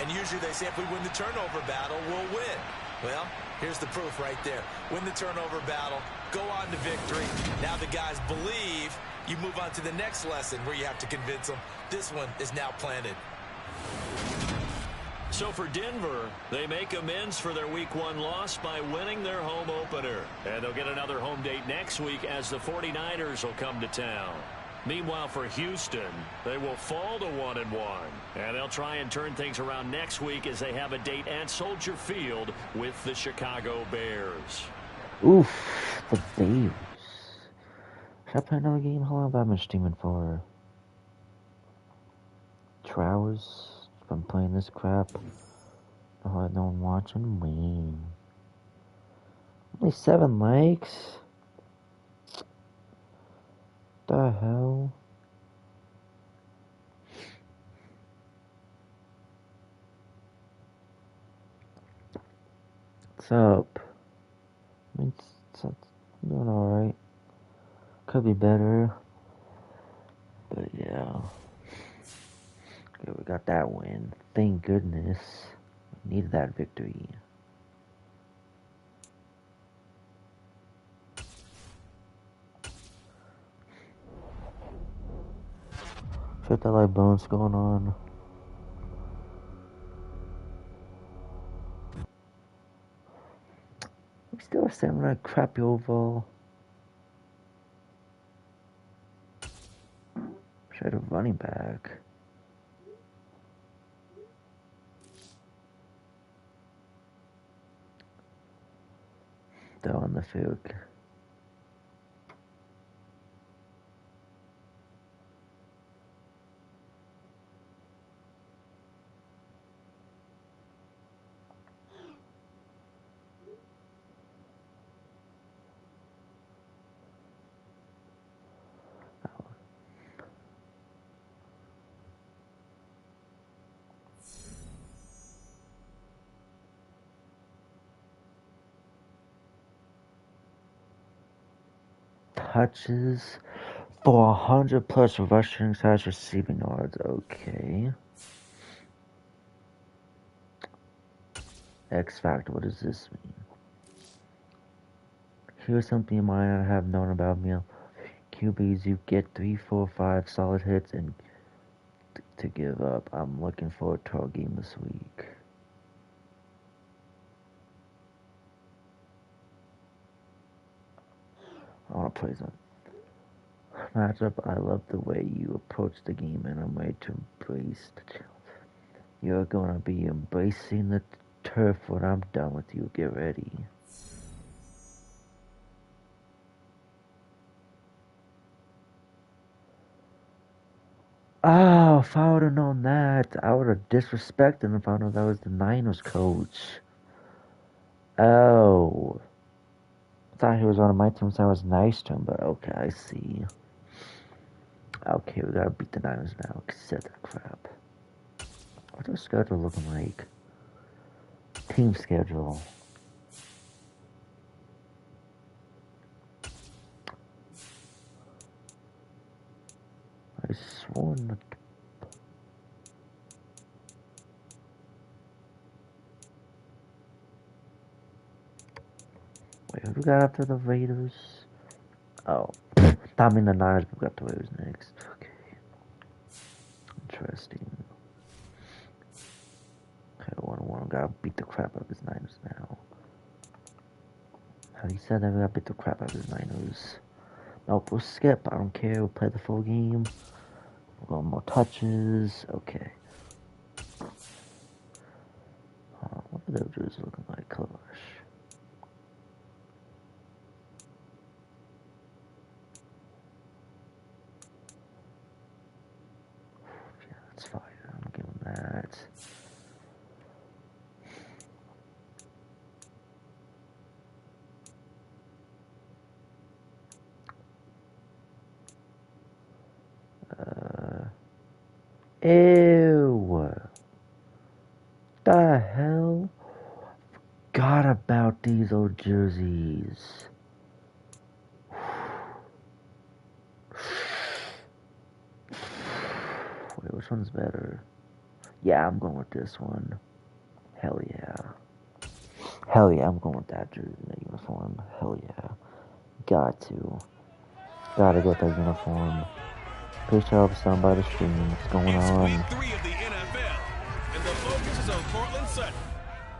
And usually they say if we win the turnover battle, we'll win. Well, here's the proof right there. Win the turnover battle, go on to victory. Now the guys believe. You move on to the next lesson where you have to convince them. This one is now planted. So for Denver, they make amends for their Week 1 loss by winning their home opener. And they'll get another home date next week as the 49ers will come to town. Meanwhile, for Houston, they will fall to 1-1. And they'll try and turn things around next week as they have a date at Soldier Field with the Chicago Bears. Oof, the Bears. Should I play another game? How long have I been streaming for? 2 hours? If I'm playing this crap. Oh, I don't watch them win. Only 7 likes? The hell? What's up? I mean, it's doing alright. Could be better. But yeah. Okay, we got that win. Thank goodness. We needed that victory. Check that like bonus going on. We still have samurai crappy overall. Should have running back. They're on the field. Touches for 100 plus rushing / receiving yards. Okay. X Factor, what does this mean? Here's something you might not have known about me. QBs, you get 3, 4, 5 solid hits and to give up. I'm looking forward to our game this week. I want to play some matchup. I love the way you approach the game, and I'm ready to embrace the challenge. You're going to be embracing the turf when I'm done with you. Get ready. Oh, if I would have known that, I would have disrespected him if I knew that was the Niners coach. Oh. I thought he was on my team, so I was nice to him, but okay, I see. Okay, we gotta beat the Niners now. Accept that crap. What's our schedule looking like? Team schedule. I sworn that. Wait, who we got after the Raiders? Oh, I mean the Niners, we got the Raiders next. Okay. Interesting. Okay, 1-1. Gotta beat the crap out of his Niners now. How he said that we gotta beat the crap out of his Niners. Nope, we'll skip. I don't care. We'll play the full game. We'll go more touches. Okay. What are those dudes looking like? Gosh. Yeah, that's fire. I'm giving that. Ew. The hell? Forgot about these old jerseys. Wait, which one's better? Yeah, I'm going with this one. Hell yeah. Hell yeah, I'm going with that jersey, that uniform. Hell yeah. Got to. Gotta go with that uniform. Pretty sure I'll stand by the stream. What's going on? Week 3 of the NFL, and the focus is on Cortland Sutton.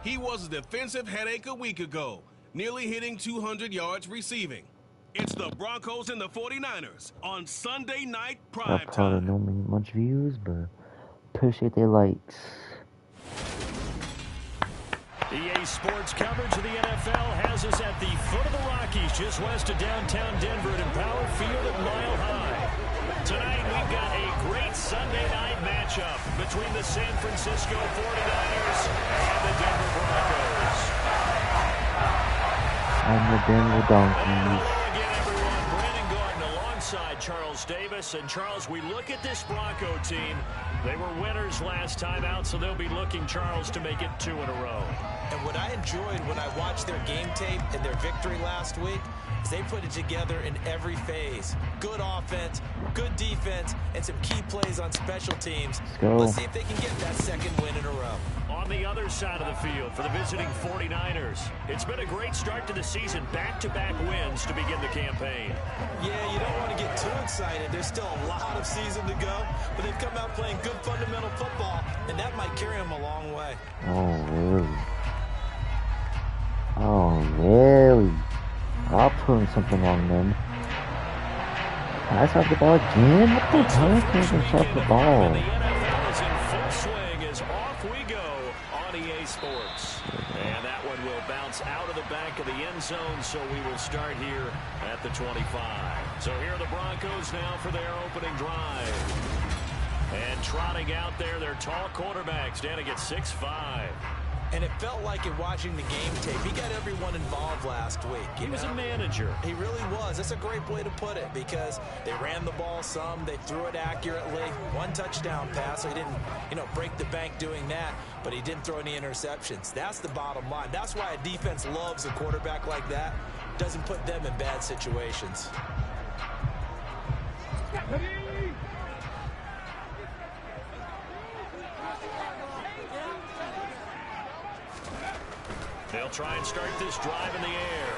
He was a defensive headache a week ago, nearly hitting 200 yards receiving. It's the Broncos and the 49ers on Sunday night prime Probably time. don't much views, but appreciate their likes. EA Sports coverage of the NFL has us at the foot of the Rockies, just west of downtown Denver at Empower Field at Mile High. Tonight, we've got a great Sunday night matchup between the San Francisco 49ers and the Denver Broncos. And the Denver Donkeys. Charles Davis. And Charles, we look at this Bronco team. They were winners last time out, so they'll be looking, Charles, to make it 2 in a row. And what I enjoyed when I watched their game tape and their victory last week is they put it together in every phase. Good offense, good defense, and some key plays on special teams. Let's see if they can get that second win in a row. On the other side of the field for the visiting 49ers, it's been a great start to the season. Back-to-back wins to begin the campaign. Yeah, you don't want to get too excited. There's still a lot of season to go, but they've come out playing good fundamental football, and that might carry them a long way. Oh, really? Oh, really? I'll put in something wrong then. Pass off the ball again? What the hell is going to off the ball? The NFL is in full swing as off we go on EA Sports. And that one will bounce out of the back of the end zone, so we will start here at the 25. So here are the Broncos now for their opening drive. And trotting out there, their tall quarterback standing at 6'5". And it felt like it watching the game tape. He got everyone involved last week. He was a manager. He really was. That's a great way to put it because they ran the ball some. They threw it accurately. 1 touchdown pass, so he didn't, break the bank doing that, but he didn't throw any interceptions. That's the bottom line. That's why a defense loves a quarterback like that. Doesn't put them in bad situations. They'll try and start this drive in the air.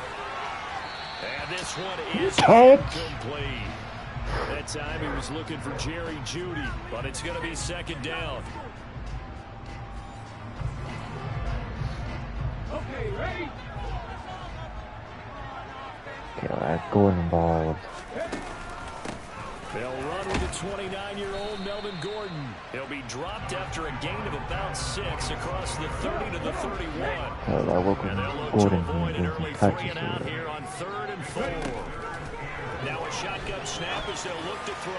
And this one is incomplete. That time he was looking for Jerry Jeudy, but it's going to be second down. Okay, ready? Okay, all right, going involved. They'll run with the 29-year-old Melvin Gordon. He'll be dropped after a gain of about 6 across the 30 to the 31. And they'll look to Gordon avoid an early touches 3 and out here. here on 3rd and 4. Now a shotgun snap as they'll look to throw.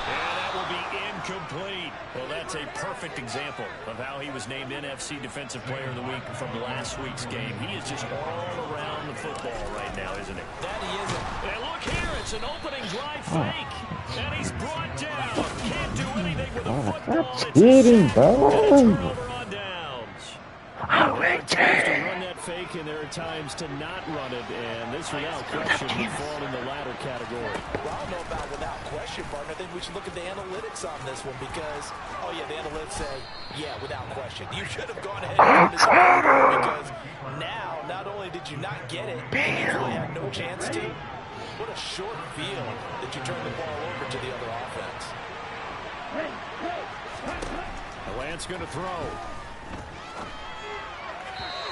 And that will be incomplete. Well, that's a perfect example of how he was named NFC Defensive Player of the Week from last week's game. He is just all around the football right now, isn't he? That he isn't. And look here, it's an opening drive fake. And he's brought down. Can't do anything with a football. That's cheating, bro. Turnover on downs. Oh, There are times to run that fake, and there are times to not run it. And this, without question, would fall in the latter category. Well, I don't know about without question, Barton. I think we should look at the analytics on this one because, oh, yeah, the analytics say, yeah, without question. You should have gone ahead and turned this over because now, not only did you not get it, and you really had no chance to, what a short field that you turned the ball over to the other offense. Lance going to throw.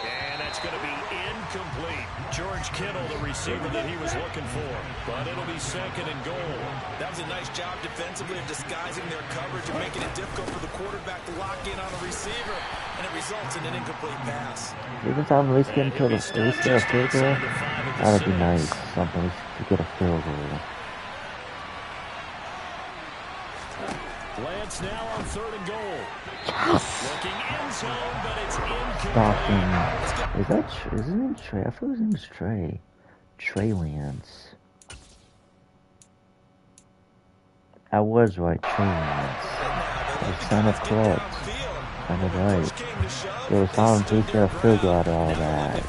And that's going to be incomplete. George Kittle, the receiver that he was looking for. But it'll be 2nd and goal. That was a nice job defensively of disguising their coverage and making it difficult for the quarterback to lock in on a receiver. And it results in an incomplete pass. Even time at least get until the field goal. That'd be nice. Something to get a field goal. Lance now on 3rd and goal. Looking end zone, but it's incomplete. Stopping. Is that isn't it Trey? I thought his name was Trey. Trey Lance. I was right, Trey Lance. It sounded correct. Sounded right. There was sound to get a field goal out of all that.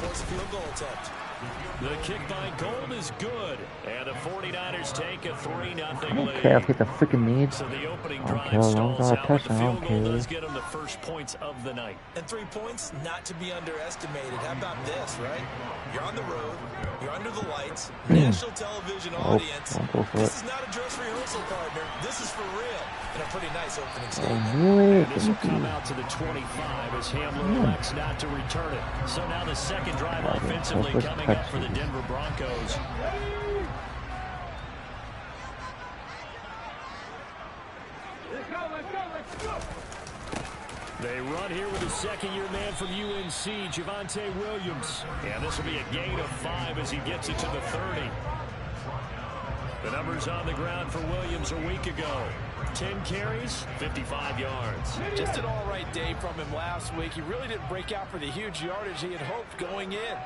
The kick by Gold is good, and the 49ers take a 3-0 I don't lead. care if hit the freaking lead. So the opening I don't drive care as long as stalls I out, touch but the it, I field don't goal care. does get them the first points of the night. And 3 points, not to be underestimated. How about this, right? You're on the road. You're under the lights. National television audience. This is not a dress rehearsal, partner. This is for real. And a pretty nice opening statement. Really? And this will come out to the 25 as Hamler elects not to return it. So now the second drive offensively coming up for the Denver Broncos. They run here with a second-year man from UNC, Javonte Williams. And this will be a gain of 5 as he gets it to the 30. The numbers on the ground for Williams a week ago. 10 carries, 55 yards. Just an all-right day from him last week. He really didn't break out for the huge yardage he had hoped going in.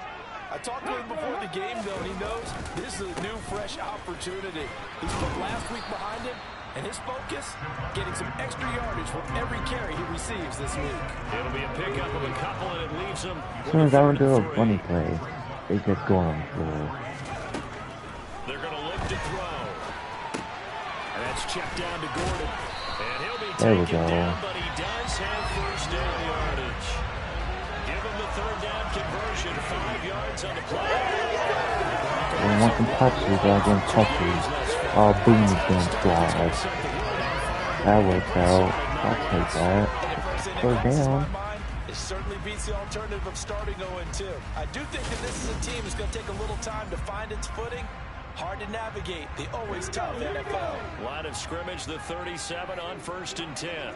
I talked to him before the game, though, and he knows this is a new, fresh opportunity. He's put last week behind him, and his focus, getting some extra yardage for every carry he receives this week. It'll be a pickup of a couple, and it leaves him. As soon as I want to do a bunny play, they get going on the floor. They're going to look to throw. And that's checked down to Gordon. And he'll be taken down, but he does have first down yardage. Give him the 3rd down conversion. 5 yards on the play. They want some touches, they're getting touches. All beans against drives. That works out. I'll take that. 3rd down. It certainly beats the alternative of starting 0-2. I do think that this is a team that's going to take a little time to find its footing. Hard to navigate the always tough NFL. Line of scrimmage, the 37 on 1st and 10.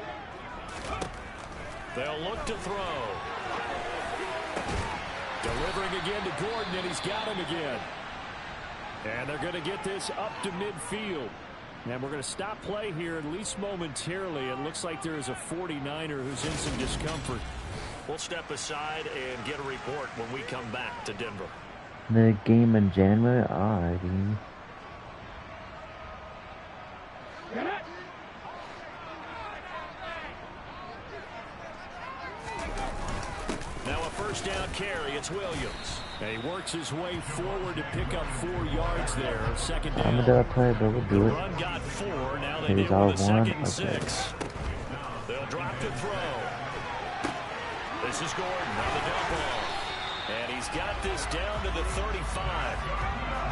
They'll look to throw. Delivering again to Gordon, and he's got him again. And they're going to get this up to midfield. And we're going to stop play here, at least momentarily. It looks like there is a 49er who's in some discomfort. We'll step aside and get a report when we come back to Denver. The game in January, alrighty. Now a first down carry, it's Williams. And he works his way forward to pick up 4 yards there. 2nd down. I'm gonna play, but we'll do it. Run got 4. Now they He's deal all with a 2nd and one. 6. They'll drop to throw. This is Gordon on the dump ball. And he's got this down to the 35.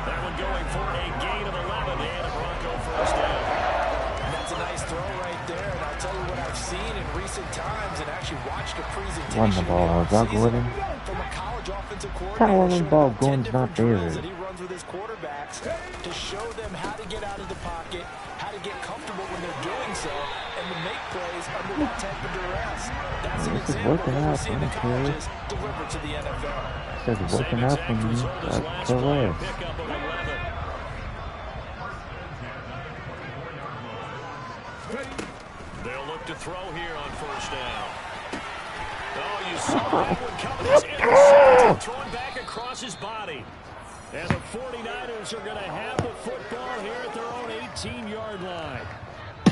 That one going for a gain of 11 and a Bronco first down. And that's a nice throw right there. And I'll tell you what I've seen in recent times and actually watched a presentation. Run the ball. Is that Gordon? From a college offensive coordinator. Kind of one of the ball. Gordon's not there. That he runs with his quarterbacks to show them how to get out of the pocket comfortable when they're doing so and to make plays under that type of duress. That's an This is example working of what out we see in the for me, colleges delivered to the NFL. This is working out for me. For less. They'll look to throw here on first down. Oh, you saw that one coming. It's intercepted, thrown back across his body. And the 49ers are going to have the football here at their own 18-yard line.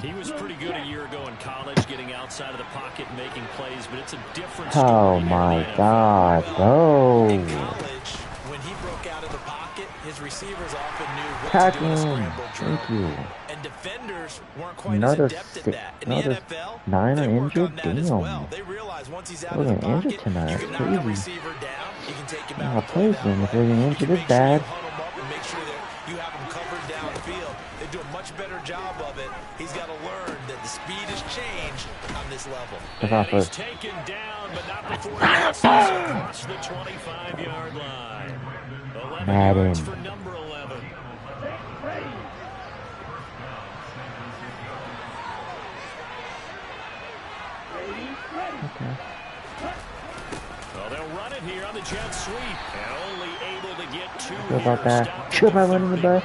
He was pretty good a year ago in college, getting outside of the pocket and making plays, but it's a different story. Oh my God, bro. In college, when he broke out of the pocket, his receivers often knew what to do in a scramble drill. Thank you. And defenders weren't quite Another as adept at that. In the NFL, 9 they are work on injured. that as well. Damn. They realize once he's out We're of the getting injured pocket, tonight. you That's can knock a crazy. receiver down, you can take him I'll out play that them if way. we're getting You injured. can It's make sure bad. you huddle him up and make sure that you have him covered downfield. They do a much better job of it. He's got to learn that the speed has changed on this level. And he's taken down, but not before he gets across the 25-yard line. 11 Madden. yards for number 11. Okay. Well, they'll run it here on the jet sweep. And only able to get 2 What about here. that? Should I run in the bus?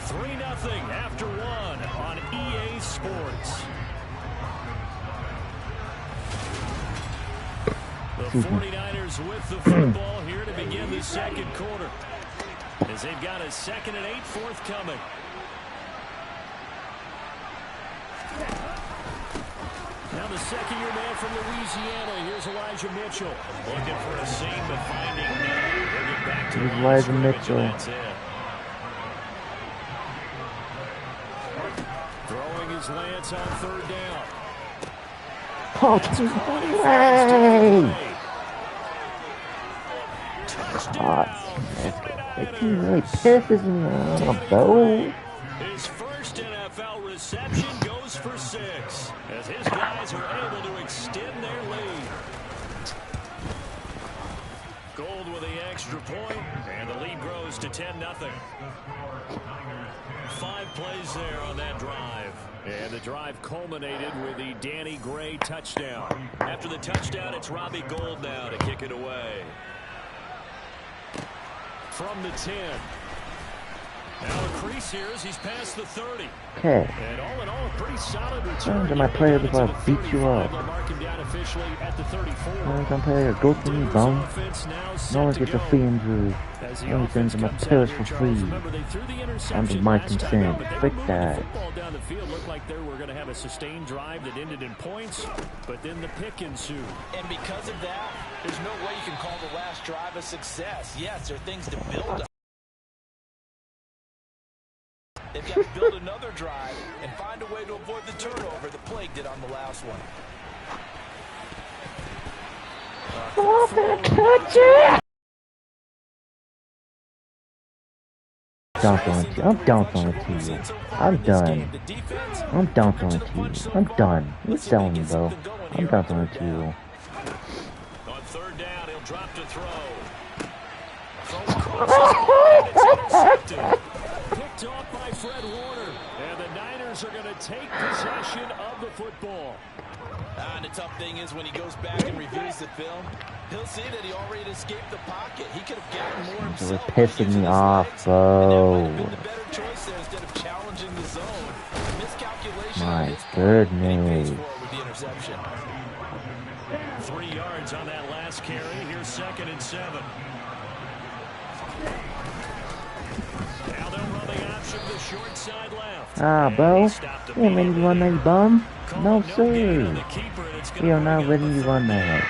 3-0 after 1 on EA Sports. The 49ers with the football here to begin the second quarter, as they've got a 2nd and 8 forthcoming. Now the second-year man from Louisiana. Here's Elijah Mitchell. Looking for a seam, but finding none. Bring it back to Elijah Mitchell. That's it. Throwing his Lance on 3rd down. Oh, it really pisses me off, bro. His first NFL reception goes for 6, as his guys are able to extend their lead. Gold with the extra point, and the lead grows to 10-0. 5 plays there on that drive. And the drive culminated with the Danny Gray touchdown. After the touchdown, it's Robbie Gould now to kick it away. From the 10. Now a crease here as he's past the 30. Okay. And all in all, a pretty solid return. Turn my player before I beat you up. Mark him down officially at the 34. I'm player, go to me, bum. No one gets a free injury. Only sends my players for free. Under my consent. Fix that. Football down the field looked like they were going to have a sustained drive that ended in points, but then the pick ensued. And because of that, there's no way you can call the last drive a success. Yes, there are things to build on. They've got to build another drive and find a way to avoid the turnover that plagued it on the last one. I'm done throwing it to you. I'm done. I'm done throwing it to you. I'm done. You're selling me, bro. I'm done throwing it to you. On 3rd down, he'll drop to throw. Throw across his line, it's intercepted. Picked off by Fred Warner. And the Niners are going to take possession of the football. And the tough thing is when he goes back and reviews the film, he'll see that he already escaped the pocket. He could have gotten more himself. You're pissing me off, bro. The better choice there instead of challenging the zone. Miscalculation. My goodness. With the interception. 3 yards on that last carry. Here's 2nd and 7. Now they'll run the option to the short side left. Ah, bro. You ain't letting you run that, you bum. No, sir. We are not letting you run that.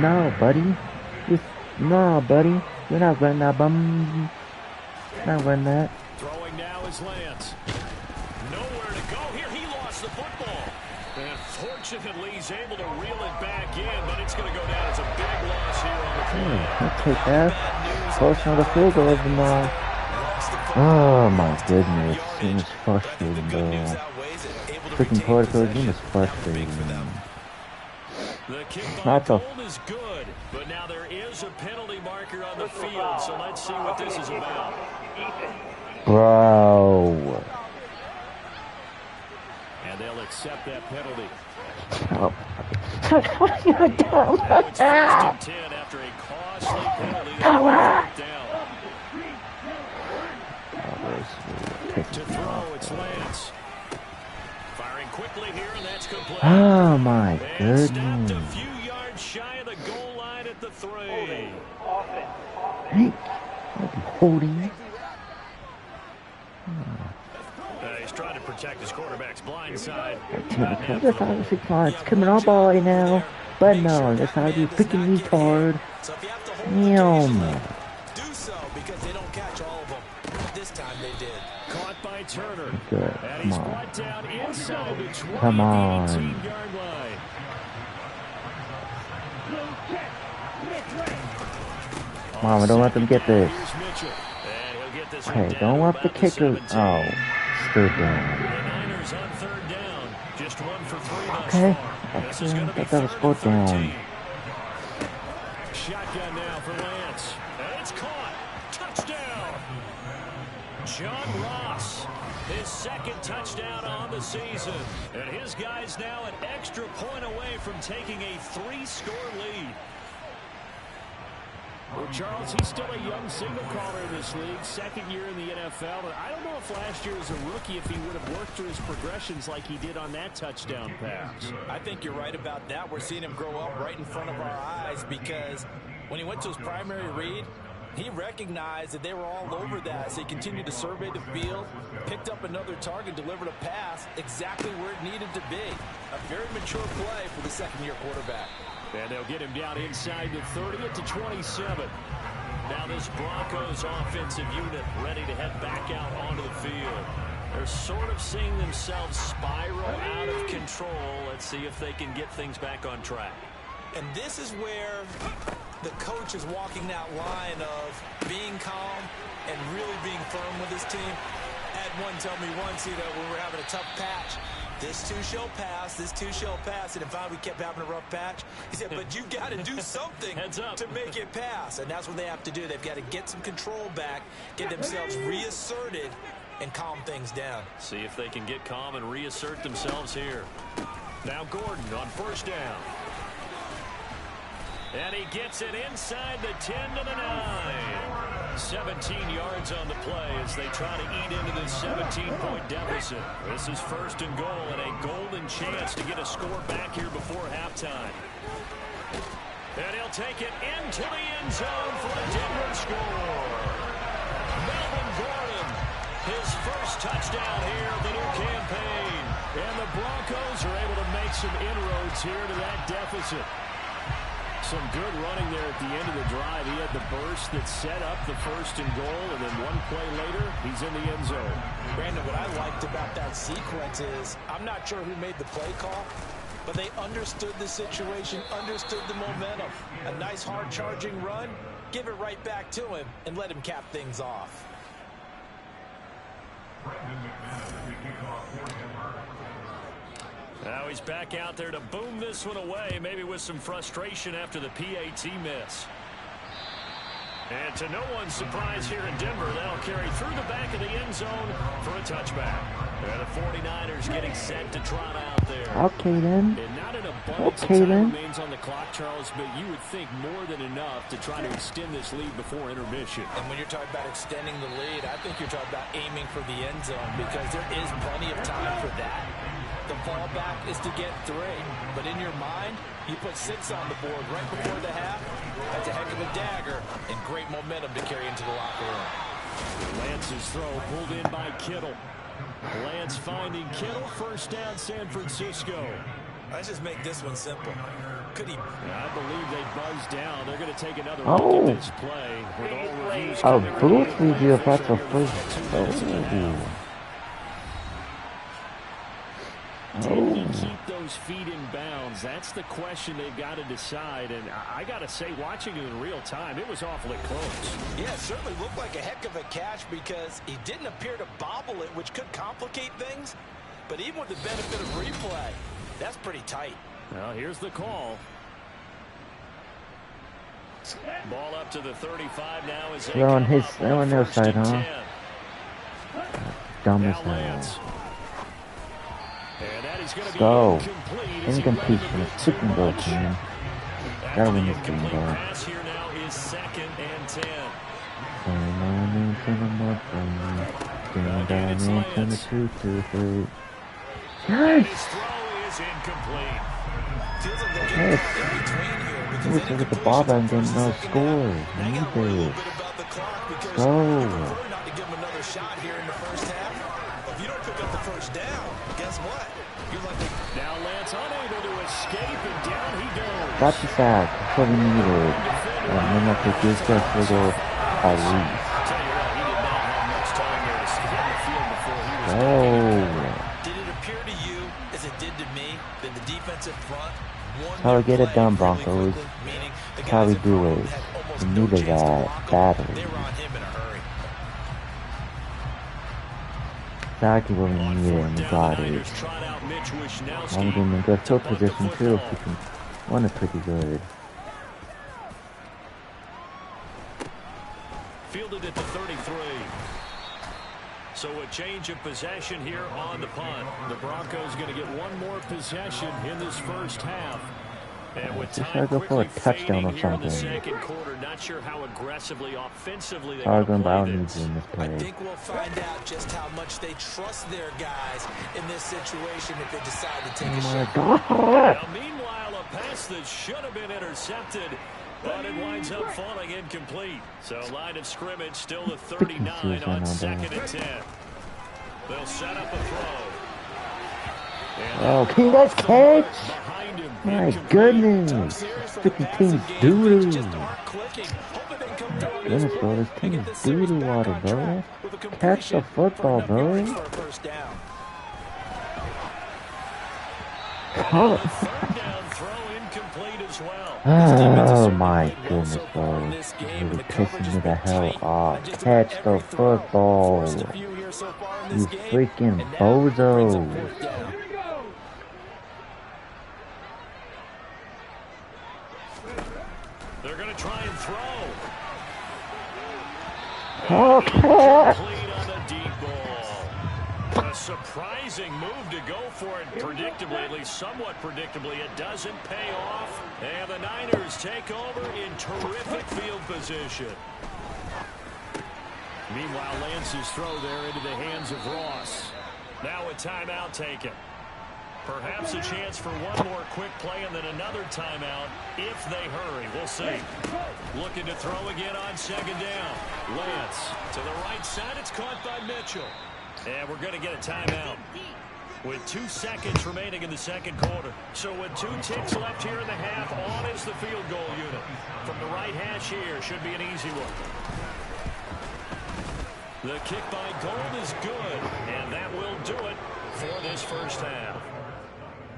No, buddy. No, buddy. You're not running that, bum. Not running that. Throwing now is Lance. Nowhere to go here. He lost the football. And fortunately, he's able to reel it back in, but it's going to go down as a big loss here on the play. I'll take that. Close to the field goal of them all. Oh my goodness. It was frustrating, bro. Freaking Portico's game is frustrating. The kick That's by a Gould is good, but now there is a penalty marker on the field, so let's see what this is about. Bro. And they'll accept that penalty. Oh. What are you doing? Now it's 1st and 10 after a costly penalty. Down. To throw, it's Lance. Firing quickly here, and that's complete. Oh my And stopped goodness. a few yards shy of the goal line at the 3. Hey, I'll be holding. He's trying to protect his quarterback's blind side. That's obviously fine. It's coming up all right now. But no, that's how you freaking retard. Damn. Do so because they don't catch all of them. This time they did. Caught by Turner. Good. And Come he's on. brought down inside the 20, Come on. 18-yard line. Mama, don't let them get this. Here's Mitchell. And he'll get this Hey, one down don't to let the about kicker. 17. Oh, third The down. Niners on 3rd down. Just 1 for 3 thus Okay. far. This is going to be That was 3rd fourth and down. 13. Shotgun now for Lance. And it's caught. Touchdown. John Ross. His 2nd touchdown on the season. And his guys now an extra point away from taking a 3-score lead. Well, Charles, he's still a young signal caller in this league, 2nd year in the NFL. But I don't know if last year as a rookie, if he would have worked through his progressions like he did on that touchdown pass. I think you're right about that. We're seeing him grow up right in front of our eyes because when he went to his primary read, he recognized that they were all over that. So he continued to survey the field, picked up another target, delivered a pass exactly where it needed to be. A very mature play for the 2nd-year quarterback. And they'll get him down inside the 30 at the 27. Now this Broncos offensive unit ready to head back out onto the field. They're sort of seeing themselves spiral out of control. Let's see if they can get things back on track. And this is where the coach is walking that line of being calm and really being firm with his team. I had one tell me once, when we're having a tough patch, this too shall pass, this too shall pass. And if we kept having a rough patch, he said, but you got to do something to make it pass. And that's what they have to do. They've got to get some control back, get themselves reasserted, and calm things down. See if they can get calm and reassert themselves here. Now Gordon on 1st down. And he gets it inside the 10 to the 9. 17 yards on the play as they try to eat into this 17-point deficit. This is 1st and goal and a golden chance to get a score back here before halftime. And he'll take it into the end zone for a Denver score. Melvin Gordon, his 1st touchdown here of the new campaign. And the Broncos are able to make some inroads here to that deficit. Some good running there at the end of the drive. He had the burst that set up the 1st and goal, and then one play later, he's in the end zone. Brandon, what I liked about that sequence is, I'm not sure who made the play call, but they understood the situation, understood the momentum. A nice hard-charging run, give it right back to him, and let him cap things off. Now he's back out there to boom this one away, maybe with some frustration after the PAT miss. And to no one's surprise here in Denver, that'll carry through the back of the end zone for a touchback. And the 49ers getting set to trot out there. Okay then. And not an abundance of Okay time then. remains on the clock, Charles, but you would think more than enough to try to extend this lead before intermission. And when you're talking about extending the lead, I think you're talking about aiming for the end zone because there is plenty of time for that. The fallback is to get 3, but in your mind, you put 6 on the board right before the half. That's a heck of a dagger and great momentum to carry into the locker room. Lance's throw pulled in by Kittle. Lance finding Kittle, 1st down San Francisco. Let's just make this one simple. Could he? I believe they buzzed down. They're going to take another Oh. look at this play. With all reviews Oh, coming Bruce together, leaves you if that's a they're first. gonna get 2 minutes Oh. Did he keep those feet in bounds? That's the question they've got to decide. And I got to say, watching it in real time, it was awfully close. Yeah, it certainly looked like a heck of a catch because he didn't appear to bobble it, which could complicate things. But even with the benefit of replay, that's pretty tight. Well, here's the call. Ball up to the 35 now as they're on their side, huh? Dumb as hell. Let's go. Incompletion. It's freaking go, team. Gotta win this game, bro. Here now is 2nd and 10. Down into the mud, down into the 2-2-3. Yes! His throw is incomplete. Yes! He was just at the ball and getting no score. Need this. Go! Not to give him another shot here in the first half. If you don't pick up the first down, guess what? You're likely. Now Lance unable to escape, and down he goes. Got the sack. That's what we needed. And then I could give that for the at least. Oh. Did it appear to you, as it did to me, that the defensive front won How we get it done, really Broncos. quickly, meaning the That's how we guys do in it. front had almost We no needed chance to that block him. badly. They were on him in a hurry. Exactly what we needed, and we got it. I'm getting in good field position too, if we can run it pretty good. Fielded at the 33. So a change of possession here on the punt. The Broncos going to get one more possession in this first half. And with time go for a quickly touchdown or fading here in the something. second quarter, not sure how aggressively, offensively they Argon want to Bow play needs this. in this I play. think we'll find out just how much they trust their guys in this situation if they decide to take a shot. Now, meanwhile, a pass that should have been intercepted, but it winds up falling incomplete. So line of scrimmage still the 39 on 2nd and 10. They'll set up a throw. Oh, can you guys catch? My goodness. Freaking team's doo-doo. Goodness, bro, this team's doo-doo water, bro. Catch the football, bro. Oh my goodness, bro. This is really pissing me the hell off. Catch the football. You freaking bozos. They're going to try and throw. Okay. Complete on the deep ball. A surprising move to go for it predictably, at least somewhat predictably. It doesn't pay off. And the Niners take over in terrific field position. Meanwhile, Lance's throw there into the hands of Ross. Now a timeout taken. Perhaps a chance for one more quick play and then another timeout if they hurry. We'll see. Looking to throw again on 2nd down. Lance to the right side. It's caught by Mitchell. And we're going to get a timeout with 2 seconds remaining in the second quarter. So with 2 ticks left here in the half, on is the field goal unit. From the right hash here, should be an easy one. The kick by Gold is good, and that will do it for this first half.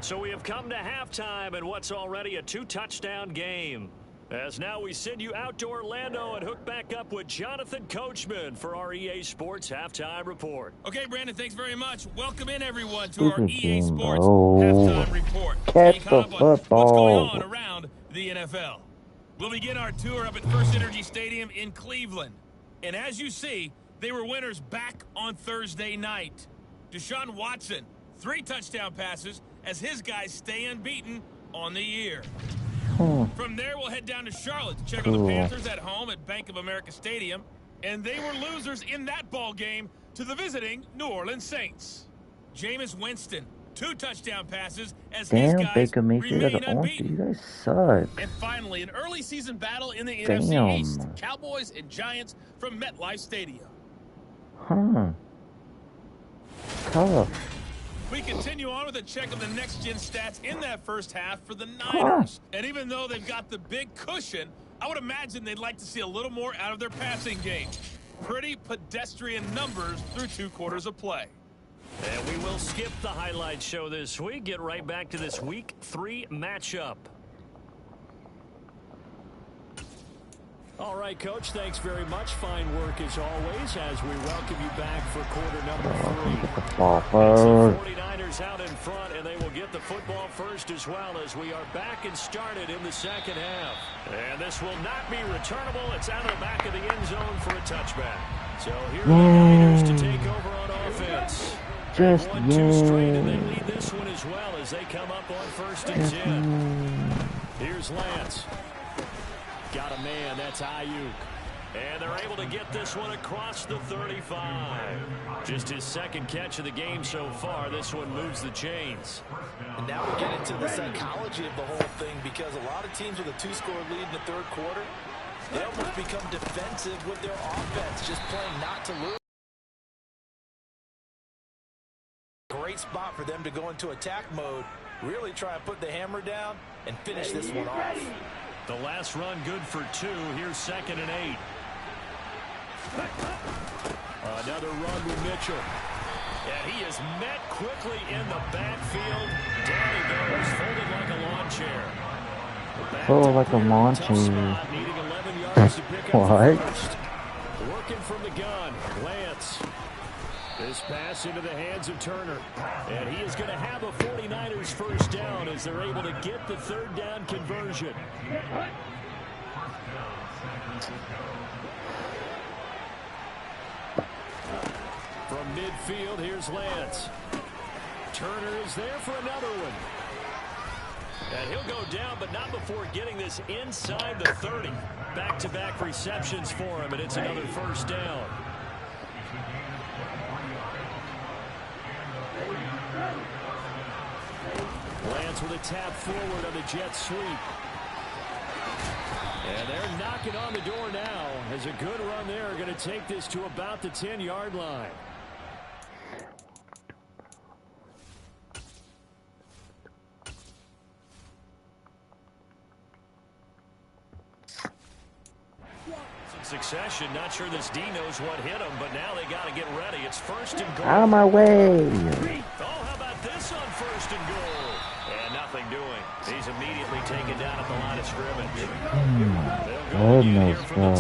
So we have come to halftime in what's already a 2-touchdown game. As now we send you out to Orlando and hook back up with Jonathan Coachman for our EA Sports Halftime Report. Okay, Brandon, thanks very much. Welcome in, everyone, to our Stupid EA game, Sports bro. Halftime Report. Catch Hey, Cobb, the what's football. going on around the NFL? We'll begin our tour up at First Energy Stadium in Cleveland. And as you see, they were winners back on Thursday night. Deshaun Watson, 3 touchdown passes as his guys stay unbeaten on the year. From there, we'll head down to Charlotte to check on the Panthers at home at Bank of America Stadium. And they were losers in that ball game to the visiting New Orleans Saints. Jameis Winston, 2 touchdown passes as his Damn, guys Baker Mayfield remain got the orange. unbeaten. You guys suck. And finally, an early season battle in the Damn. NFC East. Cowboys and Giants from MetLife Stadium. Huh. Tough. We continue on with a check of the next-gen stats in that first half for the Niners. And even though they've got the big cushion, I would imagine they'd like to see a little more out of their passing game. Pretty pedestrian numbers through 2 quarters of play. And we will skip the highlight show this week. Get right back to this Week 3 matchup. All right, Coach, thanks very much. Fine work as always as we welcome you back for quarter number 3. Football It's the first. 49ers out in front, and they will get the football first as well as we are back and started in the second half. And this will not be returnable. It's out of the back of the end zone for a touchback. So here are the Niners to take over on offense. Just They've won 2 straight, and they lead this one as well as they come up on 1st and 10. Here's Lance. Got a man, that's Ayuk. And they're able to get this one across the 35. Just his second catch of the game so far. This one moves the chains. And now we get into the psychology of the whole thing, because a lot of teams with a 2-score lead in the third quarter, they almost become defensive with their offense, just playing not to lose. Great spot for them to go into attack mode, really try and put the hammer down and finish this one off. The last run good for 2. Here's 2nd and 8. Another run with Mitchell. And he is met quickly in the backfield. Down he goes, folded like a lawn chair. Oh, like a lawn chair. Needing 11 yards to pick up What? first. Working from the gun, Lance. This pass into the hands of Turner. And he is going to have a 49ers first down as they're able to get the 3rd down conversion. From midfield, here's Lance. Turner is there for another one. And he'll go down, but not before getting this inside the 30. Back-to-back receptions for him, and it's another first down. Lance with a tap forward on the jet sweep. And they're knocking on the door now. As a good run there, going to take this to about the 10-yard line. Succession, not sure this D knows what hit him, but now they got to get ready. It's 1st and goal. Out of my way. Oh, how about this on 1st and goal? And nothing doing. He's immediately taken down at the line of scrimmage. Goodness, bro.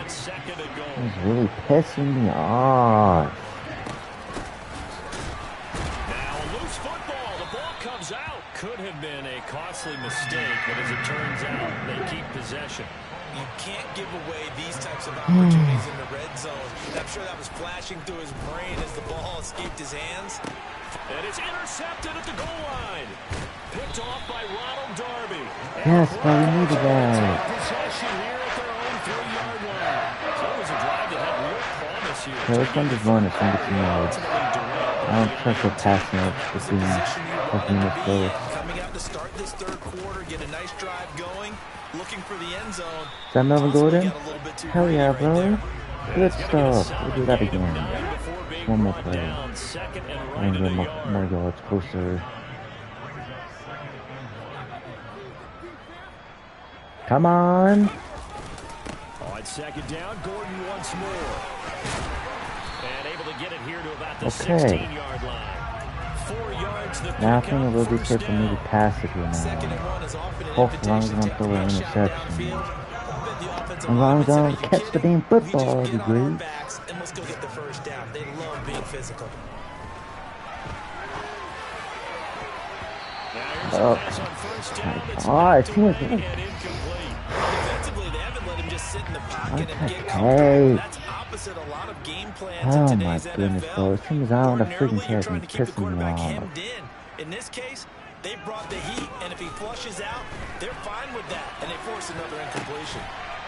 It's really pissing me off. Now a loose football. The ball comes out. Could have been a costly mistake, but as it turns out, they keep possession. You can't give away these types of opportunities in the red zone. I'm sure that was flashing through his brain as the ball escaped his hands. And it's intercepted at the goal line. Picked off by Ronald Darby. Yes, but we needed that. Possession here at their own 3-yard line. So it was a drive that had real promise here. So it's going to run it from the yards. I don't trust the passing up between the both. Coming out to start this third quarter, get a nice drive going. Looking for the end zone. Is that Melvin Gordon? Hell yeah, bro. Good stuff. We'll do that again. One more play. And get more yards closer. Come on. On 2nd down, Gordon once more. And able to get it here to about the 16-yard line. 4 yards. Now I think it will be good for me to pass it here now. Hopefully I'm going to throw an interception. I'm going to catch the damn football, that'd be great. And let's go get the first down. They love being physical. Oh, it seems like Defensively, they haven't let him just sit in the pocket and get comfortable. That's opposite a lot of game plans in today's NFL. Goodness, bro. It seems I want to freaking catch me, pissing me off. Hemmed in this case, they brought the heat, and if he flushes out, they're fine with that, and they force another incompletion.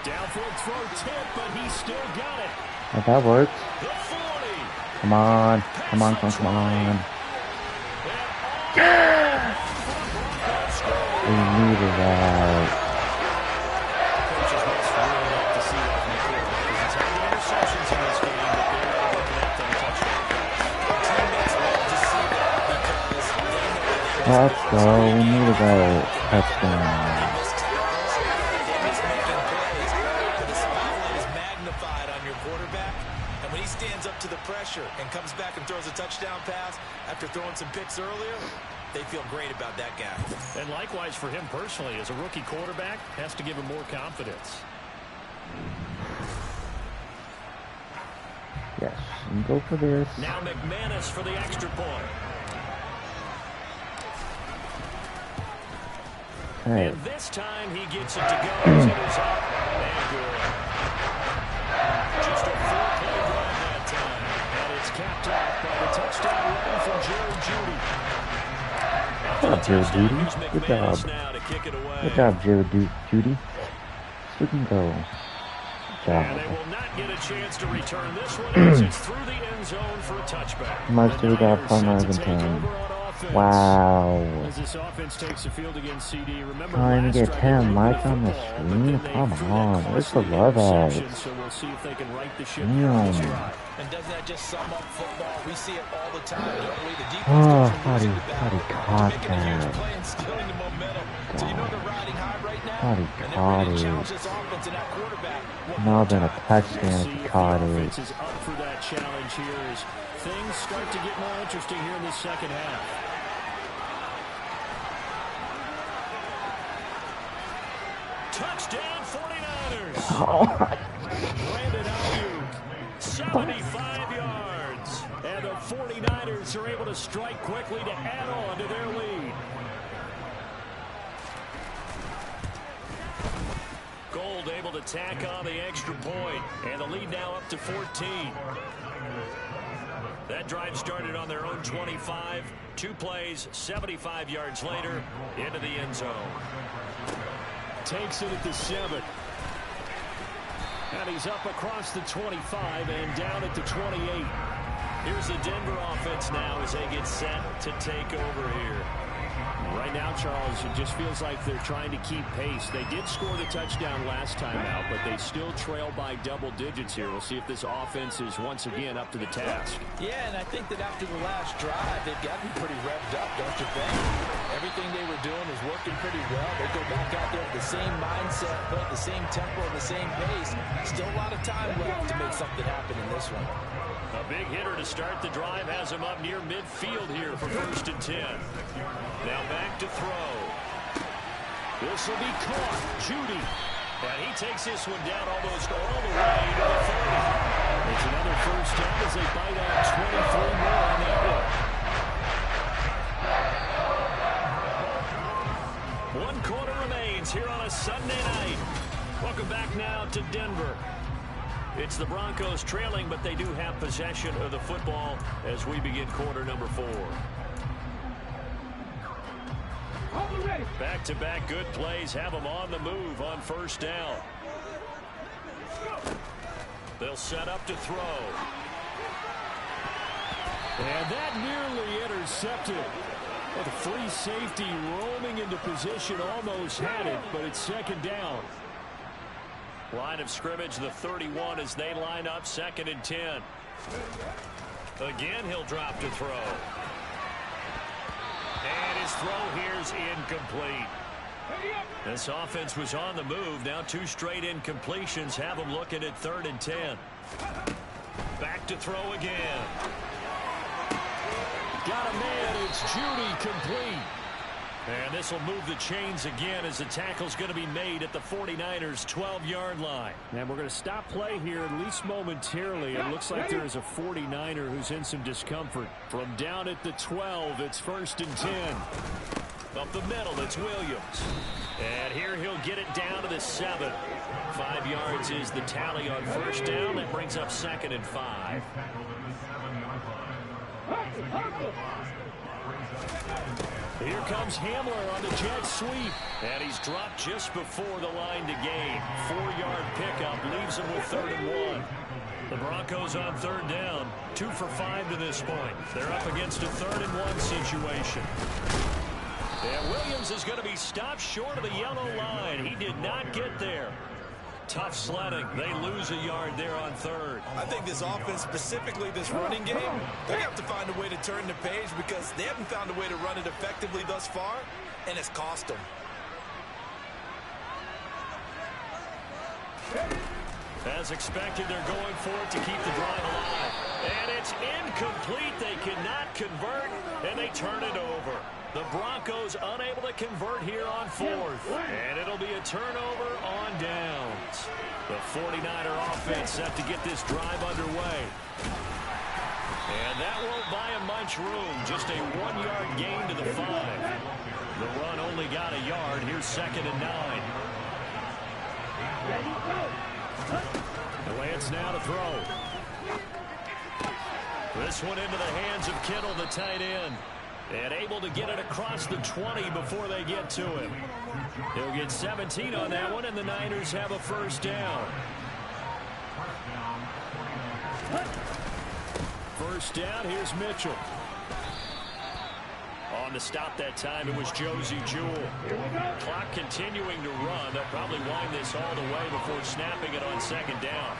Downfield throw tip, but he still got it. Oh, that works. Come on. Come on, come on. Yeah! We needed that. Let's go. We needed that touchdown. To the pressure and comes back and throws a touchdown pass after throwing some picks earlier, they feel great about that guy. And likewise for him personally, as a rookie quarterback, has to give him more confidence. Yes, and go for this. Now McManus for the extra point. Hey. And this time he gets it to go. It is up and good. Just a 4-play drive that time. And it's capped off by the touchdown run from Jerry Jeudy. Good job, Jerry Jeudy. Good job. Good job, Jerry Jeudy. We can go. And they will not get a chance to return this one as it's through the end zone for a touchback. Must have got Palmer and 10. Wow. As this offense takes the field against CD, remember Trying to get 10 lights on the screen? Come on. Where's the love at? So we'll see if they can right the ship. And doesn't that just sum up football? We see it all the time. The way the defense how he caught that. Stealing the momentum. So you know they're riding high right now. How he caught it. Now been a touchdown if he caught it. Offense is up for that challenge here as things start to get more interesting here in the second half. Touchdown 49ers. Oh. Brandon Ayuk, 75 yards. And the 49ers are able to strike quickly to add on to their lead. Gold able to tack on the extra point. And the lead now up to 14. That drive started on their own 25. 2 plays, 75 yards later, into the end zone. Takes it at the 7. And he's up across the 25 and down at the 28. Here's the Denver offense now as they get set to take over here. Right now, Charles, it just feels like they're trying to keep pace. They did score the touchdown last time out, but they still trail by double digits here. We'll see if this offense is once again up to the task. Yeah, and I think that after the last drive, they've gotten pretty revved up, don't you think? Everything they were doing is working pretty well. They go back out there with the same mindset, but the same tempo and the same pace. Still a lot of time left to make something happen in this one. A big hitter to start the drive has him up near midfield here for 1st and 10. Now back to throw. This will be caught. Jeudy. And he takes this one down almost all the way to the 30. It's another first down as they bite out 23 more on that one. 1 quarter remains here on a Sunday night. Welcome back now to Denver. It's the Broncos trailing, but they do have possession of the football as we begin quarter number 4. Back-to-back good plays have them on the move on 1st down. They'll set up to throw. And that nearly intercepted. Well, the free safety roaming into position almost had it, but it's 2nd down. Line of scrimmage, the 31 as they line up 2nd and 10. Again, he'll drop to throw. And his throw here's incomplete. This offense was on the move. Now 2 straight incompletions have them looking at 3rd and 10. Back to throw again. Got a man. It's Jeudy complete. And this will move the chains again as the tackle's going to be made at the 49ers' 12-yard line. And we're going to stop play here at least momentarily. It looks like there is a 49er who's in some discomfort. From down at the 12, it's 1st and 10. Up the middle, it's Williams. And here he'll get it down to the 7. 5 yards is the tally on 1st down. That brings up 2nd and 5. Here comes Hamler on the jet sweep. And he's dropped just before the line to gain. 4-yard pickup leaves him with 3rd and 1. The Broncos on 3rd down. 2 for 5 to this point. They're up against a 3rd and 1 situation. And Williams is going to be stopped short of the yellow line. He did not get there. Tough sledding. They lose a yard there on 3rd. I think this offense, specifically this running game, they're going to have to find a way to turn the page because they haven't found a way to run it effectively thus far, and it's cost them. As expected, they're going for it to keep the drive alive. And it's incomplete. incomplete. They cannot convert, and they turn it over. The Broncos unable to convert here on fourth. And it'll be a turnover on downs. The 49er offense set to get this drive underway. And that won't buy him much room. Just a 1-yard gain to the 5. The run only got a yard. Here's 2nd and 9. Lance now to throw. This one into the hands of Kittle, the tight end. And able to get it across the 20 before they get to him. He'll get 17 on that one, and the Niners have a first down. First down, here's Mitchell. On the stop that time, it was Josie Jewell. Clock continuing to run. They'll probably wind this all the way before snapping it on 2nd down.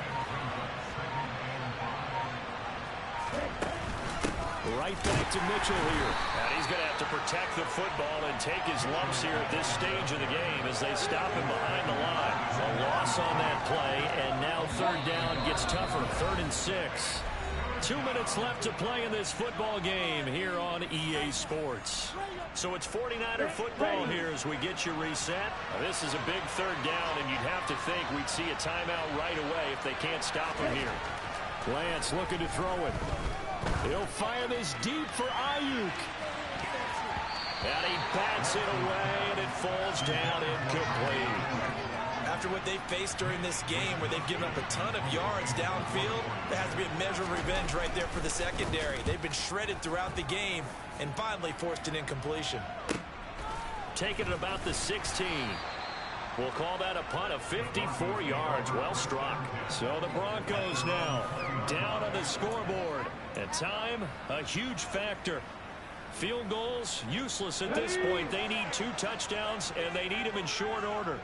Right back to Mitchell here. And he's going to have to protect the football and take his lumps here at this stage of the game as they stop him behind the line. A loss on that play, and now 3rd down gets tougher. 3rd and 6. 2 minutes left to play in this football game here on EA Sports. So it's 49er football here as we get you reset. Now, this is a big 3rd down, and you'd have to think we'd see a timeout right away if they can't stop him here. Lance looking to throw it. He'll fire this deep for Ayuk. And he bats it away, and it falls down incomplete. After what they've faced during this game, where they've given up a ton of yards downfield, there has to be a measure of revenge right there for the secondary. They've been shredded throughout the game and finally forced an incompletion. Taking it about the 16. We'll call that a punt of 54 yards. Well struck. So the Broncos now down on the scoreboard. And time, a huge factor. Field goals, useless at this point. They need 2 touchdowns, and they need them in short order.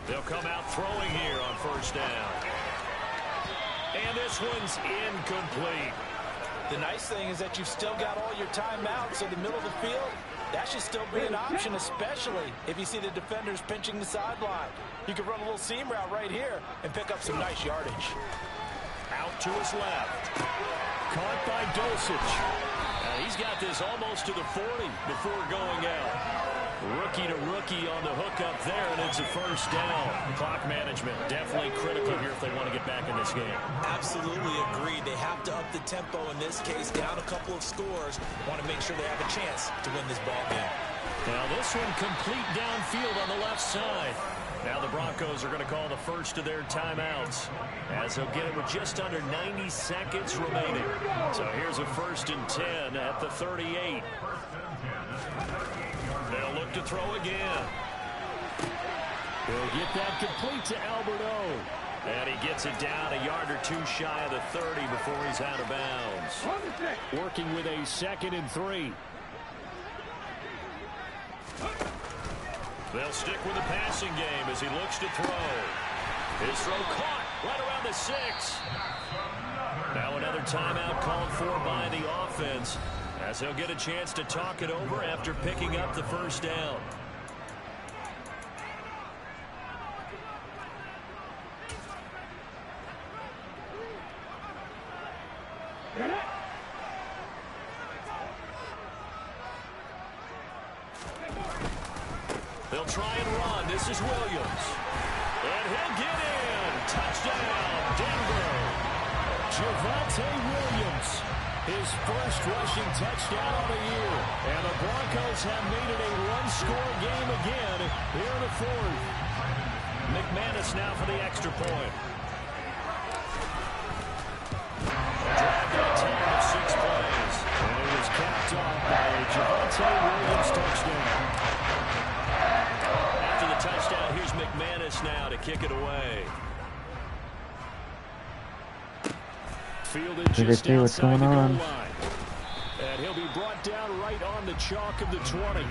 They'll come out throwing here on 1st down. And this one's incomplete. The nice thing is that you've still got all your timeouts in the middle of the field. That should still be an option, especially if you see the defenders pinching the sideline. You can run a little seam route right here and pick up some nice yardage. Out to his left. Caught by Dulcich. He's got this almost to the 40 before going out. Rookie to rookie on the hook up there, and it's a first down. Clock management definitely critical here if they want to get back in this game. Absolutely agreed. They have to up the tempo in this case, down a couple of scores. Want to make sure they have a chance to win this ball game. Now this one complete downfield on the left side. Now the Broncos are going to call the first of their timeouts, as they'll get it with just under 90 seconds remaining. So here's a 1st and 10 at the 38. They'll look to throw again. They'll get that complete to Albert O. And he gets it down a yard or 2 shy of the 30 before he's out of bounds. Working with a 2nd and 3. They'll stick with the passing game as he looks to throw. His throw caught right around the 6. Now another timeout called for by the offense, as he'll get a chance to talk it over after picking up the first down. They'll try and run. This is Williams. And he'll get in. Touchdown, Denver. Javonte Williams. His first rushing touchdown of the year. And the Broncos have made it a one-score game again here in the 4th. McManus now for the extra point. Drive that time of 6 plays. And it was capped off by a Javonte Williams touchdown. After the touchdown, here's McManus now to kick it away. Fielded just outside the goal line. And he'll be brought down right on the chalk of the 20.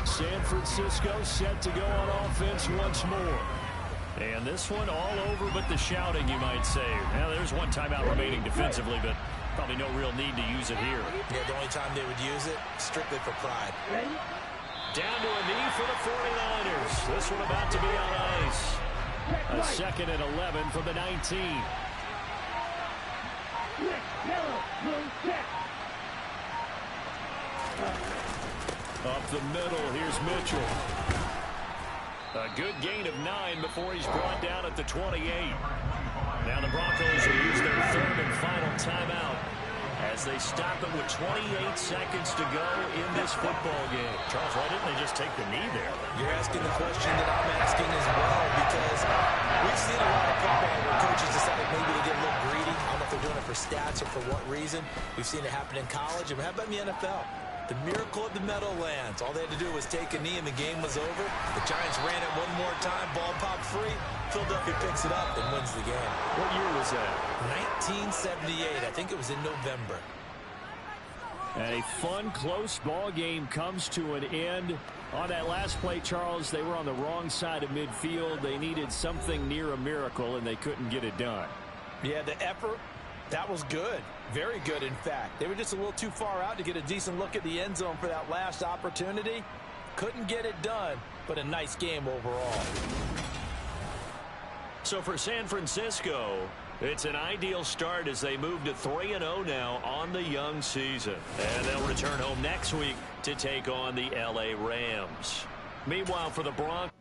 San Francisco set to go on offense once more. And this one all over but the shouting, you might say. Now, there's one timeout remaining defensively, but probably no real need to use it here. Yeah, the only time they would use it, strictly for pride. Down to a knee for the 49ers. This one about to be on ice. A 2nd and 11 from the 19. Up the middle, here's Mitchell. A good gain of 9 before he's brought down at the 28. Now the Broncos will use their third and final timeout as they stop it with 28 seconds to go in this football game. Charles, why didn't they just take the knee there? You're asking the question that I'm asking as well, because we've seen a lot of football where coaches decide maybe to get a little greedy. I don't know if they're doing it for stats or for what reason. We've seen it happen in college, and how about in the NFL? The miracle of the Meadowlands. All they had to do was take a knee and the game was over. The Giants ran it one more time. Ball popped free. Philadelphia picks it up and wins the game. What year was that? 1978. I think it was in November. And a fun, close ball game comes to an end. On that last play, Charles, they were on the wrong side of midfield. They needed something near a miracle, and they couldn't get it done. Yeah, the effort, that was good. Very good, in fact. They were just a little too far out to get a decent look at the end zone for that last opportunity. Couldn't get it done, but a nice game overall. So for San Francisco, it's an ideal start as they move to 3-0 now on the young season. And they'll return home next week to take on the LA Rams. Meanwhile, for the Broncos.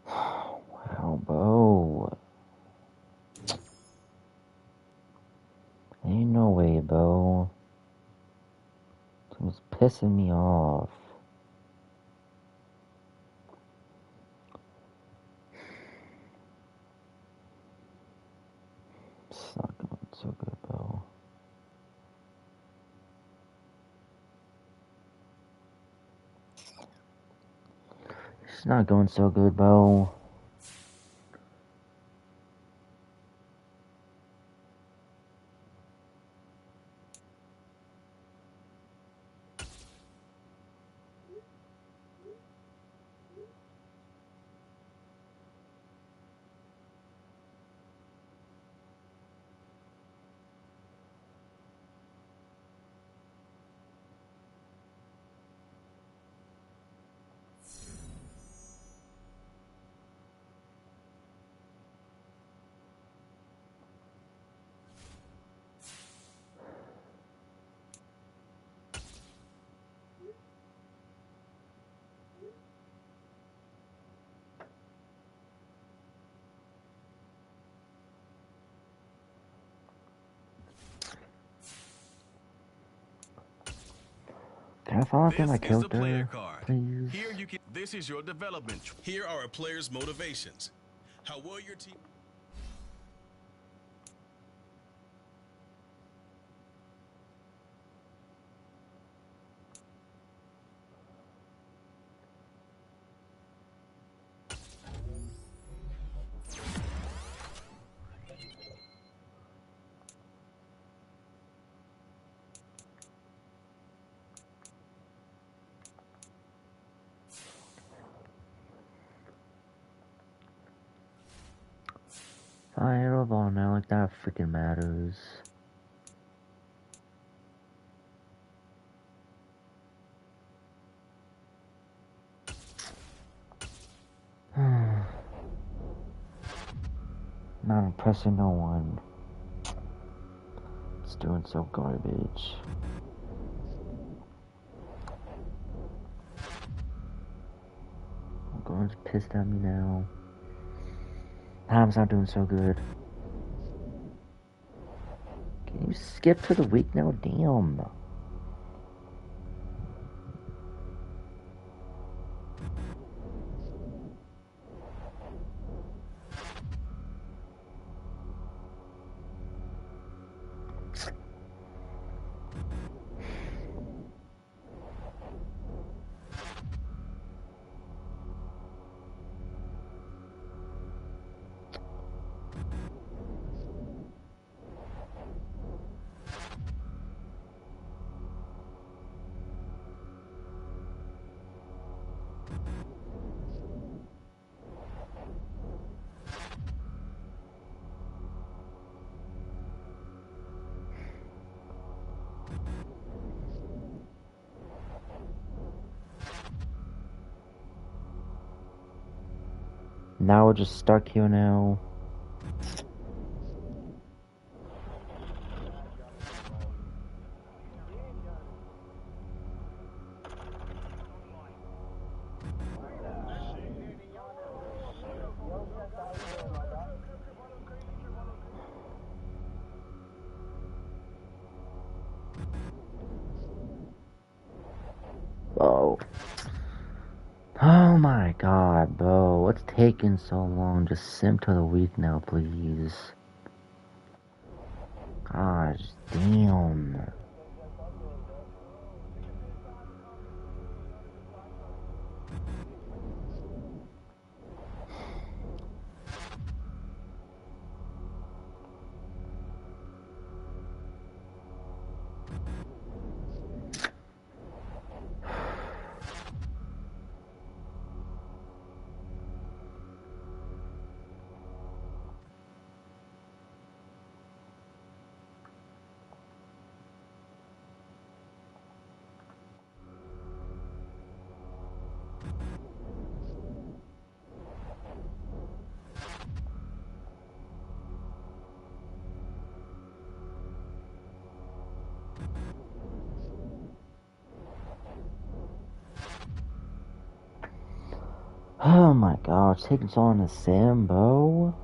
Wow, Bo. Ain't no way, Bo. It was pissing me off. It's not going so good, Bo. It's not going so good, Bo. Can I follow through my character, please? Here you can. This is your development. Here are a player's motivations. How will your team? Fire ball now, like that freaking matters. Not impressing no one. It's doing so garbage. Everyone's pissed at me now. Tom's not doing so good. Can you skip to the week now? Damn. Now we're just stuck here now. my god, bro. What's taking so long? Just sim to the week now, please. Gosh, damn. Oh my gosh, taking so long to sim, bro.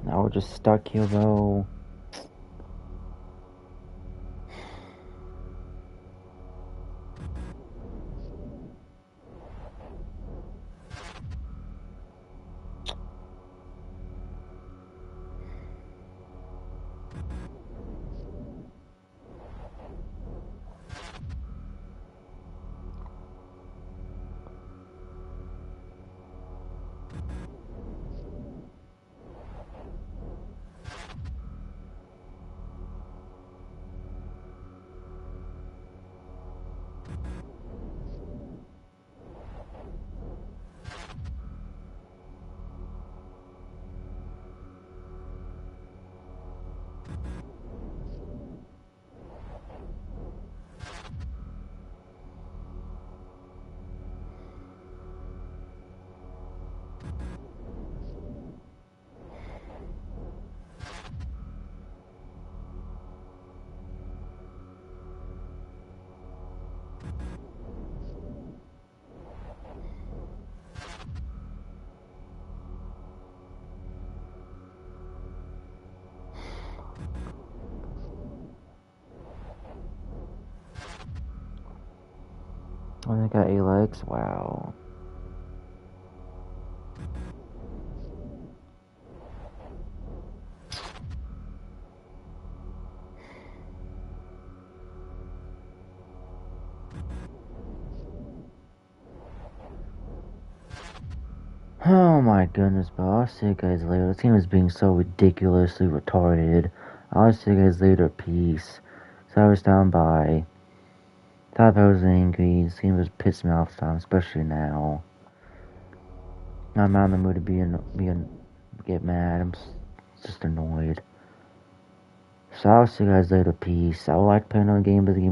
Now we're just stuck here, bro. Oh, they got 8 legs? Wow. Oh my goodness, bro. I'll see you guys later. This game is being so ridiculously retarded. I'll see you guys later. Peace. So I was down by. Thought I was angry. This game was pissing me off time, especially now. I'm not in the mood to get mad. I'm just annoyed. So I'll see you guys later. Peace. I would like to play another game, but the game is